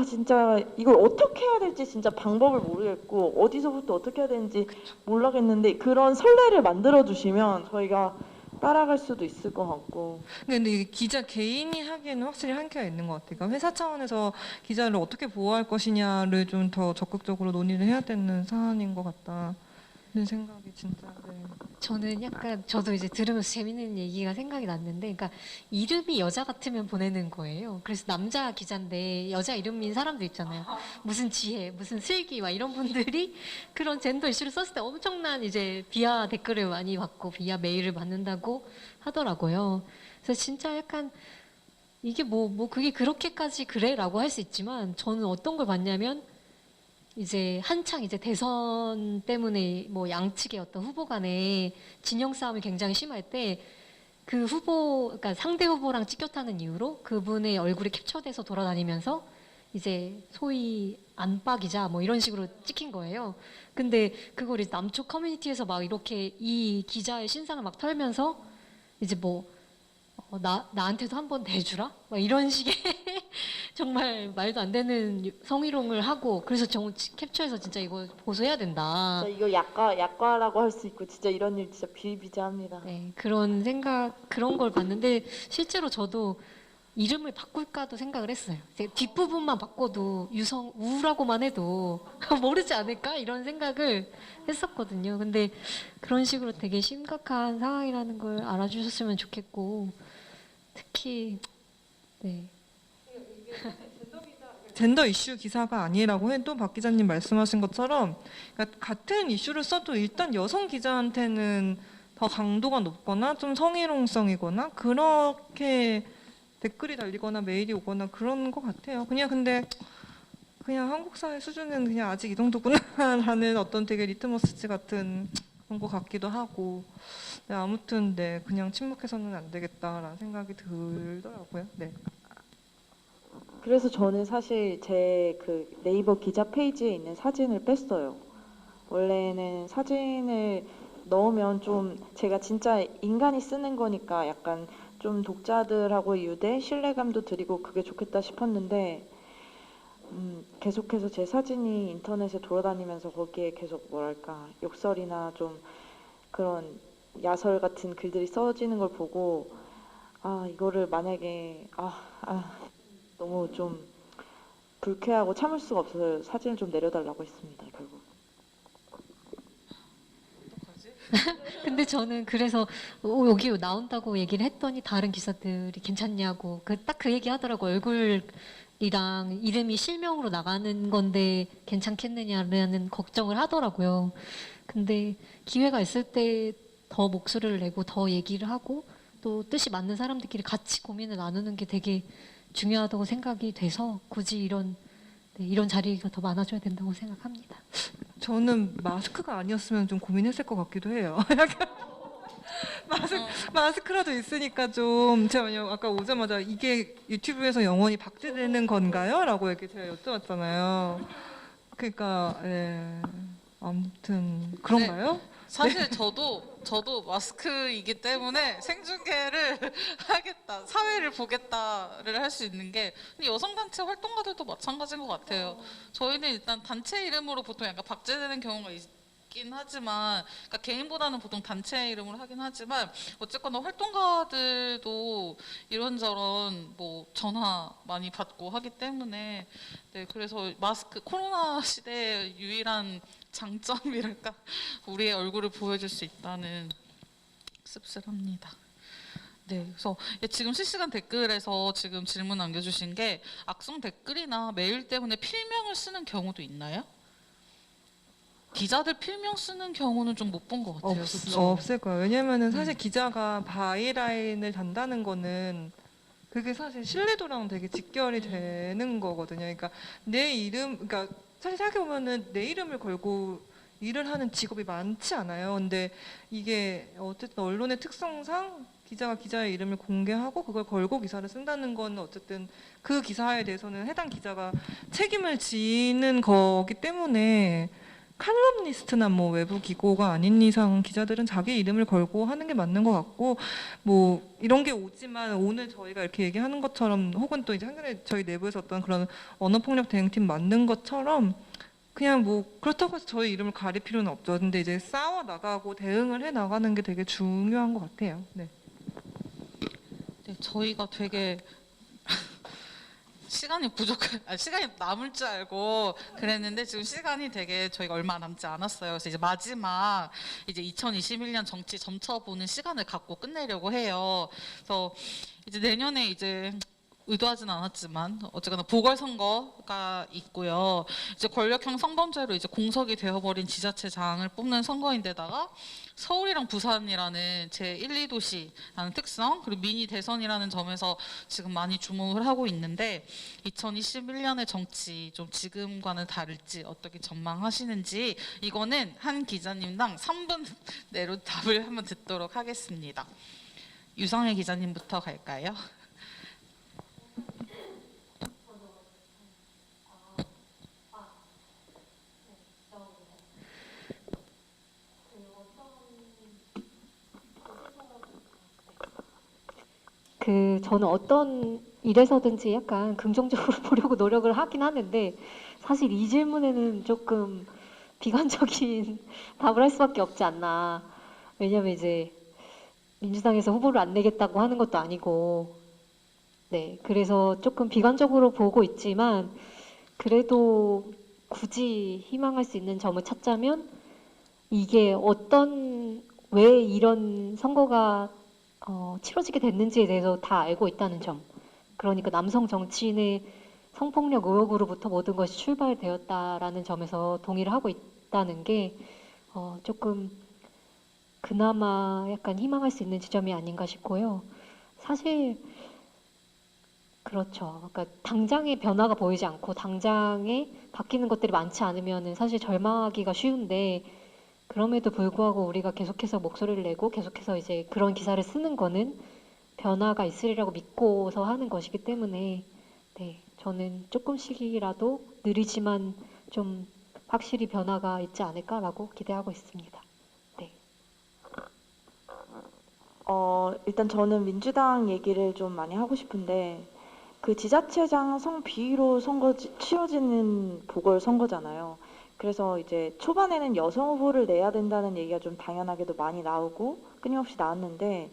진짜 이걸 어떻게 해야 될지 진짜 방법을 모르겠고 어디서부터 어떻게 해야 되는지 모르겠는데, 그런 선례를 만들어 주시면 저희가 따라갈 수도 있을 것 같고. 근데 이게 기자 개인이 하기에는 확실히 한계가 있는 것 같아요. 그러니까 회사 차원에서 기자를 어떻게 보호할 것이냐를 좀 더 적극적으로 논의를 해야 되는 사안인 것 같다는 생각이 진짜. 네. 저는 약간 저도 이제 들으면서 재밌는 얘기가 생각이 났는데, 그러니까 이름이 여자 같으면 보내는 거예요. 그래서 남자 기자인데 여자 이름인 사람들 있잖아요. 무슨 지혜, 무슨 슬기, 막 이런 분들이 그런 젠더 이슈를 썼을 때 엄청난 이제 비하 댓글을 많이 받고 비하 메일을 받는다고 하더라고요. 그래서 진짜 약간 이게 뭐 그게 그렇게까지 그래라고 할 수 있지만, 저는 어떤 걸 봤냐면, 이제 한창 이제 대선 때문에 뭐 양측의 어떤 후보 간에 진영 싸움이 굉장히 심할 때, 그 후보, 그러니까 상대 후보랑 찍혔다는 이유로 그분의 얼굴이 캡처돼서 돌아다니면서 이제 소위 안빠 기자 뭐 이런 식으로 찍힌 거예요. 근데 그걸 이제 남쪽 커뮤니티에서 막 이렇게 이 기자의 신상을 막 털면서 이제 뭐 나한테도 한번 대주라? 막 이런 식의 정말 말도 안 되는 성희롱을 하고, 그래서 캡처해서 진짜 이거 보수해야 된다. 진짜 이거 약과라고 할 수 있고, 진짜 이런 일 진짜 비일비재합니다. 네, 그런 걸 봤는데, 실제로 저도 이름을 바꿀까도 생각을 했어요. 이제 뒷부분만 바꿔도 유성우라고만 해도 모르지 않을까 이런 생각을 했었거든요. 근데 그런 식으로 되게 심각한 상황이라는 걸 알아주셨으면 좋겠고, 특히 네. 젠더 이슈 기사가 아니라고 해도 박 기자님 말씀하신 것처럼, 그러니까 같은 이슈를 써도 일단 여성 기자한테는 더 강도가 높거나 좀 성희롱성이거나 그렇게 댓글이 달리거나 메일이 오거나 그런 것 같아요. 근데 그냥 한국 사회 수준은 그냥 아직 이 정도구나라는 어떤 되게 리트머스지 같은 그런 것 같기도 하고. 네, 아무튼 네, 그냥 침묵해서는 안 되겠다라는 생각이 들더라고요. 네. 그래서 저는 사실 제 그 네이버 기자 페이지에 있는 사진을 뺐어요. 원래는 사진을 넣으면 좀 제가 진짜 인간이 쓰는 거니까 약간 좀 독자들하고 유대 신뢰감도 드리고 그게 좋겠다 싶었는데 계속해서 제 사진이 인터넷에 돌아다니면서 거기에 계속 뭐랄까 욕설이나 좀 그런 야설 같은 글들이 써지는 걸 보고 이거를 만약에 너무 좀 불쾌하고 참을 수가 없어서 사진을 좀 내려달라고 했습니다. 결국. 근데 저는 그래서 여기 나온다고 얘기를 했더니 다른 기사들이 괜찮냐고 딱 그 얘기 하더라고. 얼굴이랑 이름이 실명으로 나가는 건데 괜찮겠느냐라는 걱정을 하더라고요. 근데 기회가 있을 때 더 목소리를 내고 더 얘기를 하고 또 뜻이 맞는 사람들끼리 같이 고민을 나누는 게 되게 중요하다고 생각이 돼서 굳이 이런 자리가 더 많아져야 된다고 생각합니다. 저는 마스크가 아니었으면 좀 고민했을 것 같기도 해요. 약간 마스크라도 있으니까 좀 제가 아까 오자마자 이게 유튜브에서 영원히 박제되는 건가요? 라고 이렇게 제가 여쭤봤잖아요. 그러니까 아무튼 그런가요? 사실 저도 마스크이기 때문에 생중계를 하겠다, 사회를 보겠다를 할 수 있는 게 근데 여성단체 활동가들도 마찬가지인 것 같아요. 저희는 일단 단체 이름으로 보통 약간 박제되는 경우가 있긴 하지만, 그러니까 개인보다는 보통 단체 이름으로 하긴 하지만 어쨌거나 활동가들도 이런저런 뭐 전화 많이 받고 하기 때문에 네, 그래서 마스크 코로나 시대의 유일한 장점이랄까 우리의 얼굴을 보여줄 수 있다는 씁쓸합니다. 네, 그래서 지금 실시간 댓글에서 지금 질문 남겨주신 게 악성 댓글이나 메일 때문에 필명을 쓰는 경우도 있나요? 기자들 필명 쓰는 경우는 좀 못 본 것 같아요. 그쵸? 없을 거예요. 왜냐면은 사실 기자가 바이라인을 단다는 거는 그게 사실 신뢰도랑 되게 직결이 되는 거거든요. 그러니까 그러니까 사실 생각해보면은 내 이름을 걸고 일을 하는 직업이 많지 않아요. 근데 이게 어쨌든 언론의 특성상 기자가 기자의 이름을 공개하고 그걸 걸고 기사를 쓴다는 건 어쨌든 그 기사에 대해서는 해당 기자가 책임을 지는 거기 때문에 칼럼니스트나 뭐 외부 기고가 아닌 이상 기자들은 자기 이름을 걸고 하는 게 맞는 것 같고, 뭐 이런 게 오지만 오늘 저희가 이렇게 얘기하는 것처럼 혹은 또 이제 한겨레 저희 내부에서 어떤 그런 언어폭력 대응팀 만든 것처럼 그냥 뭐 그렇다고 해서 저희 이름을 가릴 필요는 없죠. 근데 이제 싸워 나가고 대응을 해 나가는 게 되게 중요한 것 같아요. 네. 네, 저희가 되게 시간이 시간이 남을 줄 알고 그랬는데 지금 시간이 되게 저희가 얼마 남지 않았어요. 그래서 이제 마지막 이제 2021년 정치 점쳐보는 시간을 갖고 끝내려고 해요. 그래서 이제 내년에 이제 의도하진 않았지만 어쨌거나 보궐선거가 있고요. 이제 권력형 성범죄로 이제 공석이 되어버린 지자체장을 뽑는 선거인데다가 서울이랑 부산이라는 제 1, 2도시라는 특성 그리고 미니 대선이라는 점에서 지금 많이 주목을 하고 있는데 2021년의 정치 좀 지금과는 다를지 어떻게 전망하시는지 이거는 한 기자님당 3분 내로 답을 한번 듣도록 하겠습니다. 유성애 기자님부터 갈까요? 저는 어떤 일에서든지 약간 긍정적으로 보려고 노력을 하긴 하는데 사실 이 질문에는 조금 비관적인 답을 할 수밖에 없지 않나. 왜냐면 이제 민주당에서 후보를 안 내겠다고 하는 것도 아니고, 네, 그래서 조금 비관적으로 보고 있지만 그래도 굳이 희망할 수 있는 점을 찾자면 이게 왜 이런 선거가 치러지게 됐는지에 대해서 다 알고 있다는 점. 그러니까 남성 정치인의 성폭력 의혹으로부터 모든 것이 출발되었다라는 점에서 동의를 하고 있다는 게 조금 그나마 약간 희망할 수 있는 지점이 아닌가 싶고요. 사실 그렇죠. 그러니까 당장의 변화가 보이지 않고 당장에 바뀌는 것들이 많지 않으면은 사실 절망하기가 쉬운데 그럼에도 불구하고 우리가 계속해서 목소리를 내고 계속해서 이제 그런 기사를 쓰는 거는 변화가 있으리라고 믿고서 하는 것이기 때문에 네, 저는 조금씩이라도 느리지만 좀 확실히 변화가 있지 않을까라고 기대하고 있습니다. 네. 일단 저는 민주당 얘기를 좀 많이 하고 싶은데 그 지자체장 성비위로 치러지는 보궐선거잖아요. 그래서 이제 초반에는 여성 후보를 내야 된다는 얘기가 좀 당연하게도 많이 나오고 끊임없이 나왔는데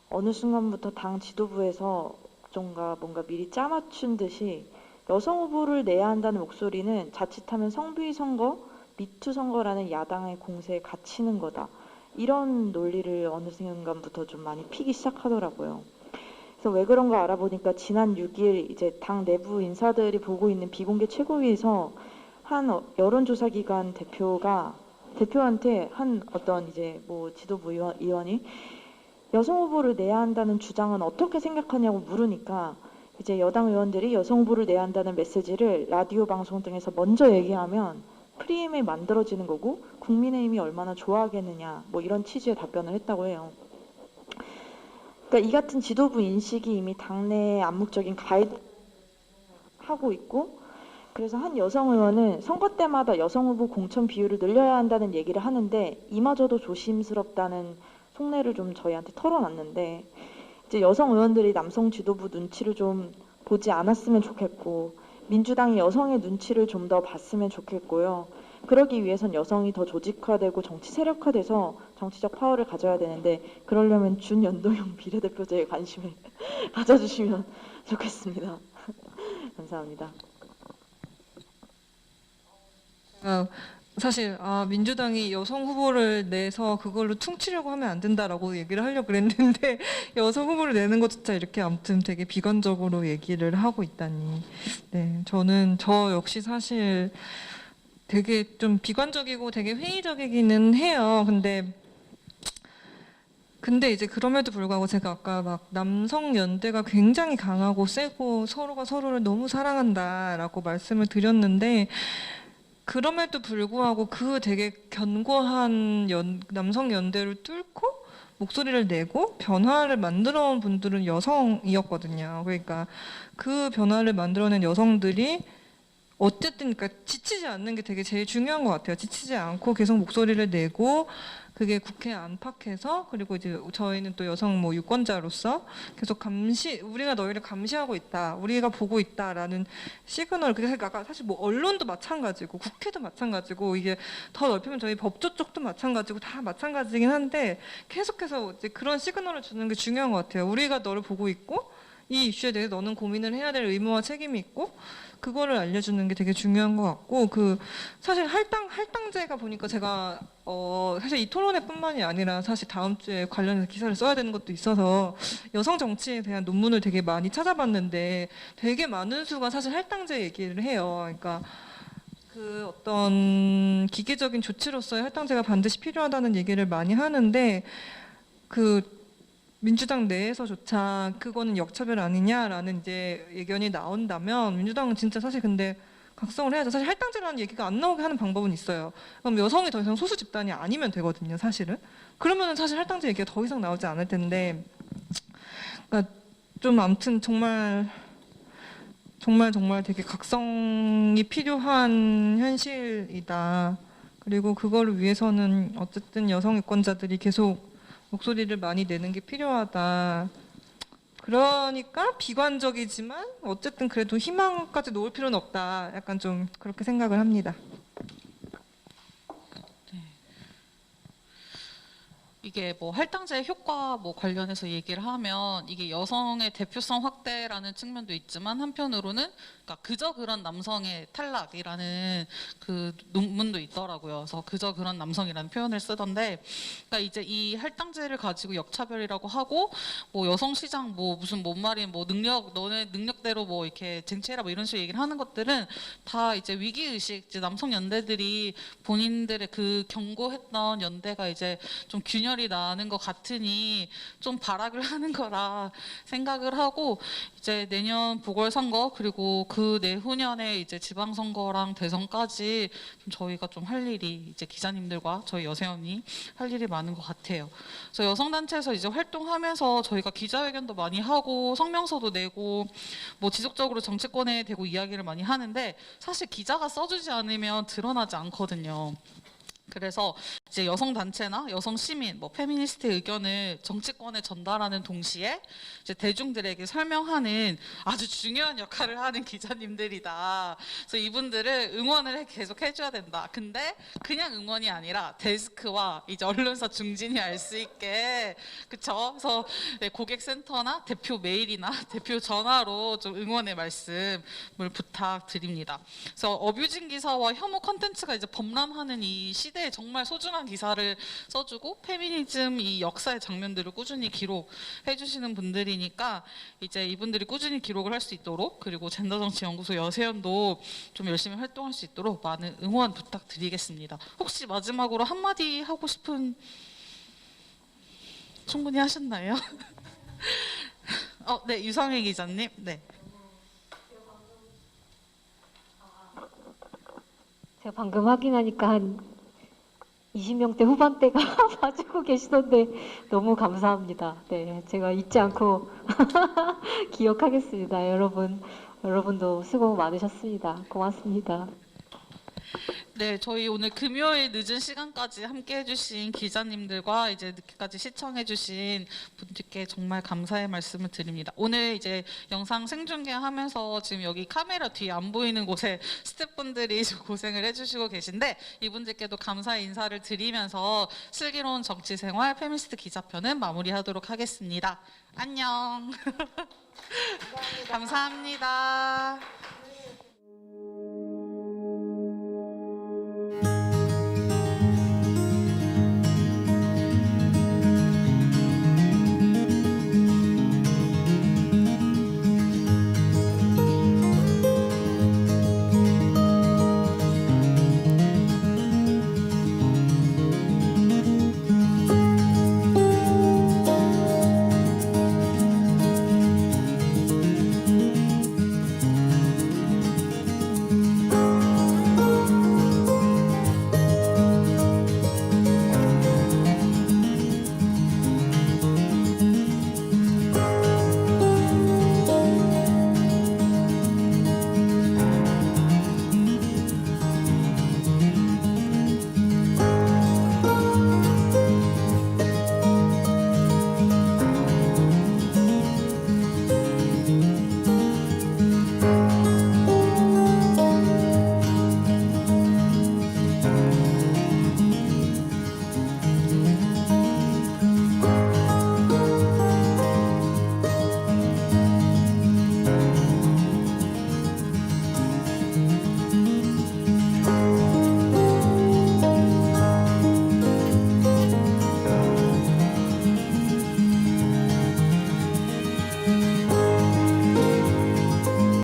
어느 순간부터 당 지도부에서 뭔가 미리 짜맞춘 듯이 여성 후보를 내야 한다는 목소리는 자칫하면 성비위 선거, 미투 선거라는 야당의 공세에 갇히는 거다. 이런 논리를 어느 순간부터 좀 많이 피기 시작하더라고요. 그래서 왜 그런가 알아보니까 지난 6일 이제 당 내부 인사들이 보고 있는 비공개 최고위에서 한 여론조사 기관 대표한테 한 어떤 이제 뭐 지도부 의원이 여성 후보를 내야 한다는 주장은 어떻게 생각하냐고 물으니까 이제 여당 의원들이 여성 후보를 내야 한다는 메시지를 라디오 방송 등에서 먼저 얘기하면 프레임이 만들어지는 거고 국민의힘이 얼마나 좋아하겠느냐 뭐 이런 취지의 답변을 했다고 해요. 그러니까 이 같은 지도부 인식이 이미 당내의 암묵적인 가이드 하고 있고 그래서 한 여성 의원은 선거 때마다 여성 후보 공천 비율을 늘려야 한다는 얘기를 하는데 이마저도 조심스럽다는 속내를 좀 저희한테 털어놨는데 이제 여성 의원들이 남성 지도부 눈치를 좀 보지 않았으면 좋겠고 민주당이 여성의 눈치를 좀 더 봤으면 좋겠고요. 그러기 위해선 여성이 더 조직화되고 정치 세력화돼서 정치적 파워를 가져야 되는데 그러려면 준연동형 비례대표제에 관심을 가져주시면 좋겠습니다. 감사합니다. 사실 민주당이 여성 후보를 내서 그걸로 퉁치려고 하면 안 된다라고 얘기를 하려고 그랬는데 여성 후보를 내는 것조차 이렇게 아무튼 되게 비관적으로 얘기를 하고 있다니. 네, 저 역시 사실 되게 좀 비관적이고 되게 회의적이기는 해요. 근데 이제 그럼에도 불구하고 제가 아까 막 남성 연대가 굉장히 강하고 세고 서로가 서로를 너무 사랑한다라고 말씀을 드렸는데 그럼에도 불구하고 그 되게 견고한 남성 연대를 뚫고 목소리를 내고 변화를 만들어 온 분들은 여성이었거든요. 그러니까 그 변화를 만들어낸 여성들이 어쨌든 그러니까 지치지 않는 게 되게 제일 중요한 것 같아요. 지치지 않고 계속 목소리를 내고 그게 국회 안팎에서 그리고 이제 저희는 또 여성 뭐 유권자로서 계속 우리가 너희를 감시하고 있다, 우리가 보고 있다라는 시그널. 그래서 아까 사실 뭐 언론도 마찬가지고 국회도 마찬가지고 이게 더 넓히면 저희 법조 쪽도 마찬가지고 다 마찬가지긴 한데 계속해서 이제 그런 시그널을 주는 게 중요한 것 같아요. 우리가 너를 보고 있고 이 이슈에 대해서 너는 고민을 해야 될 의무와 책임이 있고 그거를 알려주는 게 되게 중요한 것 같고 사실 할당제가 보니까 제가 사실 이 토론회뿐만이 아니라 사실 다음 주에 관련해서 기사를 써야 되는 것도 있어서 여성 정치에 대한 논문을 되게 많이 찾아봤는데 되게 많은 수가 사실 할당제 얘기를 해요. 그러니까 그 어떤 기계적인 조치로서의 할당제가 반드시 필요하다는 얘기를 많이 하는데 민주당 내에서조차 그거는 역차별 아니냐라는 이제 의견이 나온다면 민주당은 진짜 사실 근데 각성을 해야죠. 사실 할당제라는 얘기가 안 나오게 하는 방법은 있어요. 그럼 여성이 더 이상 소수 집단이 아니면 되거든요, 사실은. 그러면은 사실 할당제 얘기가 더 이상 나오지 않을 텐데, 그러니까 좀 아무튼 정말 되게 각성이 필요한 현실이다. 그리고 그거를 위해서는 어쨌든 여성 유권자들이 계속 목소리를 많이 내는 게 필요하다. 그러니까 비관적이지만 어쨌든 그래도 희망까지 놓을 필요는 없다. 약간 좀 그렇게 생각을 합니다. 이게 뭐 할당제 효과 뭐 관련해서 얘기를 하면 이게 여성의 대표성 확대라는 측면도 있지만 한편으로는 그러니까 그저 그런 남성의 탈락이라는 그 논문도 있더라고요. 그래서 그저 그런 남성이라는 표현을 쓰던데, 그러니까 이제 이 할당제를 가지고 역차별이라고 하고 뭐 여성 시장 뭐 무슨 뭔 말이 뭐 능력 너네 능력대로 뭐 이렇게 쟁취해라 뭐 이런 식으로 얘기를 하는 것들은 다 이제 위기 의식, 이제 남성 연대들이 본인들의 그 경고했던 연대가 이제 좀 균열이 나는 것 같으니 좀 발악을 하는 거라 생각을 하고, 이제 내년 보궐선거 그리고 그 내후년에 이제 지방선거랑 대선까지 좀 저희가 좀 할 일이, 이제 기자님들과 저희 여세언이 할 일이 많은 것 같아요. 그래서 여성단체에서 이제 활동하면서 저희가 기자회견도 많이 하고 성명서도 내고 뭐 지속적으로 정치권에 대고 이야기를 많이 하는데 사실 기자가 써주지 않으면 드러나지 않거든요. 그래서 이제 여성 단체나 여성 시민, 뭐 페미니스트의 의견을 정치권에 전달하는 동시에 이제 대중들에게 설명하는 아주 중요한 역할을 하는 기자님들이다. 그래서 이분들을 응원을 계속 해줘야 된다. 근데 그냥 응원이 아니라 데스크와 이제 언론사 중진이 알 수 있게, 그쵸? 그래서 네, 고객센터나 대표 메일이나 대표 전화로 좀 응원의 말씀을 부탁드립니다. 그래서 어뷰징 기사와 혐오 컨텐츠가 이제 범람하는 이 시대에 정말 소중한 기사를 써주고 페미니즘 이 역사의 장면들을 꾸준히 기록해 주시는 분들이니까 이제 이분들이 꾸준히 기록을 할 수 있도록, 그리고 젠더정치연구소 여세연도 좀 열심히 활동할 수 있도록 많은 응원 부탁드리겠습니다. 혹시 마지막으로 한마디 하고 싶은, 충분히 하셨나요? 네, 유성희 기자님. 네. 제가 방금 확인하니까 한 20명대 후반대가 봐주고 계시던데 너무 감사합니다. 네, 제가 잊지 않고 기억하겠습니다. 여러분도 수고 많으셨습니다. 고맙습니다. 네, 저희 오늘 금요일 늦은 시간까지 함께 해주신 기자님들과 이제 늦게까지 시청해주신 분들께 정말 감사의 말씀을 드립니다. 오늘 이제 영상 생중계하면서 지금 여기 카메라 뒤에 안 보이는 곳에 스태프분들이 좀 고생을 해주시고 계신데 이분들께도 감사의 인사를 드리면서 슬기로운 정치생활 페미니스트 기자편은 마무리하도록 하겠습니다. 안녕. 감사합니다.